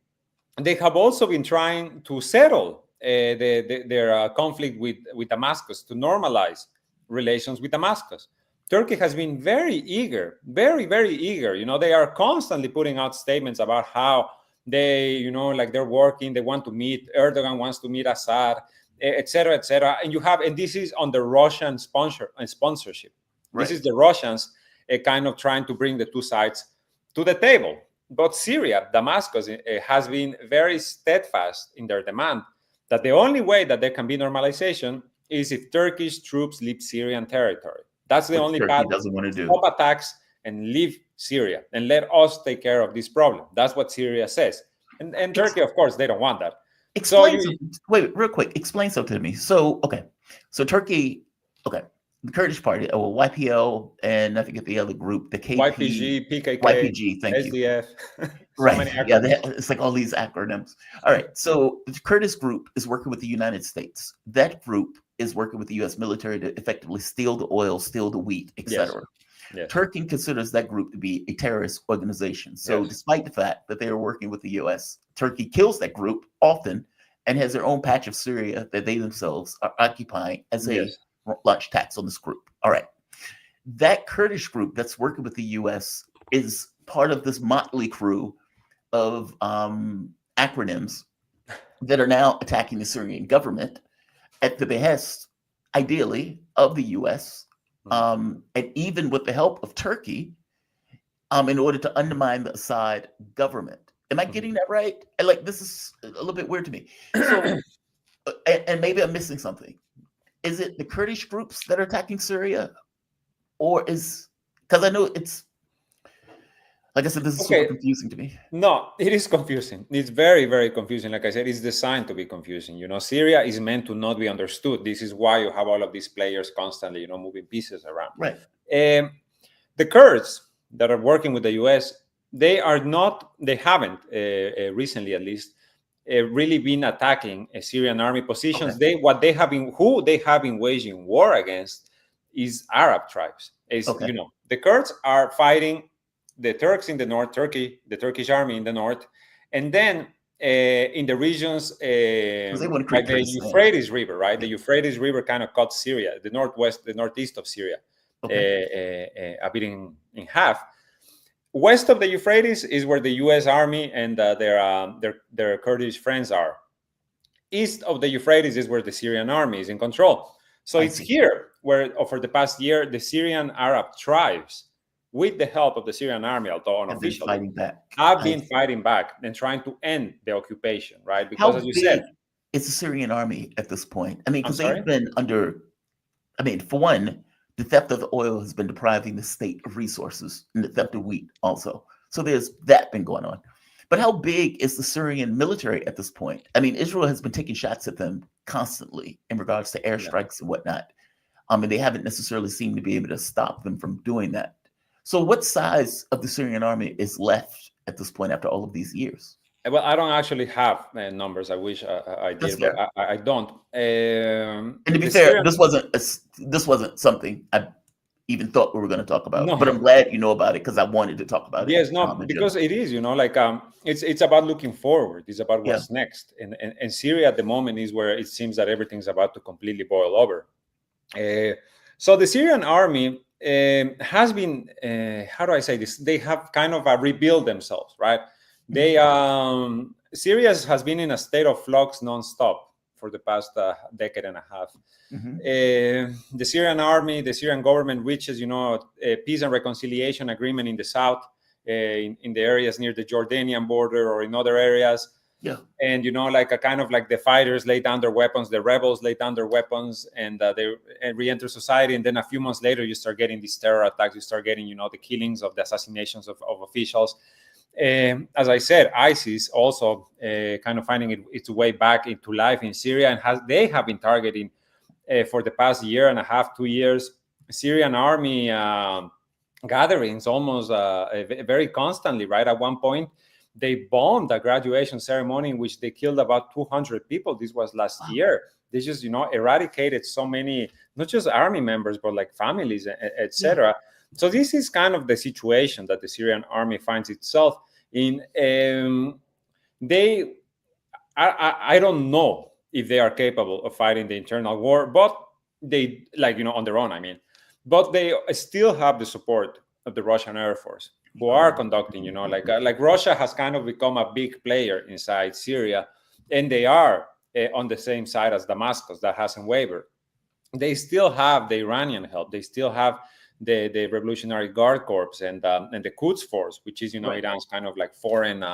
they have also been trying to settle their conflict with Damascus, to normalize relations with Damascus. Turkey has been very eager, very, very eager. They are constantly putting out statements about how they, they're working, they want to meet, Erdogan wants to meet Assad, etc., etc. And this is under Russian sponsorship. Right. This is the Russians kind of trying to bring the two sides to the table. But Syria, Damascus, has been very steadfast in their demand that the only way that there can be normalization is if Turkish troops leave Syrian territory. That's the only Turkey path. doesn't want to do. Stop attacks and leave Syria and let us take care of this problem. That's what Syria says. And Turkey, of course, they don't want that. Wait, real quick. Explain something to me. So Turkey, the Kurdish party, YPL, and I forget the other group, the KP, YPG, PKK, YPG, thank SDF. you. Right. Yeah, it's like all these acronyms. All right. So the Kurdish group is working with the United States. That group is working with the U.S. military to effectively steal the oil, steal the wheat, etc. Yes. Turkey considers that group to be a terrorist organization. So despite the fact that they are working with the U.S., Turkey kills that group often and has their own patch of Syria that they themselves are occupying as a launch tax on this group. All right. That Kurdish group that's working with the U.S. is part of this motley crew of acronyms that are now attacking the Syrian government at the behest, ideally, of the U.S., and even with the help of Turkey, in order to undermine the Assad government. Am I getting that right? And this is a little bit weird to me. So, and maybe I'm missing something. Is it the Kurdish groups that are attacking Syria, or because I know it's, like I said, this is super confusing to me. No, it is confusing. It's very, very confusing. Like I said, it's designed to be confusing. Syria is meant to not be understood. This is why you have all of these players constantly, moving pieces around. Right. The Kurds that are working with the U.S., they haven't, recently at least, really been attacking Syrian army positions. Who they have been waging war against is Arab tribes. The Kurds are fighting the Turks in the north, the Turkish army in the north, and then in the regions like the Euphrates River, right? The Euphrates River kind of cuts Syria, the northeast of Syria, a bit in half. West of the Euphrates is where the U.S. Army and their Kurdish friends are. East of the Euphrates is where the Syrian army is in control. So it's here where, for the past year, the Syrian Arab tribes, with the help of the Syrian army, although unofficially, have been fighting back and trying to end the occupation, right? Because, as you said, it's the Syrian army at this point. I mean, because they've been under, for one, the theft of the oil has been depriving the state of resources, and the theft of wheat also. So there's that been going on. But how big is the Syrian military at this point? I mean, Israel has been taking shots at them constantly in regards to airstrikes and whatnot. And they haven't necessarily seemed to be able to stop them from doing that. So what size of the Syrian army is left at this point after all of these years? Well, I don't actually have numbers. I wish I did, but I don't. And to be fair, this wasn't something I even thought we were going to talk about. No. But I'm glad you know about it because I wanted to talk about it. Yes, because it is, it's about looking forward. It's about what's next. And Syria at the moment is where it seems that everything's about to completely boil over. So the Syrian army has been, how do I say this? They have kind of rebuilt themselves, right? They Syria has been in a state of flux nonstop for the past decade and a half. The Syrian army, the Syrian government reaches, a peace and reconciliation agreement in the south, in the areas near the Jordanian border or in other areas. Yeah. And, the fighters lay down their weapons, the rebels lay down their weapons, and they re-enter society. And then a few months later, you start getting these terror attacks. You start getting, the killings of the assassinations of officials. As I said, ISIS also kind of finding its way back into life in Syria, and they have been targeting for the past year and a half, 2 years, Syrian army gatherings almost very constantly, right? At one point, they bombed a graduation ceremony in which they killed about 200 people. This was last year. They just, eradicated so many, not just army members, but like families, etc. So this is kind of the situation that the Syrian army finds itself. In they, I don't know if they are capable of fighting the internal war, but they, like, on their own. I mean, but they still have the support of the Russian Air Force, who are conducting, like Russia has kind of become a big player inside Syria, and they are on the same side as Damascus. That hasn't wavered. They still have the Iranian help. They still have the Revolutionary Guard Corps and the Quds Force, which is Right. Iran's kind of like foreign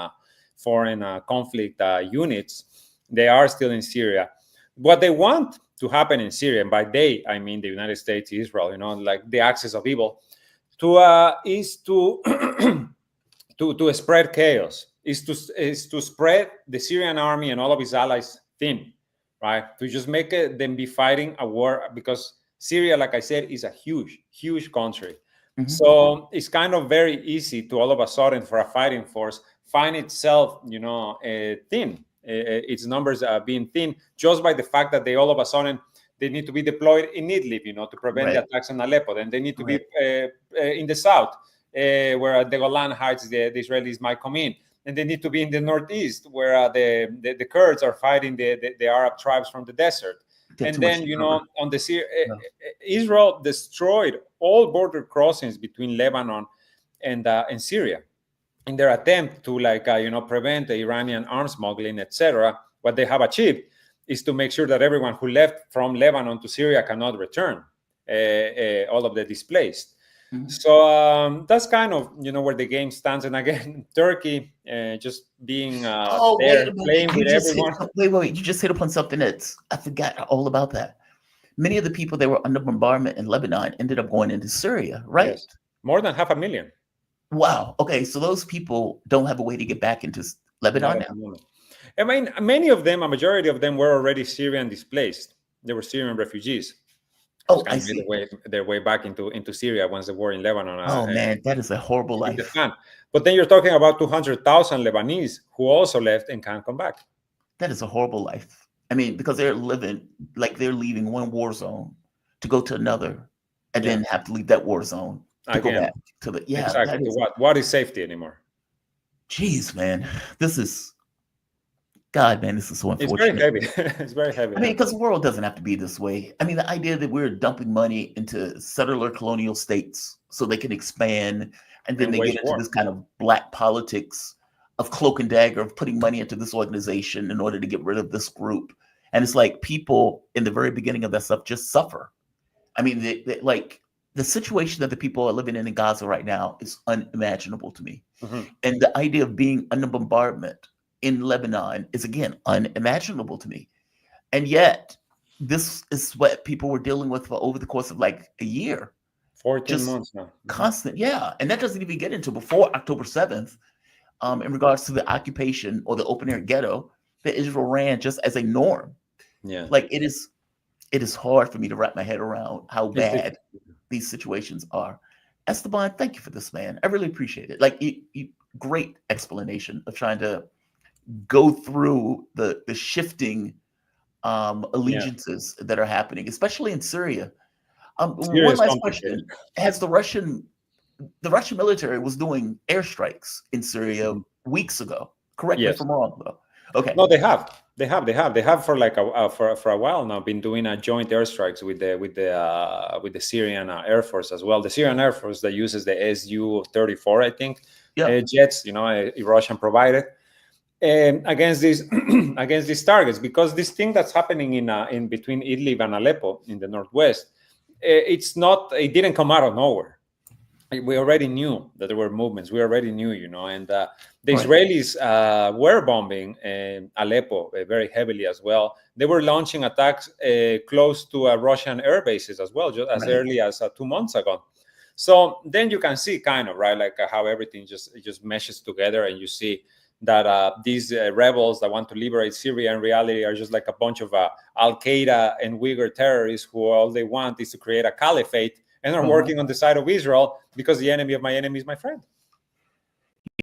conflict units. They are still in Syria. What they want to happen in Syria, and by they I mean the United States, Israel, like the axis of evil, is to to spread chaos, is to spread the Syrian army and all of its allies thin, right? To just make them be fighting a war, because Syria, like I said, is a huge country. Mhm. So it's kind of very easy to all of a sudden for a fighting force find itself, thin. Its numbers are being thin just by the fact that they all of a sudden they need to be deployed in Idlib, to prevent the Right. attacks in Aleppo. Then they need to Right. be in the south, where the Golan Heights, the Israelis might come in. And they need to be in the northeast, where the Kurds are fighting the Arab tribes from the desert. Get And too much then, to cover. on the Yeah. Israel destroyed all border crossings between Lebanon and Syria in their attempt to, prevent the Iranian arms smuggling, etc. What they have achieved is to make sure that everyone who left from Lebanon to Syria cannot return, all of the displaced. Mhm. So that's kind of where the game stands. And again, Turkey just being Oh, there wait a minute. playing You with just hit, everyone. wait. You just hit upon something that's, I forgot all about that. Many of the people that were under bombardment in Lebanon ended up going into Syria, right? Yes. More than 500,000. Wow. Okay. So those people don't have a way to get back into Not Lebanon at the now. moment. I mean, many of them, a majority of them, were already Syrian displaced. They were Syrian refugees. Oh, Kind I of made see. their way back into Syria once the war in Lebanon Oh man, that is a horrible hit the life. fan. But then you're talking about 200,000 Lebanese who also left and can't come back. That is a horrible life. I mean, because they're living like they're leaving one war zone to go to another, and Yeah. then have to leave that war zone to go Again, back to the exactly. That To is, what? What is safety anymore? geez, man, this is God, man, this is so It's very unfortunate. heavy. It's very heavy. I mean, because the world doesn't have to be this way. I mean, the idea that we're dumping money into settler colonial states so they can expand, and then And they wage get into war. this kind of black politics of cloak and dagger of putting money into this organization in order to get rid of this group. And it's like people in the very beginning of that stuff just suffer. I mean, like the situation that the people are living in Gaza right now is unimaginable to me. Mhm. And the idea of being under bombardment in Lebanon is, again, unimaginable to me. And yet, this is what people were dealing with for over the course of like a year. 14 Just months now. Mhm. constant, yeah. And that doesn't even get into before October 7th, in regards to the occupation or the open air ghetto that Israel ran just as a norm. Yeah. Like it is hard for me to wrap my head around how It's bad these situations are. Esteban, thank you for this, man. I really appreciate it. Like, great explanation of trying to go through the shifting allegiances that are happening, especially in Syria. Syria One is last complicated. question: Has the Russian military was doing airstrikes in Syria weeks ago? Correct me if Yes. I'm wrong, though. Okay. No, they have for like for a while now been doing joint airstrikes with the Syrian Air Force as well. The Syrian Air Force that uses the Su-34, I think, Yeah. jets, Russian provided, against these against these targets, because this thing that's happening in between Idlib and Aleppo in the northwest, it didn't come out of nowhere. We already knew that there were movements. We already knew, and the Right. Israelis were bombing Aleppo very heavily as well. They were launching attacks close to Russian air bases as well, just as Right. early as 2 months ago. So then you can see kind of, right, like how everything just meshes together, and you see that these rebels that want to liberate Syria in reality are just like a bunch of Al-Qaeda and Uyghur terrorists who all they want is to create a caliphate, and are Mhm. working on the side of Israel because the enemy of my enemy is my friend.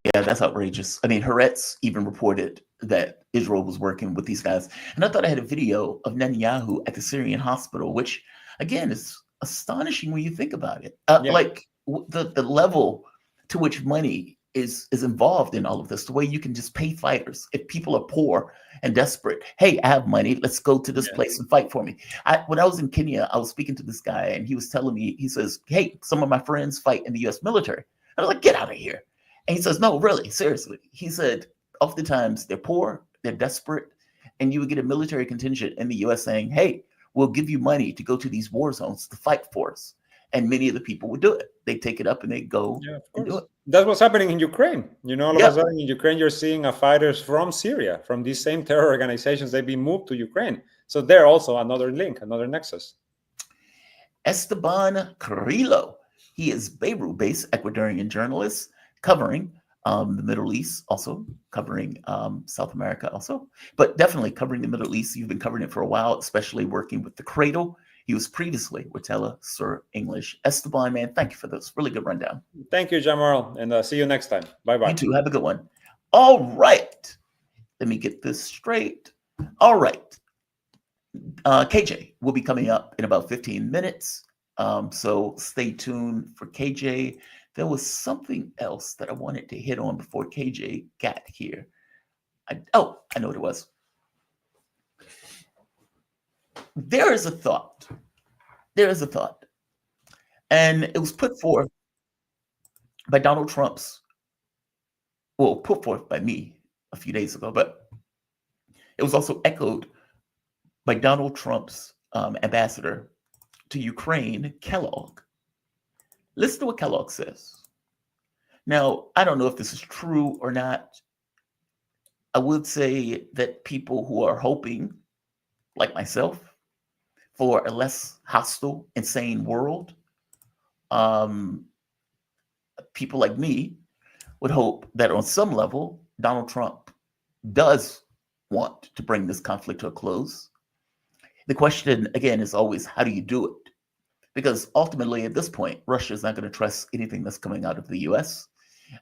Yeah, that's outrageous. I mean, Haaretz even reported that Israel was working with these guys. And I thought I had a video of Netanyahu at the Syrian hospital, which, again, is astonishing when you think about it. Yeah. Like the level to which money is involved in all of this. The way you can just pay fighters. If people are poor and desperate, hey, I have money, let's go to this place and fight for me. When I was in Kenya, I was speaking to this guy and he was telling me, he says, hey, some of my friends fight in the US military. I was like, get out of here. And he says, no, really, seriously. He said, oftentimes they're poor, they're desperate, and you would get a military contingent in the US saying, hey, we'll give you money to go to these war zones to fight for us. And many of the people would do it. They take it up and they go and do it. That's what's happening in Ukraine. All of Yeah. a sudden in Ukraine, you're seeing fighters from Syria, from these same terror organizations. They've been moved to Ukraine. So they're also another link, another nexus. Esteban Carrillo. He is Beirut-based Ecuadorian journalist covering the Middle East, also covering South America also, but definitely covering the Middle East. You've been covering it for a while, especially working with the Cradle. He was previously with Tele Sur English. Esteban, man, thank you for this. Really good rundown. Thank you, Jamal, and see you next time. Bye-bye. You too. Have a good one. All right. Let me get this straight. All right. KJ will be coming up in about 15 minutes. So stay tuned for KJ. There was something else that I wanted to hit on before KJ got here. I know what it was. There is a thought. And it was put forth by Donald Trump's, put forth by me a few days ago, but it was also echoed by Donald Trump's ambassador to Ukraine, Kellogg. Listen to what Kellogg says. Now, I don't know if this is true or not. I would say that people who are hoping, like myself, for a less hostile, insane world, people like me would hope that on some level, Donald Trump does want to bring this conflict to a close. The question, again, is always, how do you do it? Because ultimately, at this point, Russia is not going to trust anything that's coming out of the US.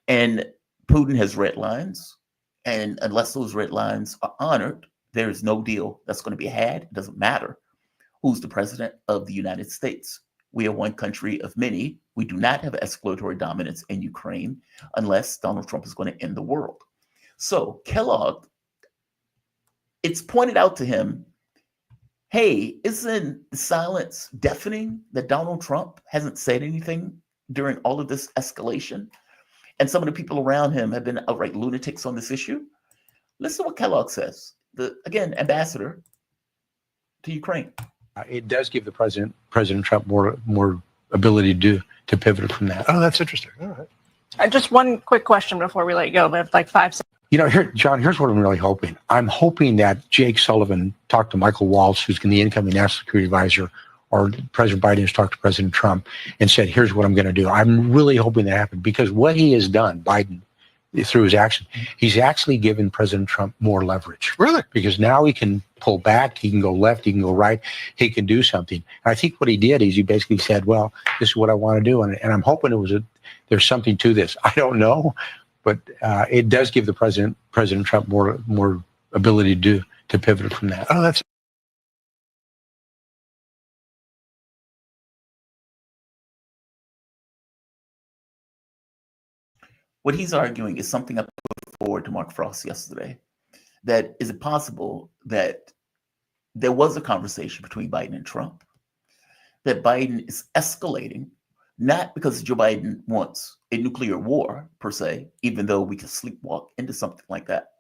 And Putin has red lines. And unless those red lines are honored, there is no deal that's going to be had. It doesn't matter who's the president of the United States. We are one country of many. We do not have escalatory dominance in Ukraine unless Donald Trump is going to end the world. So Kellogg, it's pointed out to him, hey, isn't the silence deafening that Donald Trump hasn't said anything during all of this escalation? And some of the people around him have been outright lunatics on this issue. Listen to what Kellogg says, again, ambassador to Ukraine. It does give the President Trump more ability to pivot from that. Oh, that's interesting. All right. Just one quick question before we let you go. We have like 5 seconds. Here, John, here's what I'm really hoping. I'm hoping that Jake Sullivan talked to Michael Waltz, who's the incoming national security advisor, or President Biden has talked to President Trump and said, here's what I'm going to do. I'm really hoping that happens because what he has done, Biden, through his action, he's actually given President Trump more leverage. Really? Because now he can pull back, he can go left, he can go right, he can do something. And I think what he did is he basically said, well, this is what I want to do. And I'm hoping there's something to this. I don't know, but it does give the President Trump more ability to pivot from that. Oh, that's What he's arguing is something I put forward to Mark Frost yesterday. That is it possible that there was a conversation between Biden and Trump, that Biden is escalating, not because Joe Biden wants a nuclear war per se, even though we could sleepwalk into something like that,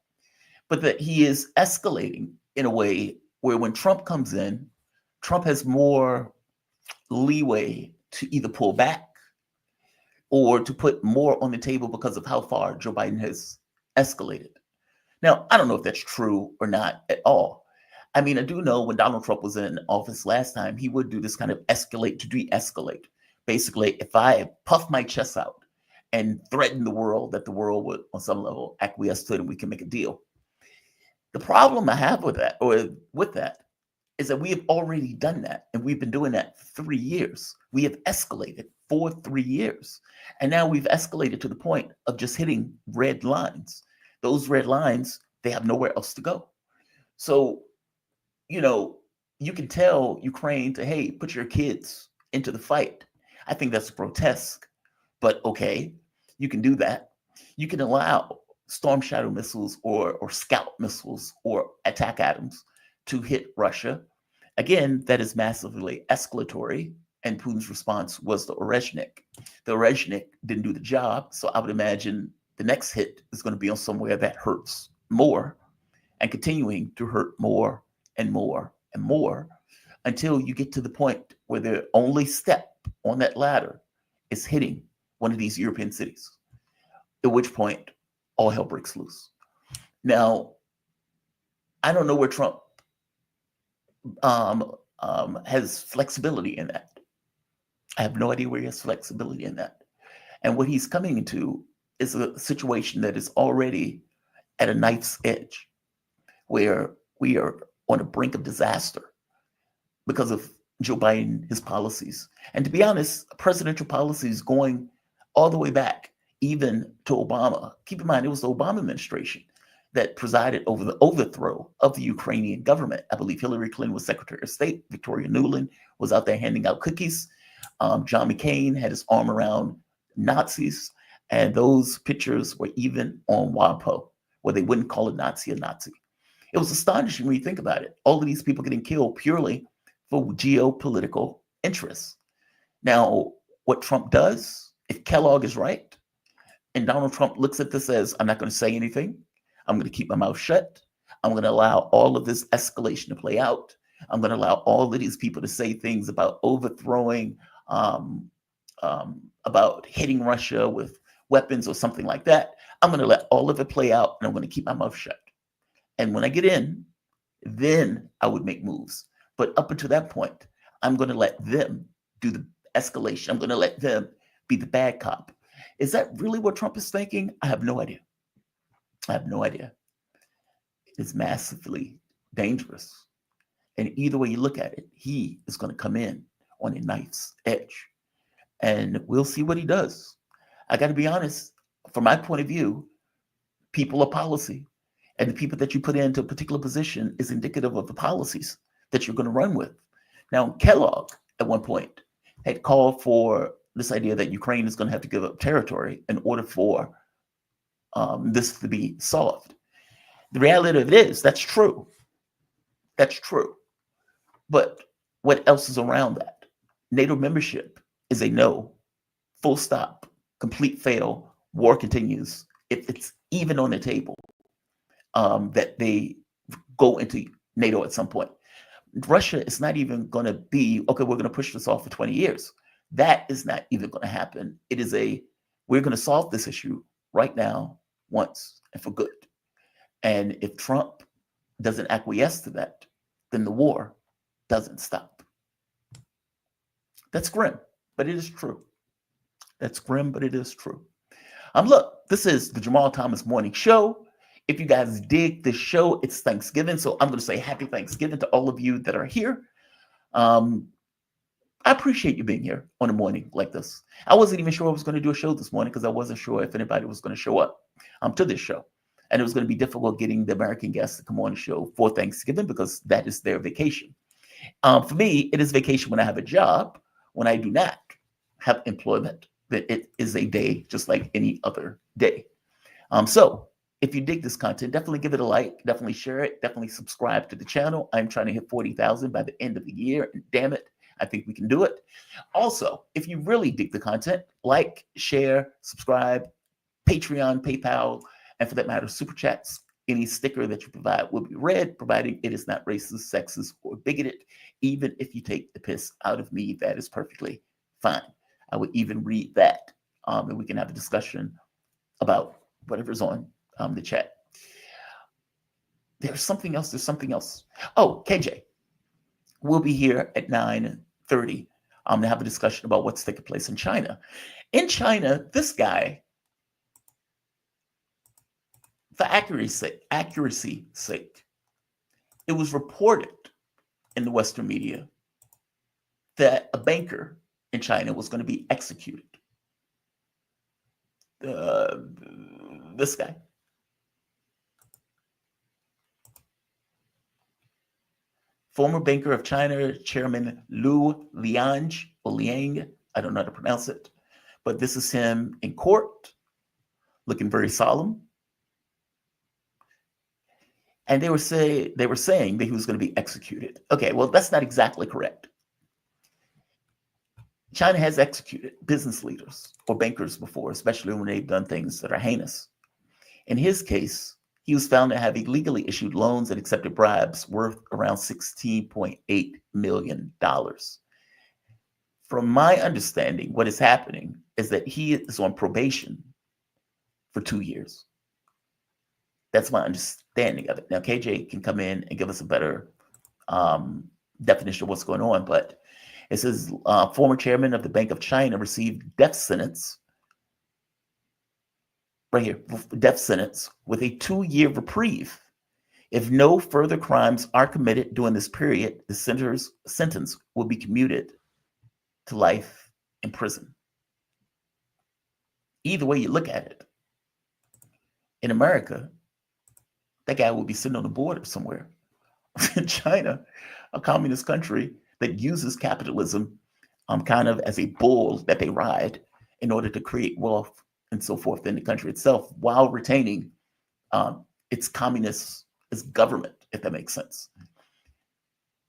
but that he is escalating in a way where when Trump comes in, Trump has more leeway to either pull back or to put more on the table because of how far Joe Biden has escalated. Now, I don't know if that's true or not at all. I mean, I do know when Donald Trump was in office last time, he would do this kind of escalate to de-escalate. Basically, if I puff my chest out and threaten the world, that the world would, on some level, acquiesce to it and we can make a deal. The problem I have with that, is that we have already done that, and we've been doing that for 3 years. We have escalated for 3 years, and now we've escalated to the point of just hitting red lines. Those red lines, they have nowhere else to go. So, you can tell Ukraine to, hey, put your kids into the fight. I think that's grotesque, but okay, you can do that. You can allow Storm Shadow missiles or Scout missiles or attack atoms to hit Russia. Again, that is massively escalatory, and Putin's response was the Orezhnik. The Orezhnik didn't do the job, so I would imagine the next hit is going to be on somewhere that hurts more and continuing to hurt more and more and more until you get to the point where the only step on that ladder is hitting one of these European cities, at which point all hell breaks loose. Now, I don't know where Trump has flexibility in that. I have no idea where he has flexibility in that. And what he's coming into is a situation that is already at a knife's edge, where we are on the brink of disaster because of Joe Biden, his policies. And to be honest, presidential policies going all the way back, even to Obama. Keep in mind, it was the Obama administration that presided over the overthrow of the Ukrainian government. I believe Hillary Clinton was Secretary of State. Victoria Nuland was out there handing out cookies. John McCain had his arm around Nazis. And those pictures were even on WAPO, where they wouldn't call a Nazi a Nazi. It was astonishing when you think about it. All of these people getting killed purely for geopolitical interests. Now, what Trump does, if Kellogg is right, and Donald Trump looks at this as, I'm not going to say anything, I'm going to keep my mouth shut, I'm going to allow all of this escalation to play out, I'm going to allow all of these people to say things about overthrowing, about hitting Russia with weapons or something like that. I'm going to let all of it play out, and I'm going to keep my mouth shut. And when I get in, then I would make moves. But up until that point, I'm going to let them do the escalation. I'm going to let them be the bad cop. Is that really what Trump is thinking? I have no idea. I have no idea. It's massively dangerous. And either way you look at it, he is going to come in on a knife's edge. And we'll see what he does. I got to be honest, from my point of view, people are policy. And the people that you put into a particular position is indicative of the policies that you're going to run with. Now, Kellogg, at one point, had called for this idea that Ukraine is going to have to give up territory in order for this to be solved. The reality of it is, that's true. That's true. But what else is around that? NATO membership is a no, full stop, complete fail, war continues. If it's even on the table, that they go into NATO at some point. Russia is not even going to be, okay, we're going to push this off for 20 years. That is not even going to happen. It is we're going to solve this issue right now, once and for good. And if Trump doesn't acquiesce to that, then the war doesn't stop. That's grim, but it is true. That's grim, but it is true. Look, this is the Jamal Thomas Morning Show. If you guys dig this show, it's Thanksgiving. So I'm going to say happy Thanksgiving to all of you that are here. I appreciate you being here on a morning like this. I wasn't even sure I was going to do a show this morning because I wasn't sure if anybody was going to show up to this show. And it was going to be difficult getting the American guests to come on the show for Thanksgiving because that is their vacation. For me, it is vacation when I have a job. When I do not have employment, that it is a day just like any other day. So if you dig this content, definitely give it a like, definitely share it, definitely subscribe to the channel. I'm trying to hit 40,000 by the end of the year. And damn it, I think we can do it. Also, if you really dig the content, like, share, subscribe, Patreon, PayPal, and for that matter, Super Chats. Any sticker that you provide will be read, providing it is not racist, sexist, or bigoted. Even if you take the piss out of me, that is perfectly fine. I would even read that, and we can have a discussion about whatever's on the chat. There's something else. Oh, KJ, we'll be here at 9:30 to have a discussion about what's taking place in China. In China, this guy, for accuracy's sake, it was reported in the Western media that a banker in China was going to be executed. This guy. Former Banker of China, Chairman Liu Liang, or Liang, I don't know how to pronounce it, but this is him in court. looking very solemn. And they were saying that he was going to be executed. Okay, well, that's not exactly correct. China has executed business leaders or bankers before, especially when they've done things that are heinous. In his case, he was found to have illegally issued loans and accepted bribes worth around $16.8 million. From my understanding, what is happening is that he is on probation for 2 years. That's my understanding of it. Now, KJ can come in and give us a better definition of what's going on, but it says former chairman of the Bank of China received death sentence, right here, death sentence with a 2-year reprieve. If no further crimes are committed during this period, the sentence will be commuted to life in prison. Either way you look at it, in America, that guy will be sitting on the border somewhere. In China, a communist country that uses capitalism kind of as a bull that they ride in order to create wealth and so forth in the country itself, while retaining its communist, its government, if that makes sense.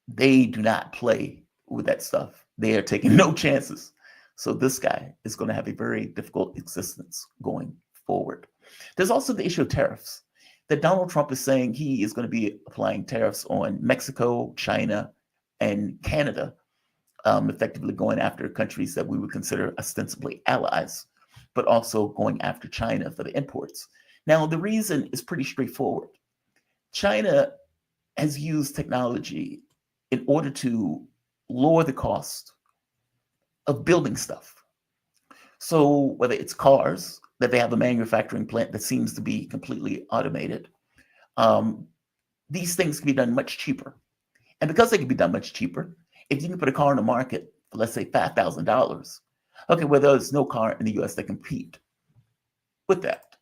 They do not play with that stuff. They are taking no chances. So this guy is going to have a very difficult existence going forward. There's also the issue of tariffs, that Donald Trump is saying he is going to be applying tariffs on Mexico, China, and Canada, effectively going after countries that we would consider ostensibly allies, but also going after China for the imports. Now, the reason is pretty straightforward. China has used technology in order to lower the cost of building stuff. So whether it's cars, that they have a manufacturing plant that seems to be completely automated, these things can be done much cheaper. And because they can be done much cheaper, if you can put a car on the market for, let's say, $5,000, okay, well, there's no car in the US that compete with that.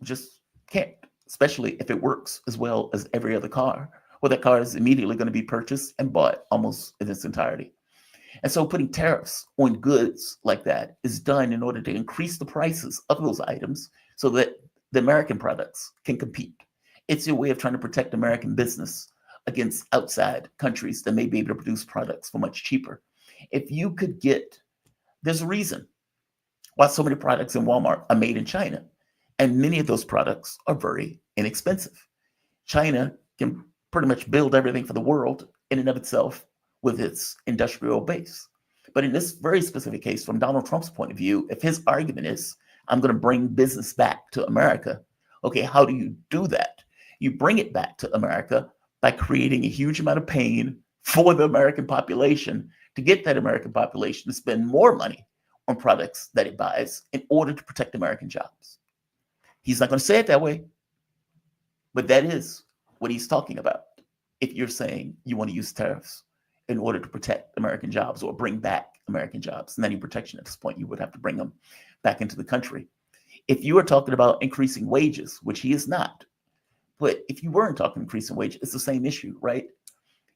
Just can't, especially if it works as well as every other car. Well, that car is immediately going to be purchased and bought almost in its entirety. And so putting tariffs on goods like that is done in order to increase the prices of those items so that the American products can compete. It's your way of trying to protect American business against outside countries that may be able to produce products for much cheaper. If you could get, there's a reason why so many products in Walmart are made in China, and many of those products are very inexpensive. China can pretty much build everything for the world in and of itself with its industrial base. But in this very specific case, from Donald Trump's point of view, if his argument is, I'm going to bring business back to America, okay, how do you do that? You bring it back to America by creating a huge amount of pain for the American population to get that American population to spend more money on products that it buys in order to protect American jobs. He's not going to say it that way, but that is what he's talking about. If you're saying you want to use tariffs in order to protect American jobs or bring back American jobs, and any protection at this point, you would have to bring them back into the country. If you are talking about increasing wages, which he is not, but if you weren't talking increasing wages, it's the same issue, right?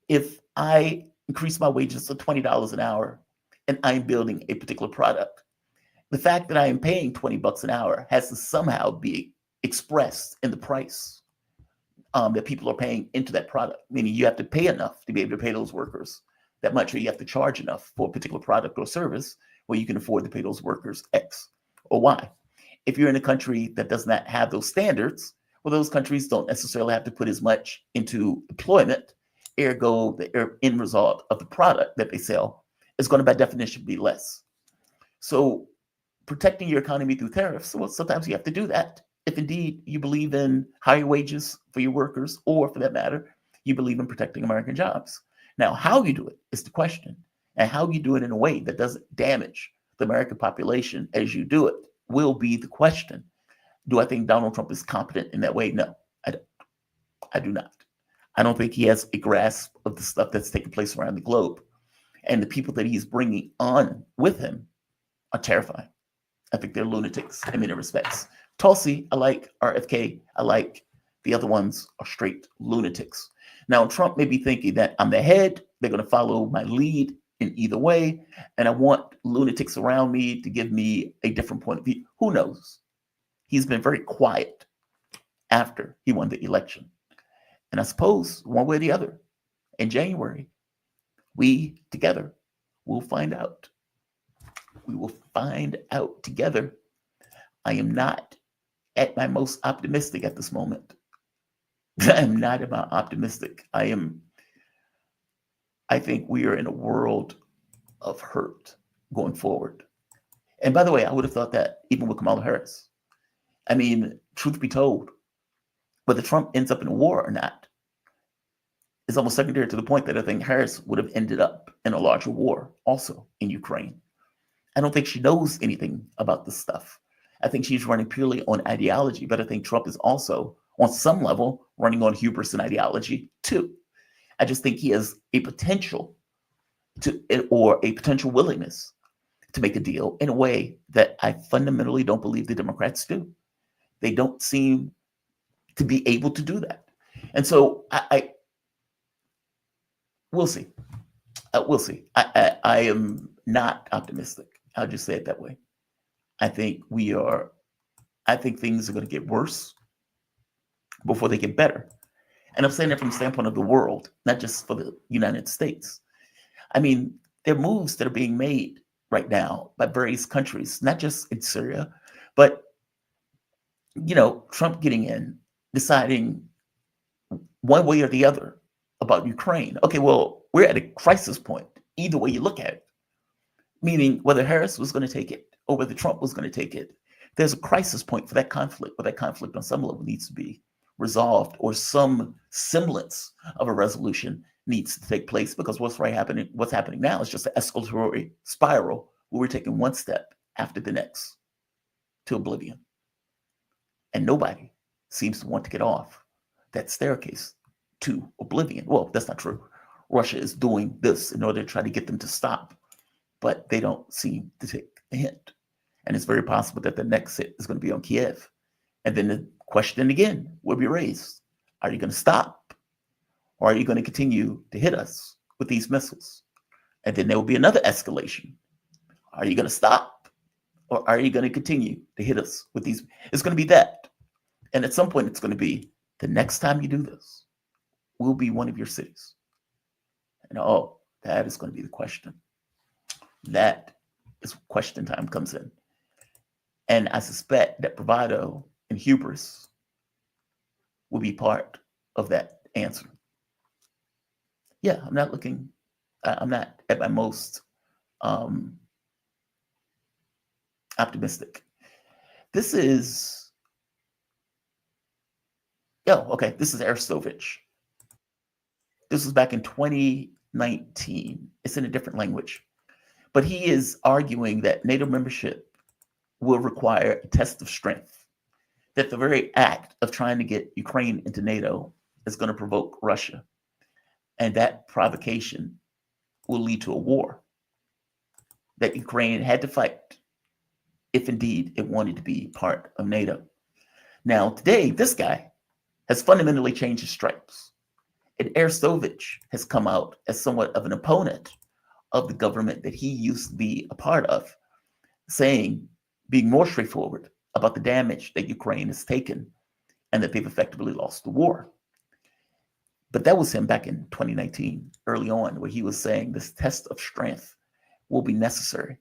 If I increase my wages to $20 an hour and I'm building a particular product, the fact that I am paying $20 an hour has to somehow be expressed in the price that people are paying into that product, meaning you have to pay enough to be able to pay those workers that much, or you have to charge enough for a particular product or service where you can afford to pay those workers X or Y. If you're in a country that does not have those standards, well, those countries don't necessarily have to put as much into employment, ergo the end result of the product that they sell is going to by definition be less. So protecting your economy through tariffs, well, sometimes you have to do that. If indeed you believe in higher wages for your workers, or for that matter, you believe in protecting American jobs. Now, how you do it is the question, and how you do it in a way that doesn't damage the American population as you do it will be the question. Do I think Donald Trump is competent in that way? No, I don't. I do not. I don't think he has a grasp of the stuff that's taking place around the globe. And the people that he's bringing on with him are terrifying. I think they're lunatics in many respects. Tulsi, I like. RFK, I like. The other ones are straight lunatics. Now, Trump may be thinking that I'm the head. They're going to follow my lead in either way. And I want lunatics around me to give me a different point of view. Who knows? He's been very quiet after he won the election. And I suppose one way or the other, in January, we together will find out. We will find out together. I am not at my most optimistic at this moment. I am not at my optimistic. I think we are in a world of hurt going forward. And by the way, I would have thought that even with Kamala Harris. I mean, truth be told, whether Trump ends up in a war or not is almost secondary to the point that I think Harris would have ended up in a larger war also in Ukraine. I don't think she knows anything about this stuff. I think she's running purely on ideology, but I think Trump is also, on some level, running on hubris and ideology too. I just think he has a potential or a potential willingness to make a deal in a way that I fundamentally don't believe the Democrats do. They don't seem to be able to do that. And so we'll see. We'll see. I am not optimistic. I'll just say it that way. I think things are going to get worse before they get better. And I'm saying that from the standpoint of the world, not just for the United States. I mean, there are moves that are being made right now by various countries, not just in Syria, but, Trump getting in, deciding one way or the other about Ukraine. Okay, well, we're at a crisis point, either way you look at it, meaning whether Harris was going to take it or whether Trump was going to take it. There's a crisis point for that conflict, but that conflict on some level needs to be resolved, or some semblance of a resolution needs to take place, because what's happening now is just an escalatory spiral where we're taking one step after the next to oblivion. And nobody seems to want to get off that staircase to oblivion. Well, that's not true. Russia is doing this in order to try to get them to stop, but they don't seem to take the hint. And it's very possible that the next hit is going to be on Kiev. And then the question again will be raised. Are you going to stop? Or are you going to continue to hit us with these missiles? And then there will be another escalation. Are you going to stop? Or are you going to continue to hit us with these? It's going to be that. And at some point, it's going to be the next time you do this, will be one of your cities. And that is going to be the question. That is where question time comes in. And I suspect that bravado and hubris will be part of that answer. Yeah, I'm not at my most optimistic. This is Arestovich. This was back in 2019. It's in a different language. But he is arguing that NATO membership will require a test of strength, that the very act of trying to get Ukraine into NATO is going to provoke Russia. And that provocation will lead to a war that Ukraine had to fight if indeed it wanted to be part of NATO. Now, today, this guy has fundamentally changed his stripes. And Arestovich has come out as somewhat of an opponent of the government that he used to be a part of, being more straightforward about the damage that Ukraine has taken and that they've effectively lost the war. But that was him back in 2019, early on, where he was saying this test of strength will be necessary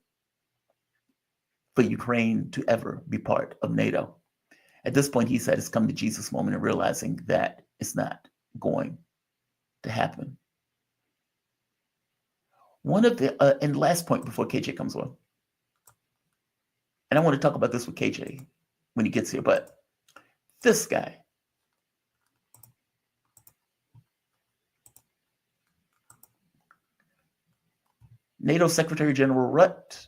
for Ukraine to ever be part of NATO. At this point, he said it's come to Jesus moment and realizing that it's not going to happen. One of the, and last point before KJ comes on, and I want to talk about this with KJ when he gets here, but this guy, NATO Secretary General Rutte,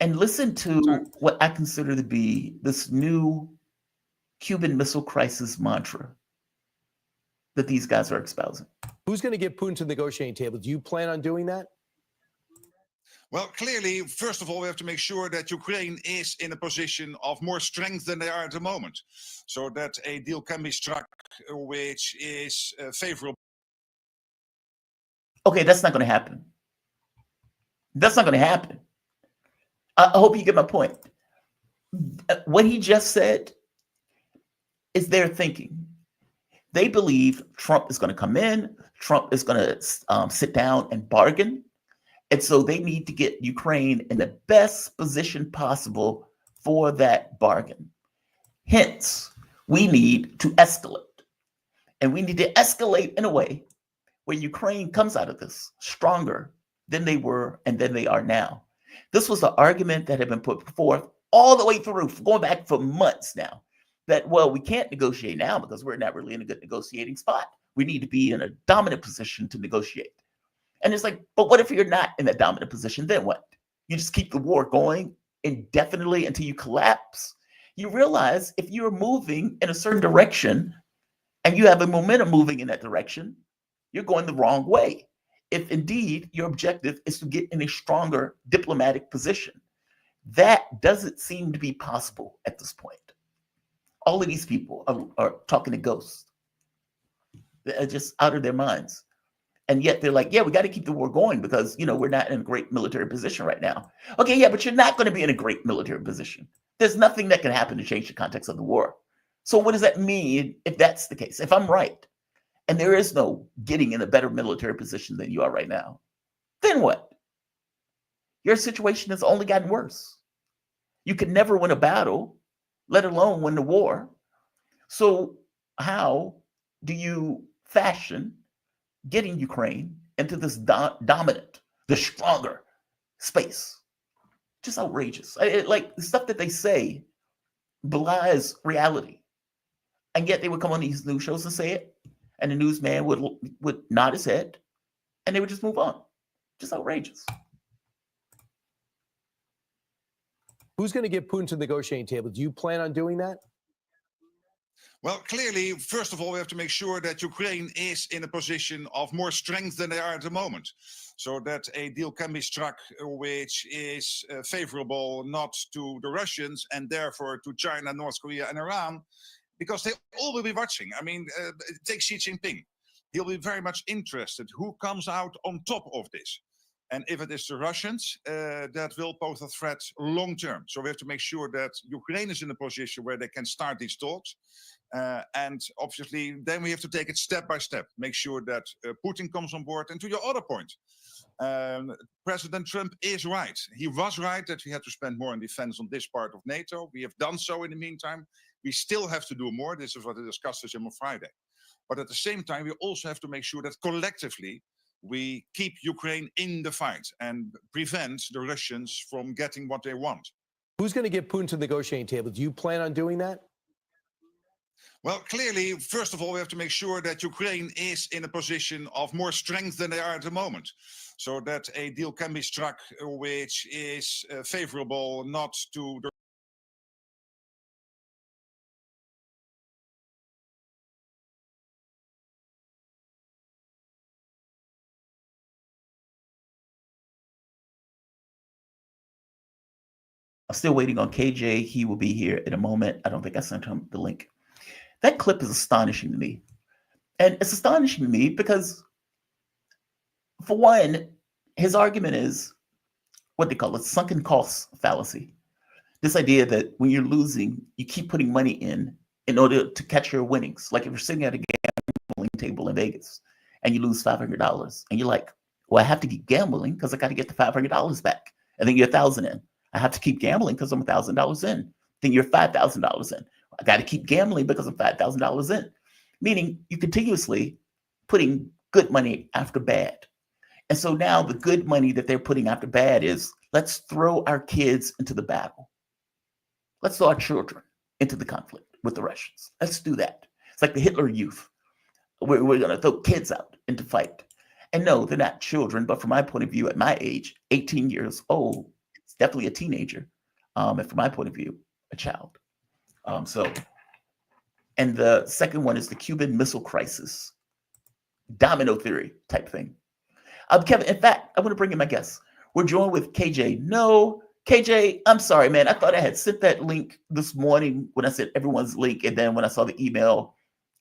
and listen to what I consider to be this new Cuban Missile Crisis mantra that these guys are espousing. Who's going to get Putin to the negotiating table? Do you plan on doing that? Well, clearly, first of all, we have to make sure that Ukraine is in a position of more strength than they are at the moment, so that a deal can be struck which is favorable. Okay, that's not going to happen. That's not going to happen. I hope you get my point. What he just said is their thinking. They believe Trump is going to come in, Trump is going to sit down and bargain. And so they need to get Ukraine in the best position possible for that bargain. Hence, we need to escalate. And we need to escalate in a way where Ukraine comes out of this stronger than they were and than they are now. This was the argument that had been put forth all the way through, going back for months now, that, well, we can't negotiate now because we're not really in a good negotiating spot. We need to be in a dominant position to negotiate. And it's like, but what if you're not in that dominant position? Then what? You just keep the war going indefinitely until you collapse? You realize if you're moving in a certain direction and you have a momentum moving in that direction, you're going the wrong way. If indeed your objective is to get in a stronger diplomatic position, that doesn't seem to be possible at this point. All of these people are talking to ghosts. They're just out of their minds. And yet they're like, yeah, we got to keep the war going because, we're not in a great military position right now. Okay, yeah, but you're not going to be in a great military position. There's nothing that can happen to change the context of the war. So what does that mean if that's the case? If I'm right, and there is no getting in a better military position than you are right now, then what? Your situation has only gotten worse. You can never win a battle, let alone win the war. So how do you fashion getting Ukraine into this dominant, the stronger space? Just outrageous. Like the stuff that they say belies reality. And yet they would come on these news shows and say it, and the newsman would nod his head, and they would just move on. Just outrageous. Who's going to get Putin to the negotiating table? Do you plan on doing that? Well, clearly, first of all, we have to make sure that Ukraine is in a position of more strength than they are at the moment, so that a deal can be struck which is favorable not to the Russians and therefore to China, North Korea, and Iran, because they all will be watching. I mean, take Xi Jinping. He'll be very much interested who comes out on top of this. And if it is the Russians, that will pose a threat long term. So we have to make sure that Ukraine is in a position where they can start these talks. And obviously, then we have to take it step by step, make sure that Putin comes on board. And to your other point, President Trump is right. He was right that we had to spend more on defense on this part of NATO. We have done so in the meantime. We still have to do more. This is what I discussed with him on Friday. But at the same time, we also have to make sure that collectively, we keep Ukraine in the fight and prevent the Russians from getting what they want. Who's going to get Putin to the negotiating table? Do you plan on doing that? Well, clearly, first of all, we have to make sure that Ukraine is in a position of more strength than they are at the moment, so that a deal can be struck which is favorable not to the I'm still waiting on KJ. He will be here in a moment. I don't think I sent him the link. That clip is astonishing to me. And it's astonishing to me because, for one, his argument is what they call a sunken cost fallacy. This idea that when you're losing, you keep putting money in order to catch your winnings. Like if you're sitting at a gambling table in Vegas and you lose $500 and you're like, well, I have to keep gambling because I got to get the $500 back. And then you're $1,000 in. I have to keep gambling because I'm $1,000 in. Then you're $5,000 in. I got to keep gambling because I'm $5,000 in. Meaning you continuously putting good money after bad. And so now the good money that they're putting after bad is, let's throw our kids into the battle. Let's throw our children into the conflict with the Russians. Let's do that. It's like the Hitler Youth. We're going to throw kids out into fight. And no, they're not children, but from my point of view, at my age, 18 years old, it's definitely a teenager. And from my point of view, a child. And the second one is the Cuban Missile Crisis, domino theory type thing. Kevin, in fact, I want to bring in my guests. We're joined with KJ. No, KJ, I'm sorry, man. I thought I had sent that link this morning when I sent everyone's link. And then when I saw the email,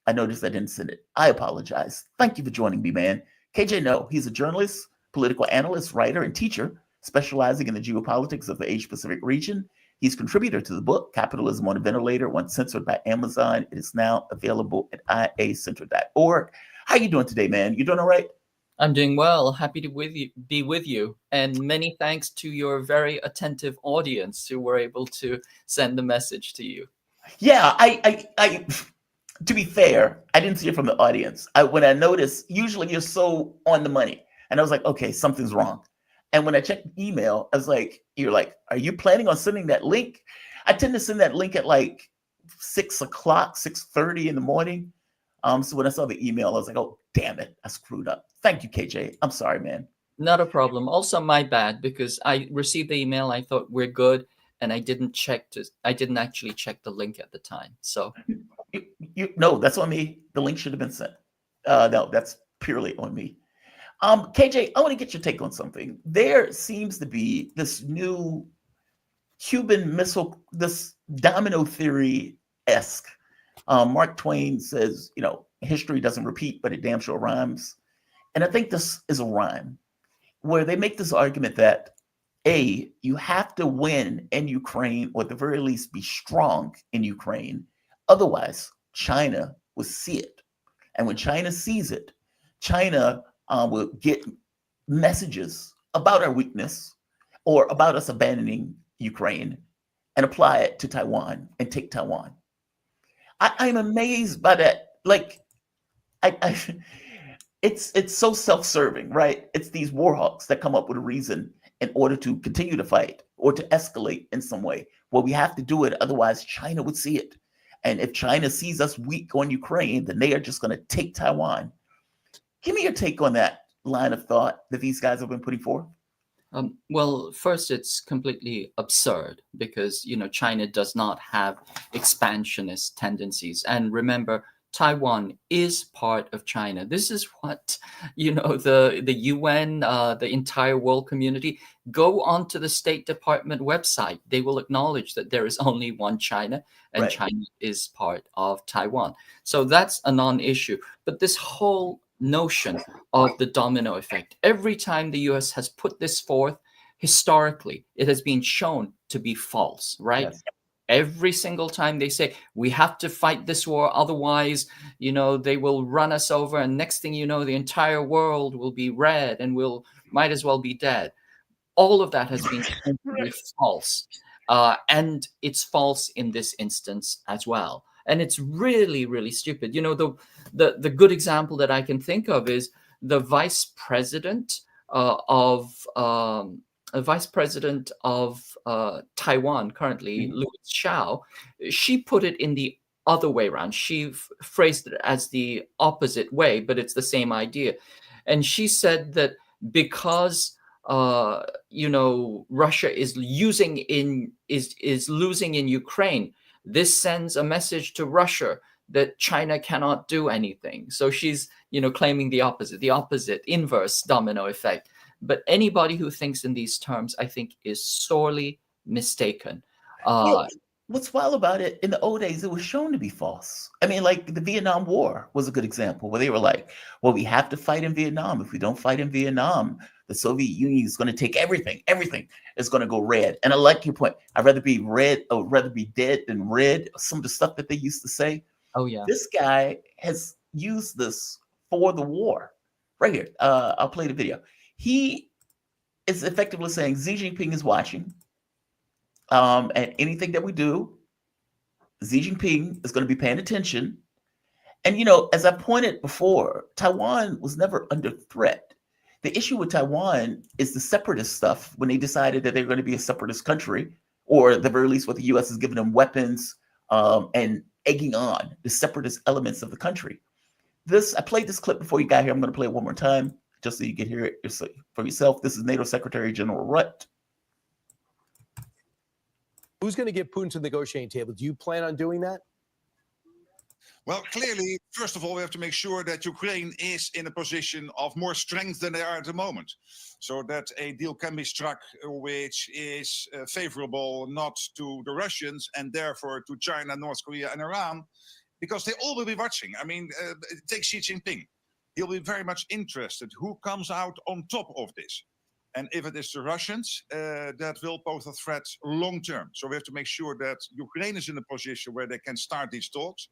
I noticed I didn't send it. I apologize. Thank you for joining me, man. KJ, no, he's a journalist, political analyst, writer, and teacher specializing in the geopolitics of the Asia Pacific region. He's contributor to the book, Capitalism on a Ventilator, once censored by Amazon. It is now available at iacenter.org. How you doing today, man? You doing all right? I'm doing well. Happy to be with you. And many thanks to your very attentive audience who were able to send the message to you. Yeah, I to be fair, I didn't see it from the audience. When I noticed, usually you're so on the money. And I was like, okay, something's wrong. And when I checked the email, I was like, you're like, are you planning on sending that link? I tend to send that link at like 6 o'clock, 6:30 in the morning. So when I saw the email, I was like, oh, damn it, I screwed up. Thank you, KJ. I'm sorry, man. Not a problem. Also my bad, because I received the email. I thought we're good. And I didn't actually check the link at the time. So no, that's on me. The link should have been sent. No, that's purely on me. KJ, I want to get your take on something. There seems to be this new Cuban missile, this domino theory-esque. Mark Twain says, history doesn't repeat, but it damn sure rhymes. And I think this is a rhyme where they make this argument that you have to win in Ukraine, or at the very least be strong in Ukraine. Otherwise, China will see it. And when China sees it, China will get messages about our weakness or about us abandoning Ukraine and apply it to Taiwan and take Taiwan. I'm amazed by that. Like, it's so self-serving, right? It's these war hawks that come up with a reason in order to continue to fight or to escalate in some way. Well, we have to do it. Otherwise, China would see it. And if China sees us weak on Ukraine, then they are just going to take Taiwan. Give me your take on that line of thought that these guys have been putting forth. Well, first, it's completely absurd because, China does not have expansionist tendencies. And remember, Taiwan is part of China. This is what, the UN, the entire world community, go onto the State Department website. They will acknowledge that there is only one China, and right. China is part of Taiwan. So that's a non-issue. But this whole notion of the domino effect, every time the US has put this forth, historically, it has been shown to be false, right? Yes. Every single time they say, we have to fight this war, otherwise, they will run us over. And next thing you know, the entire world will be red and might as well be dead. All of that has been false. And it's false in this instance as well. And it's really, really stupid. The good example that I can think of is the vice president of Taiwan currently, Louis Xiao. She put it in the other way around. She phrased it as the opposite way, but it's the same idea. And she said that because Russia is losing in Ukraine, this sends a message to Russia that China cannot do anything. So she's claiming the opposite inverse domino effect. But anybody who thinks in these terms, I think, is sorely mistaken. What's wild about it, in the old days, it was shown to be false. I mean, like the Vietnam War was a good example where they were like, well, we have to fight in Vietnam. If we don't fight in Vietnam, the Soviet Union is going to take everything. Everything is going to go red. And I like your point. I'd rather be red or rather be dead than red. Some of the stuff that they used to say. Oh, yeah. This guy has used this for the war. Right here. I'll play the video. He is effectively saying Xi Jinping is watching. And anything that we do, Xi Jinping is going to be paying attention. And, as I pointed before, Taiwan was never under threat. The issue with Taiwan is the separatist stuff when they decided that they're going to be a separatist country, or at the very least what the U.S. is giving them weapons and egging on the separatist elements of the country. I played this clip before you got here. I'm going to play it one more time just so you can hear it for yourself. This is NATO Secretary General Rutte. Who's going to get Putin to the negotiating table? Do you plan on doing that? Well, clearly, first of all, we have to make sure that Ukraine is in a position of more strength than they are at the moment, so that a deal can be struck which is favorable not to the Russians and therefore to China, North Korea, and Iran, because they all will be watching. I mean, take Xi Jinping. He'll be very much interested who comes out on top of this. And if it is the Russians, that will pose a threat long term. So we have to make sure that Ukraine is in a position where they can start these talks.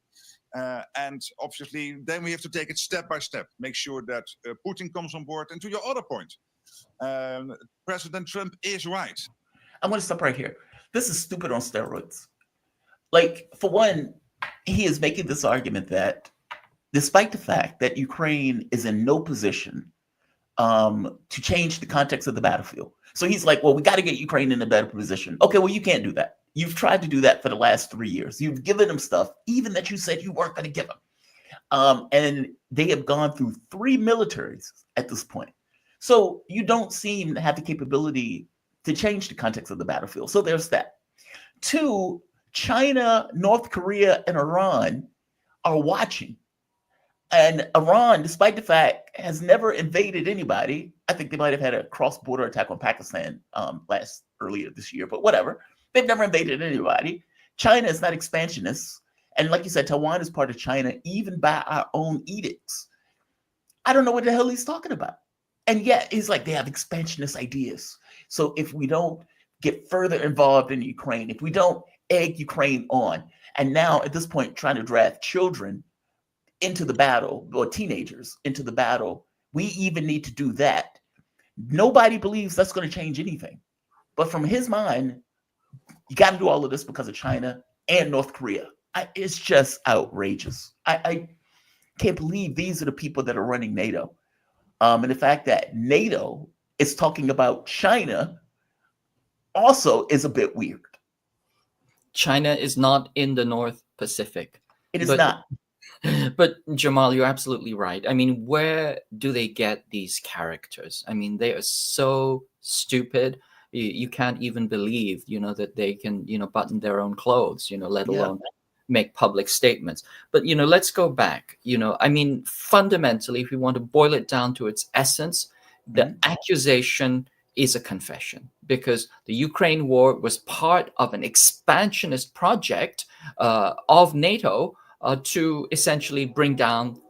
And obviously, then we have to take it step by step, make sure that Putin comes on board. And to your other point, President Trump is right. I'm going to stop right here. This is stupid on steroids. Like, for one, he is making this argument that despite the fact that Ukraine is in no position to change the context of the battlefield. So he's like, well, we got to get Ukraine in a better position. Okay, well, you can't do that. You've tried to do that for the last 3 years. You've given them stuff, even that you said you weren't going to give them. And they have gone through 3 militaries at this point. So you don't seem to have the capability to change the context of the battlefield. So there's that. 2, China, North Korea, and Iran are watching. And Iran, despite the fact, has never invaded anybody. I think they might have had a cross-border attack on Pakistan earlier this year, but whatever. They've never invaded anybody. China is not expansionist. And like you said, Taiwan is part of China, even by our own edicts. I don't know what the hell he's talking about. And yet, he's like, they have expansionist ideas. So if we don't get further involved in Ukraine, if we don't egg Ukraine on, and now at this point trying to draft children into the battle, or teenagers into the battle, we even need to do that. Nobody believes that's going to change anything. But from his mind, you got to do all of this because of China and North Korea. It's just outrageous. I can't believe these are the people that are running NATO. And the fact that NATO is talking about China also is a bit weird. China is not in the North Pacific. It is not. But Jamal, you're absolutely right. I mean, where do they get these characters? I mean, they are so stupid. You can't even believe, that they can, button their own clothes, let alone make public statements. But, let's go back. I mean, fundamentally, if we want to boil it down to its essence, the accusation is a confession, because the Ukraine war was part of an expansionist project of NATO to essentially bring down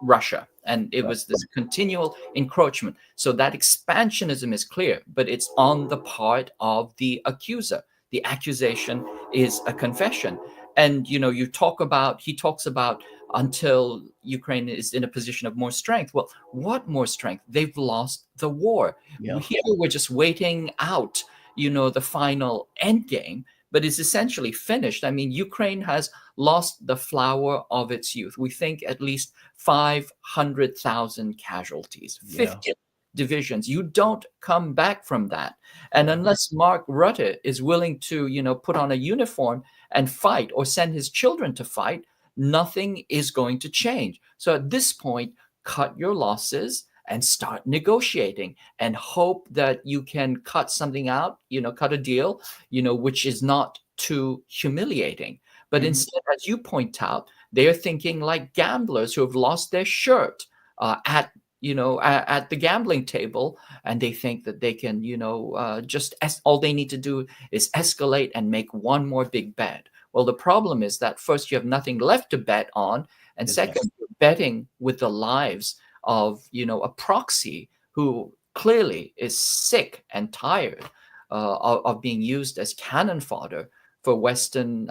Russia. And it was this continual encroachment. So that expansionism is clear, but it's on the part of the accuser. The accusation is a confession. And, he talks about until Ukraine is in a position of more strength. Well, what more strength? They've lost the war. Yeah. Here we're just waiting out, the final end game. But it's essentially finished. I mean, Ukraine has lost the flower of its youth. We think at least 500,000 casualties, 50 divisions. You don't come back from that. And unless Mark Rutte is willing to, put on a uniform and fight, or send his children to fight, nothing is going to change. So at this point, cut your losses and start negotiating, and hope that you can cut something out, cut a deal, which is not too humiliating. But instead, as you point out, they're thinking like gamblers who have lost their shirt at the gambling table, and they think that they can, all they need to do is escalate and make one more big bet. Well, the problem is that first, you have nothing left to bet on, and second, you're betting with the lives of a proxy who clearly is sick and tired of being used as cannon fodder for Western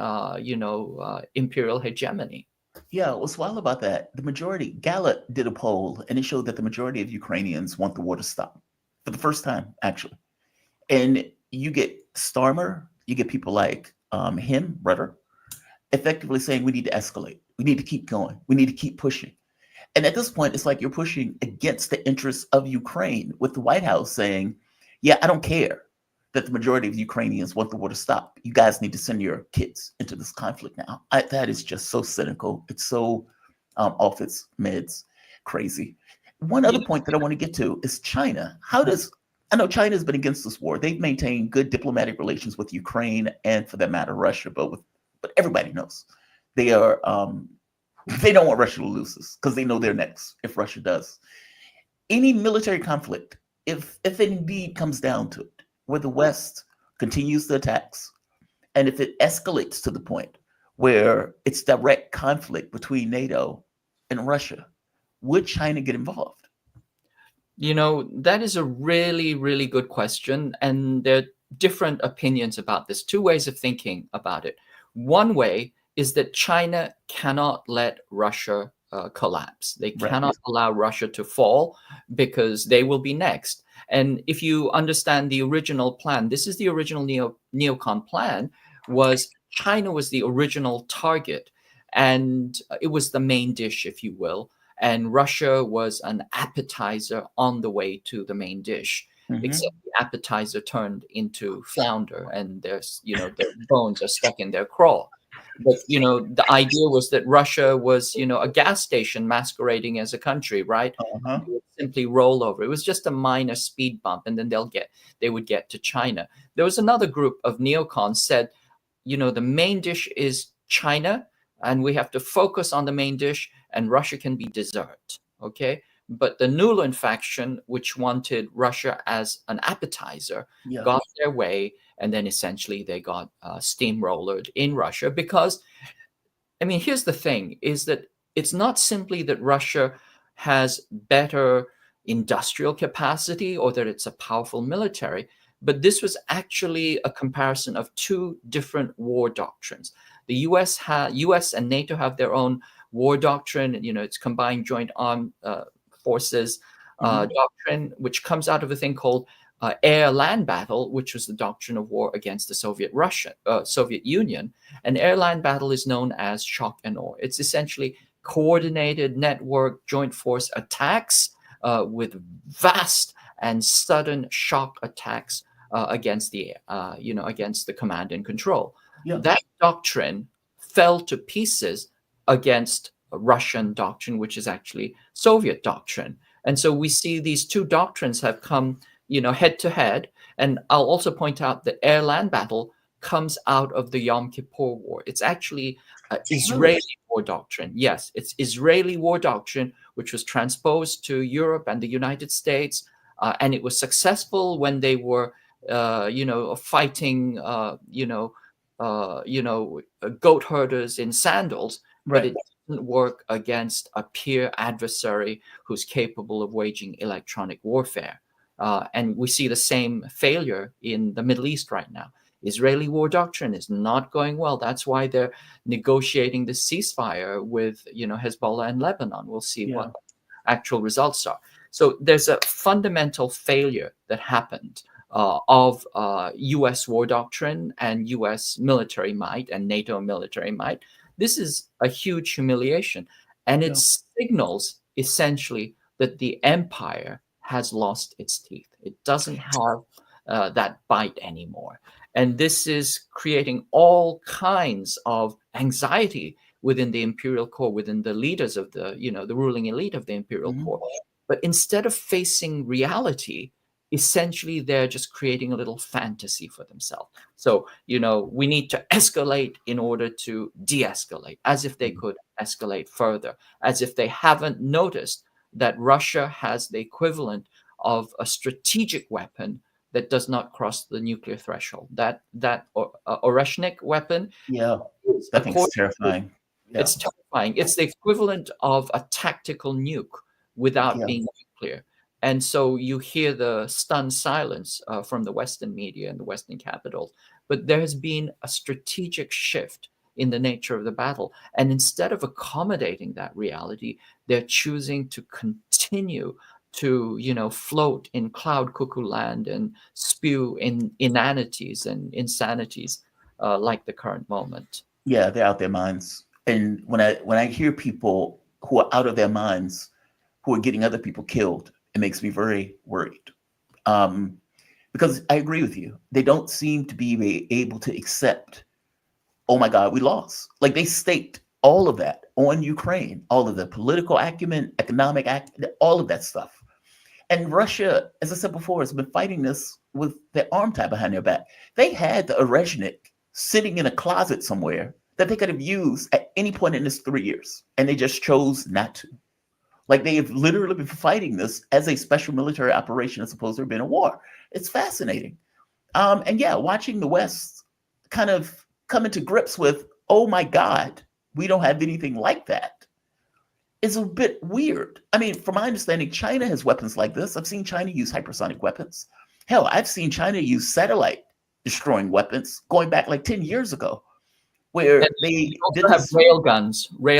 imperial hegemony. Yeah, what's wild about that, the majority, Gallup did a poll, and it showed that the majority of Ukrainians want the war to stop for the first time, actually. And you get Starmer, you get people like him, Rutter, effectively saying we need to escalate. We need to keep going. We need to keep pushing. And at this point, it's like you're pushing against the interests of Ukraine, with the White House saying, yeah, I don't care that the majority of Ukrainians want the war to stop. You guys need to send your kids into this conflict now. That is just so cynical. It's so off its meds, crazy. One other point that I want to get to is China. I know China's been against this war. They've maintained good diplomatic relations with Ukraine and, for that matter, Russia, but everybody knows they are they don't want Russia to lose this, because they know they're next if Russia does. Any military conflict, if it indeed comes down to it, where the West continues the attacks, and if it escalates to the point where it's direct conflict between NATO and Russia, would China get involved? You know, that is a really, really good question. And there are different opinions about this, two ways of thinking about it. One way is that China cannot let Russia collapse. They Right. cannot allow Russia to fall because they will be next. And if you understand the original plan, this is the original neocon plan, was China was the original target. And it was the main dish, if you will. And Russia was an appetizer on the way to the main dish, except the appetizer turned into flounder, and there's, you know, their bones are stuck in their craw. But, you know, the idea was that Russia was, you know, a gas station masquerading as a country, right? Uh-huh. They would simply roll over. It was just a minor speed bump, and then they would get to China. There was another group of neocons said, you know, the main dish is China, and we have to focus on the main dish, and Russia can be dessert. Okay. But the Nuland faction, which wanted Russia as an appetizer, Yeah. got their way. And then essentially they got steamrollered in Russia because, I mean, here's the thing, is that it's not simply that Russia has better industrial capacity or that it's a powerful military, but this was actually a comparison of two different war doctrines. The US and NATO have their own war doctrine. You know, it's combined joint armed forces doctrine, which comes out of a thing called air-land battle, which was the doctrine of war against the Soviet Union. And air-land battle is known as shock and awe. It's essentially coordinated network joint force attacks with vast and sudden shock attacks against the against the command and control. Yeah. That doctrine fell to pieces against a Russian doctrine, which is actually Soviet doctrine. And so we see these two doctrines have come, you know, head to head. And I'll also point out that air-land battle comes out of the Yom Kippur War. It's actually Israeli war doctrine. Yes, it's Israeli war doctrine, which was transposed to Europe and the United States. And it was successful when they were, fighting, goat herders in sandals. Right. But it doesn't work against a peer adversary who's capable of waging electronic warfare. And we see the same failure in the Middle East right now. Israeli war doctrine is not going well. That's why they're negotiating the ceasefire with, Hezbollah and Lebanon. We'll see what actual results are. So there's a fundamental failure that happened of U.S. war doctrine and U.S. military might and NATO military might. This is a huge humiliation, and it signals essentially that the empire has lost its teeth. It doesn't have that bite anymore. And this is creating all kinds of anxiety within the imperial core, within the leaders of the ruling elite of the imperial core. But instead of facing reality, essentially they're just creating a little fantasy for themselves. So, we need to escalate in order to de-escalate, as if they could escalate further, as if they haven't noticed that Russia has the equivalent of a strategic weapon that does not cross the nuclear threshold. That Oreshnik weapon, that thing's terrifying. It's terrifying. It's the equivalent of a tactical nuke without being nuclear. And so you hear the stunned silence from the Western media and the Western capitals. But there has been a strategic shift in the nature of the battle. And instead of accommodating that reality, they're choosing to continue to, float in cloud cuckoo land and spew in inanities and insanities like the current moment. Yeah, they're out their minds. And when I hear people who are out of their minds, who are getting other people killed, it makes me very worried. Because I agree with you. They don't seem to be able to accept, oh my God, we lost. Like they staked all of that on Ukraine, all of the political acumen, economic all of that stuff. And Russia, as I said before, has been fighting this with their arm tied behind their back. They had the Oreshnik sitting in a closet somewhere that they could have used at any point in this 3 years. And they just chose not to. Like they have literally been fighting this as a special military operation as opposed to being a war. It's fascinating. Watching the West kind of come into grips with, oh my God, we don't have anything like that. is a bit weird. I mean, from my understanding, China has weapons like this. I've seen China use hypersonic weapons. Hell, I've seen China use satellite destroying weapons going back like 10 years ago, where And they also did have this. rail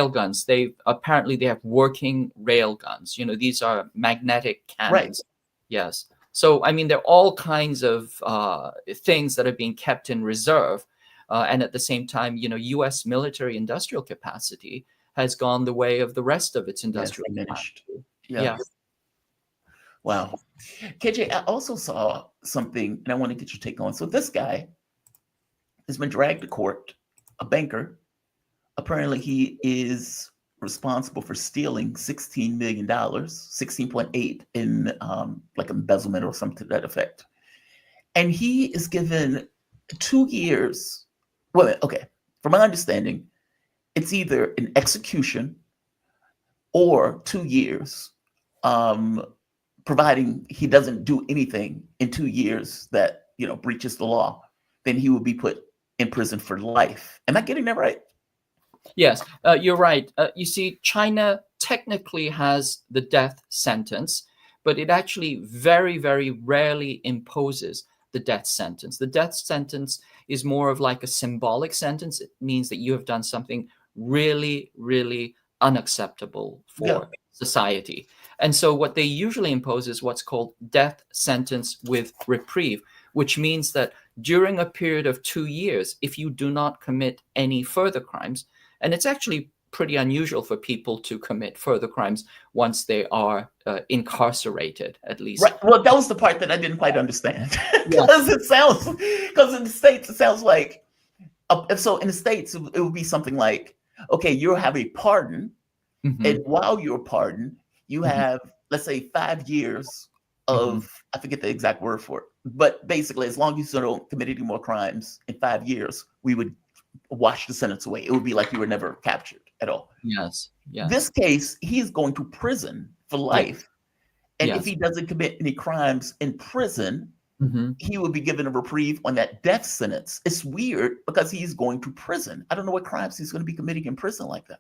guns. They have working rail guns. These are magnetic cannons. Right. Yes. So I mean, there are all kinds of things that are being kept in reserve, and at the same time, U.S. military industrial capacity has gone the way of the rest of its industrial diminished. capacity. Yeah. Wow. KJ, I also saw something, and I want to get your take on. So this guy has been dragged to court, a banker. Apparently, he is responsible for stealing $16 million, 16.8 in like embezzlement or something to that effect. And he is given 2 years. Well, okay, from my understanding, it's either an execution or 2 years, providing he doesn't do anything in 2 years that breaches the law. Then he will be put in prison for life. Am I getting that right? Yes, you're right. You see, China technically has the death sentence, but it actually very, very rarely imposes the death sentence. The death sentence is more of like a symbolic sentence. It means that you have done something really, really unacceptable for society. And so what they usually impose is what's called death sentence with reprieve, which means that during a period of 2 years, if you do not commit any further crimes, and it's actually pretty unusual for people to commit further crimes once they are incarcerated, at least. Right. Well, that was the part that I didn't quite understand. Because because in the States, it sounds like, so in the States, it would be something like, okay, you'll have a pardon. And while you're pardoned, you have, let's say, 5 years of, I forget the exact word for it, but basically, as long as you don't commit any more crimes in 5 years, we would wash the sentence away. It would be like you were never captured at all. Yes. This case, he's going to prison for life. And if he doesn't commit any crimes in prison, he will be given a reprieve on that death sentence. It's weird because he's going to prison. I don't know what crimes he's going to be committing in prison like that.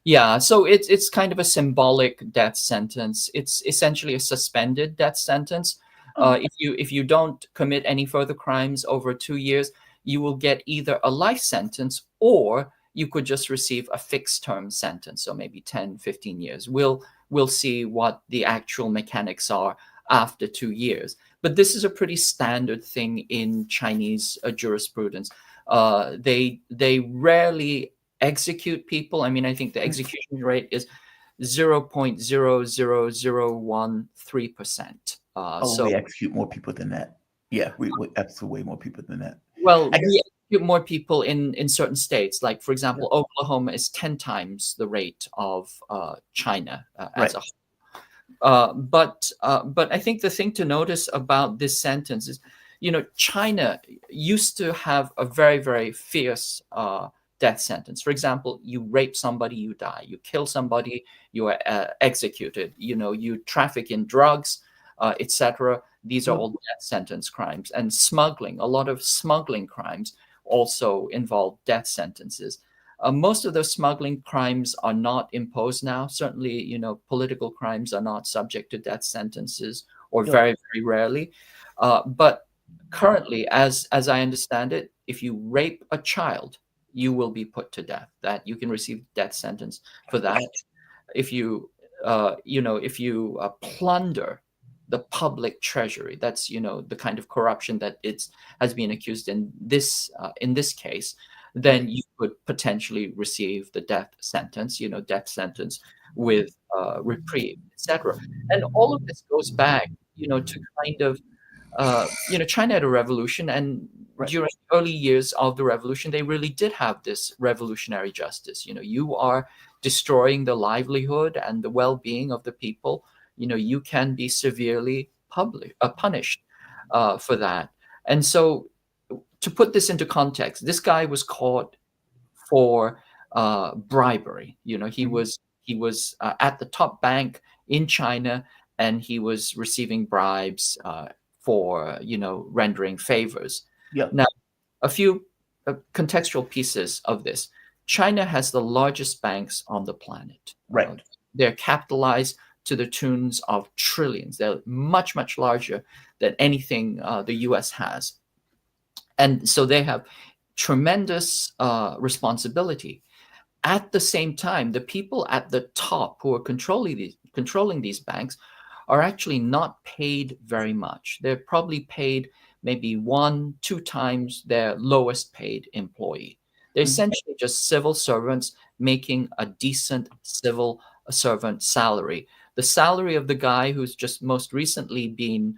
Yeah, so it's kind of a symbolic death sentence. It's essentially a suspended death sentence. If you don't commit any further crimes over 2 years, you will get either a life sentence or you could just receive a fixed term sentence, so maybe 10, 15 years. We'll see what the actual mechanics are after 2 years. But this is a pretty standard thing in Chinese jurisprudence. They rarely execute people. I mean, I think the execution rate is 0.00013%. So we execute more people than that. Yeah, we execute way more people than that. Well, we execute more people in certain states. Like, for example, Oklahoma is 10 times the rate of China as a whole. But I think the thing to notice about this sentence is, China used to have a very, very fierce death sentence. For example, you rape somebody, you die. You kill somebody, you are executed. You traffic in drugs, etc. These are all death sentence crimes. And smuggling, a lot of smuggling crimes also involve death sentences. Most of those smuggling crimes are not imposed now. Certainly, political crimes are not subject to death sentences, or very, very rarely. But currently, as I understand it, if you rape a child, you will be put to death. That you can receive death sentence for that. If you plunder the public treasury, that's the kind of corruption that has been accused in this case, then you could potentially receive the death sentence. Death sentence with reprieve, etc. And all of this goes back, to kind of China had a revolution, and during the early years of the revolution, they really did have this revolutionary justice. You are destroying the livelihood and the well-being of the people. You can be severely punished for that. And so, to put this into context, this guy was caught for bribery. He was at the top bank in China, and he was receiving bribes for rendering favors. Now, a few contextual pieces of this. China has the largest banks on the planet. They're capitalized to the tunes of trillions. They're much, much larger than anything the US has. And so they have tremendous responsibility. At the same time, the people at the top who are controlling these banks are actually not paid very much. They're probably paid maybe 1-2 times their lowest paid employee. They're essentially just civil servants making a decent civil servant salary. The salary of the guy who's just most recently been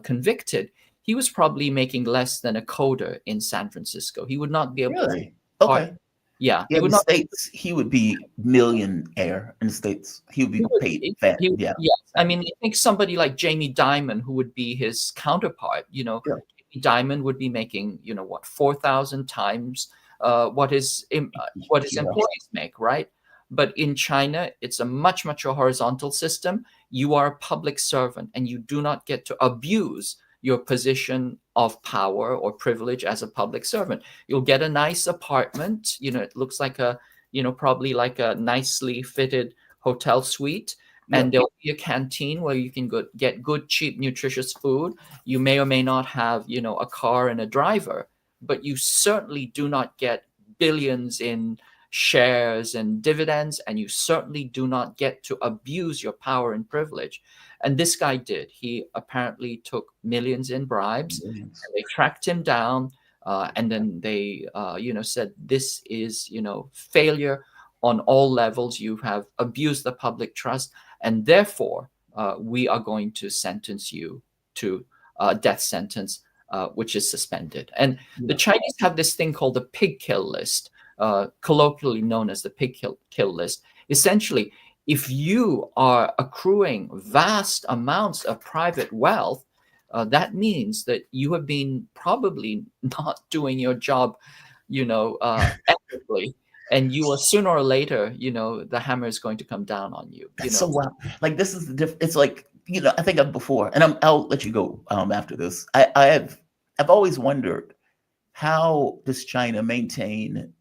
convicted, he was probably making less than a coder in San Francisco. He would not be able Really? to. Okay. Yeah. Yeah, in the States, he would be millionaire in the States. He would be paid fat. Yeah. Yes. I mean, I think somebody like Jamie Dimon, who would be his counterpart, Jamie Dimon would be making, 4,000 times what his employees make, right? But in China, it's a much, much a horizontal system. You are a public servant, and you do not get to abuse your position of power or privilege as a public servant. You'll get a nice apartment. It looks like probably like a nicely fitted hotel suite. And there'll be a canteen where you can get good, cheap, nutritious food. You may or may not have, a car and a driver, but you certainly do not get billions in shares and dividends, and you certainly do not get to abuse your power and privilege. And this guy did. He apparently took millions in bribes. And they tracked him down, and then they, said this is, failure on all levels. You have abused the public trust, and therefore we are going to sentence you to a death sentence, which is suspended. And the Chinese have this thing called the pig kill list, colloquially known as the pig kill list. Essentially, if you are accruing vast amounts of private wealth, that means that you have been probably not doing your job, ethically, and you will sooner or later, the hammer is going to come down on you. That's so wild. Like, this is the difference. It's like, I think I've before, and I'll let you go after this. I've always wondered, how does China maintain?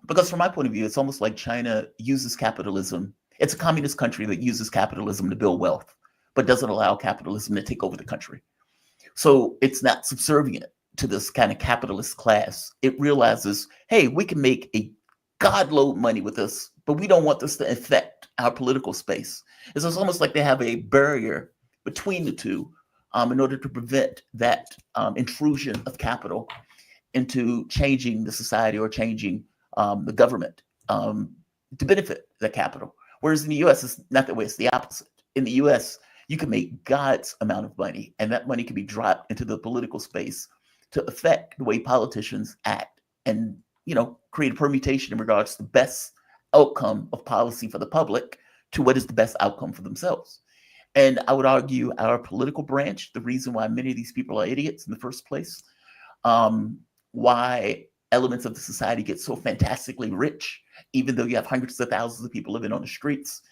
Because from my point of view, it's almost like China uses capitalism. It's a communist country that uses capitalism to build wealth, but doesn't allow capitalism to take over the country. So it's not subservient to this kind of capitalist class. It realizes, hey, we can make a godload money with this, but we don't want this to affect our political space. It's almost like they have a barrier between the two in order to prevent that intrusion of capital into changing the society or changing the government to benefit the capital. Whereas in the US, it's not that way. It's the opposite. In the US, you can make God's amount of money, and that money can be dropped into the political space to affect the way politicians act and, create a permutation in regards to the best outcome of policy for the public to what is the best outcome for themselves. And I would argue our political branch, the reason why many of these people are idiots in the first place, why elements of the society get so fantastically rich, even though you have hundreds of thousands of people living on the streets.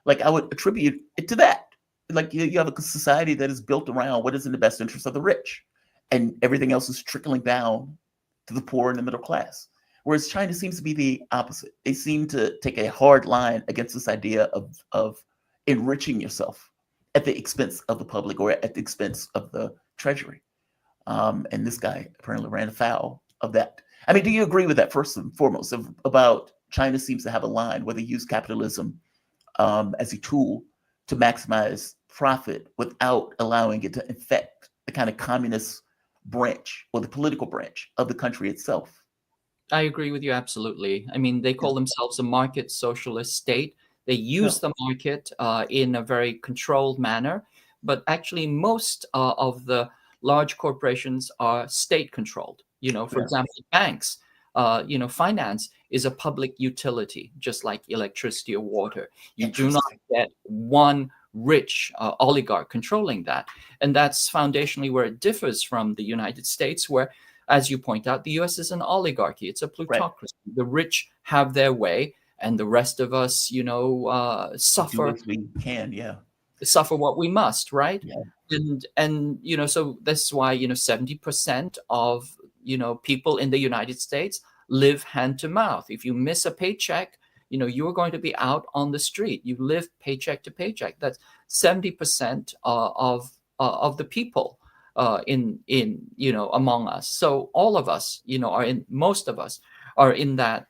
Like, I would attribute it to that. Like, you have a society that is built around what is in the best interest of the rich, and everything else is trickling down to the poor and the middle class. Whereas China seems to be the opposite. They seem to take a hard line against this idea of enriching yourself at the expense of the public or at the expense of the treasury. And this guy apparently ran afoul of that. I mean, do you agree with that, first and foremost, about China seems to have a line where they use capitalism as a tool to maximize profit without allowing it to affect the kind of communist branch or the political branch of the country itself? I agree with you absolutely. I mean, they call themselves a market socialist state. They use the market in a very controlled manner, but actually most of the large corporations are state controlled. For example, banks, finance is a public utility, just like electricity or water. You do not get one rich oligarch controlling that. And that's foundationally where it differs from the United States, where, as you point out, the US is an oligarchy. It's a plutocracy. Right. The rich have their way, and the rest of us, suffer. We can, suffer what we must, right? Yeah. And so that's why 70% of people in the United States live hand to mouth. If you miss a paycheck, you're going to be out on the street. You live paycheck to paycheck. That's 70% of the people in among us. So all of us, most of us are in that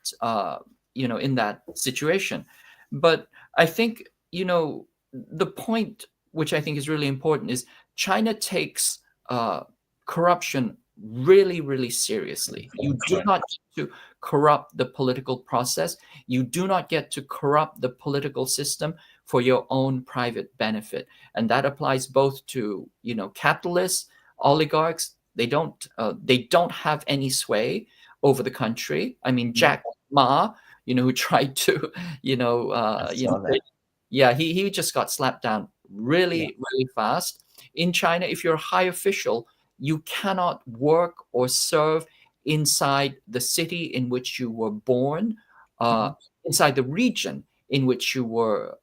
in that situation. But I think the point which I think is really important is China takes corruption really, really seriously. You do not get to corrupt the political process. You do not get to corrupt the political system for your own private benefit. And that applies both to, capitalists, oligarchs. They don't have any sway over the country. I mean, Jack Ma, who tried to, he just got slapped down really fast. In China, if you're a high official, you cannot work or serve inside the city in which you were born, inside the region in which you were,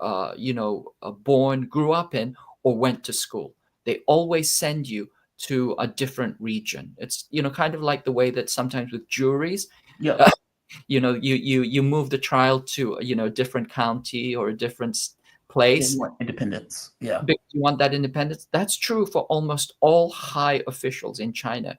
born, grew up in, or went to school. They always send you to a different region. It's, kind of like the way that sometimes with juries, you move the trial to, a different county or a different place. You want independence. Yeah. Because you want that independence. That's true for almost all high officials in China,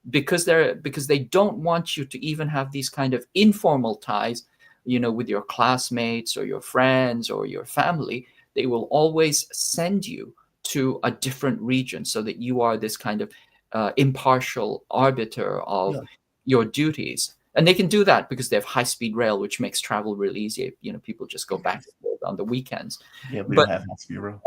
because they don't want you to even have these kind of informal ties, with your classmates or your friends or your family. They will always send you to a different region so that you are this kind of impartial arbiter of your duties. And they can do that because they have high-speed rail, which makes travel really easy. People just go back and forth on the weekends. Yeah, we don't have high-speed rail.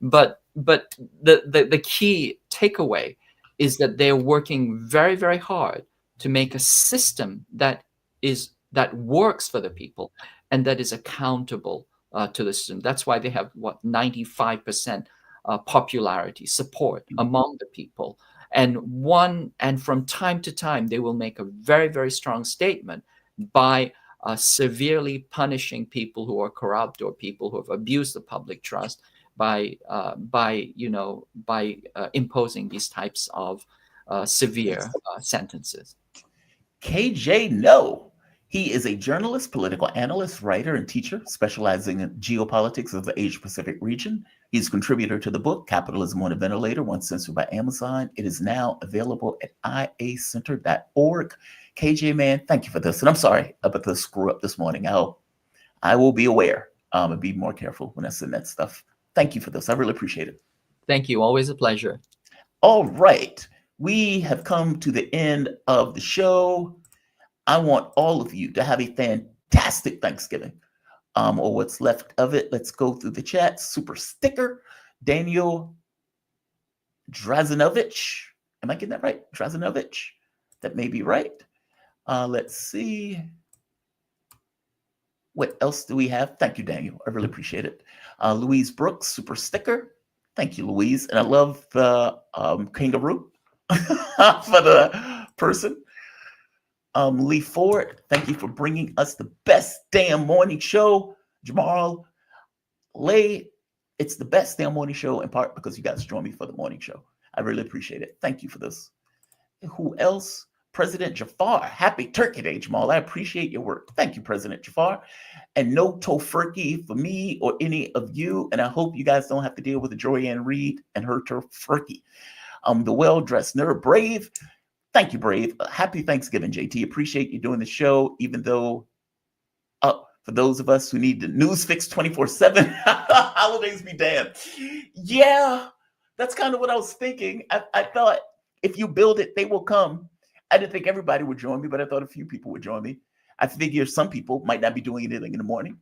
but the key takeaway is that they're working very, very hard to make a system that works for the people and that is accountable to the system. That's why they have 95% popularity, support among the people. And from time to time, they will make a very, very strong statement by severely punishing people who are corrupt or people who have abused the public trust by imposing these types of severe sentences. KJ No. He is a journalist, political analyst, writer, and teacher specializing in geopolitics of the Asia-Pacific region. He's a contributor to the book, Capitalism on a Ventilator, once censored by Amazon. It is now available at iacenter.org. KJ, man, thank you for this. And I'm sorry about the screw up this morning. I will be aware and be more careful when I send that stuff. Thank you for this. I really appreciate it. Thank you. Always a pleasure. All right. We have come to the end of the show. I want all of you to have a fantastic Thanksgiving, or what's left of it. Let's go through the chat. Super sticker, Daniel Drazanovich. Am I getting that right? Drazanovich. That may be right. Let's see. What else do we have? Thank you, Daniel. I really appreciate it. Louise Brooks, super sticker. Thank you, Louise. And I love the kangaroo for the person. Lee Ford, thank you for bringing us the best damn morning show. Jamal Lay, it's the best damn morning show in part because you guys joined me for the morning show. I really appreciate it. Thank you for this. Who else? President Jafar, happy Turkey Day, Jamal. I appreciate your work. Thank you, President Jafar. And no tofurkey for me or any of you. And I hope you guys don't have to deal with the Joyanne Reed and her tofurkey. The well-dressed nerd, Brave. Thank you, Brave. Happy Thanksgiving, JT. Appreciate you doing the show, even though for those of us who need the news fix 24/7, holidays be damned. Yeah, that's kind of what I was thinking. I thought if you build it, they will come. I didn't think everybody would join me, but I thought a few people would join me. I figure some people might not be doing anything in the morning.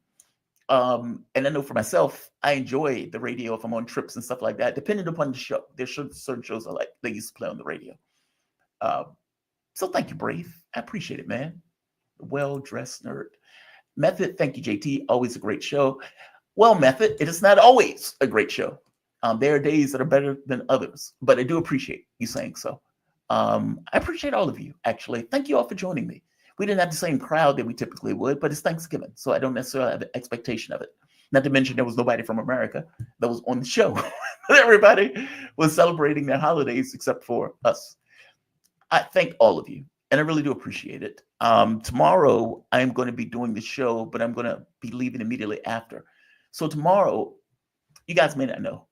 And I know for myself, I enjoy the radio if I'm on trips and stuff like that, depending upon the show. There's certain shows I like. They used to play on the radio. So thank you, Brave. I appreciate it, man. Well-dressed nerd. Method, thank you, JT. Always a great show. Well, Method, it is not always a great show. There are days that are better than others, but I do appreciate you saying so. I appreciate all of you, actually. Thank you all for joining me. We didn't have the same crowd that we typically would, but it's Thanksgiving, so I don't necessarily have an expectation of it. Not to mention there was nobody from America that was on the show. Everybody was celebrating their holidays except for us. I thank all of you. and I really do appreciate it. Tomorrow, I'm going to be doing the show, but I'm going to be leaving immediately after. So tomorrow, you guys may not know,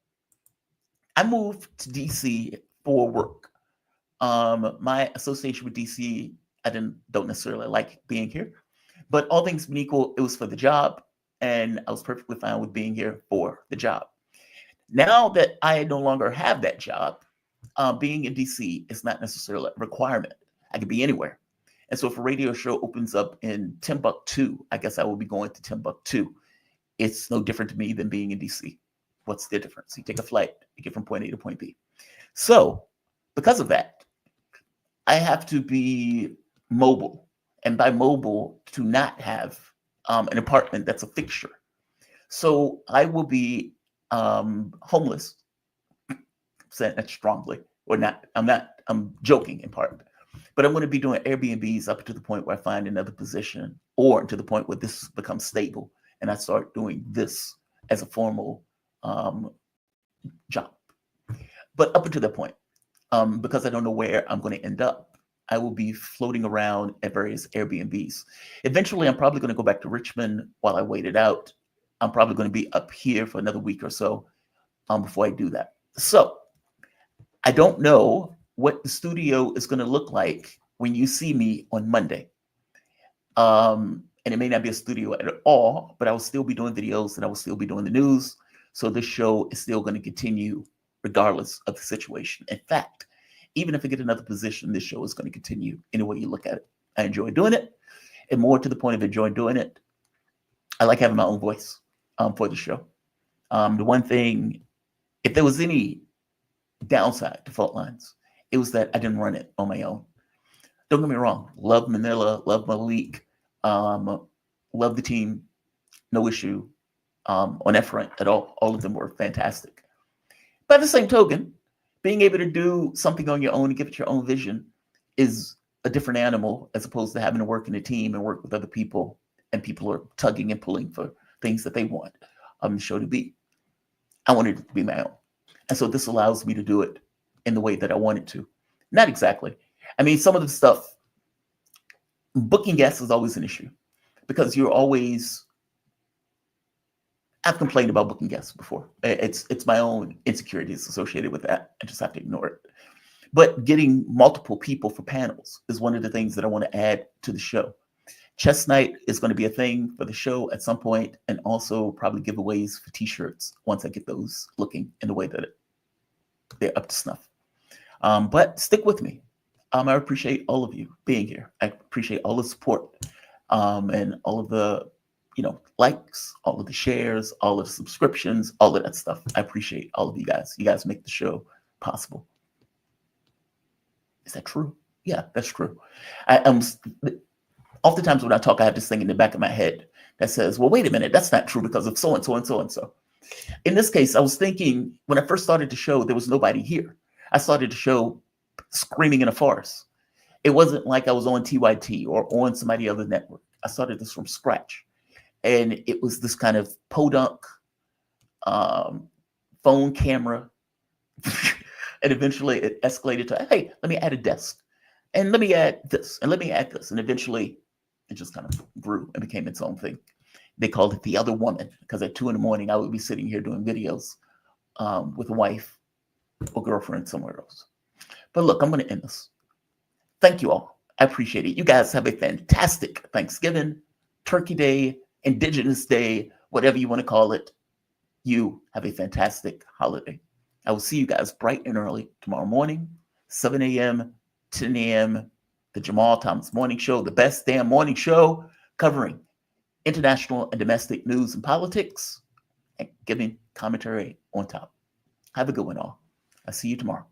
I moved to DC for work. My association with DC, I don't necessarily like being here, but all things being equal, it was for the job, and I was perfectly fine with being here for the job. Now that I no longer have that job, being in DC is not necessarily a requirement. I could be anywhere. And so if a radio show opens up in Timbuktu, I guess I will be going to Timbuktu. It's no different to me than being in DC. What's the difference? You take a flight, you get from point A to point B. So because of that, I have to be mobile. And by mobile, to not have an apartment that's a fixture. So I will be homeless, saying that strongly, or not. I'm joking in part. But I'm going to be doing Airbnbs up to the point where I find another position, or to the point where this becomes stable and I start doing this as a formal job. But up until that point, because I don't know where I'm going to end up, I will be floating around at various Airbnbs. Eventually, I'm probably going to go back to Richmond while I wait it out. I'm probably going to be up here for another week or so before I do that. So I don't know what the studio is going to look like when you see me on Monday. And it may not be a studio at all, but I will still be doing videos and I will still be doing the news. So this show is still going to continue regardless of the situation. In fact, even if I get another position, this show is going to continue any way you look at it. I enjoy doing it. And more to the point of enjoying doing it, I like having my own voice for the show. The one thing, if there was any downside to Fault Lines, it was that I didn't run it on my own. Don't get me wrong. Love Manila, love Malik, love the team, no issue on that front at all. All of them were fantastic. By the same token, being able to do something on your own and give it your own vision is a different animal as opposed to having to work in a team and work with other people, and people are tugging and pulling for things that they want the show to be. I wanted it to be my own. And so this allows me to do it in the way that I wanted to. Not exactly. I mean, some of the stuff, booking guests is always an issue because you're always, I've complained about booking guests before. It's my own insecurities associated with that. I just have to ignore it. But getting multiple people for panels is one of the things that I want to add to the show. Chess night is going to be a thing for the show at some point, and also probably giveaways for t-shirts once I get those looking in the way that they're up to snuff. But stick with me. I appreciate all of you being here. I appreciate all the support and all of the likes, all of the shares, all of the subscriptions, all of that stuff. I appreciate all of you guys. You guys make the show possible. Is that true? Yeah, that's true. Oftentimes when I talk, I have this thing in the back of my head that says, well, wait a minute, that's not true because of so and so and so and so. In this case, I was thinking when I first started the show, there was nobody here. I started the show screaming in a farce. It wasn't like I was on TYT or on somebody other network. I started this from scratch. And it was this kind of podunk phone camera. And eventually it escalated to, hey, let me add a desk. And let me add this. And let me add this. And eventually it just kind of grew and became its own thing. They called it The Other Woman because at 2 a.m, I would be sitting here doing videos with a wife or girlfriend somewhere else. But look, I'm going to end this. Thank you all. I appreciate it. You guys have a fantastic Thanksgiving, Turkey Day, Indigenous Day, whatever you want to call it. You have a fantastic holiday. I will see you guys bright and early tomorrow morning, 7 a.m., 10 a.m., the Jamal Thomas Morning Show, the best damn morning show covering international and domestic news and politics and giving commentary on top. Have a good one, all. I'll see you tomorrow.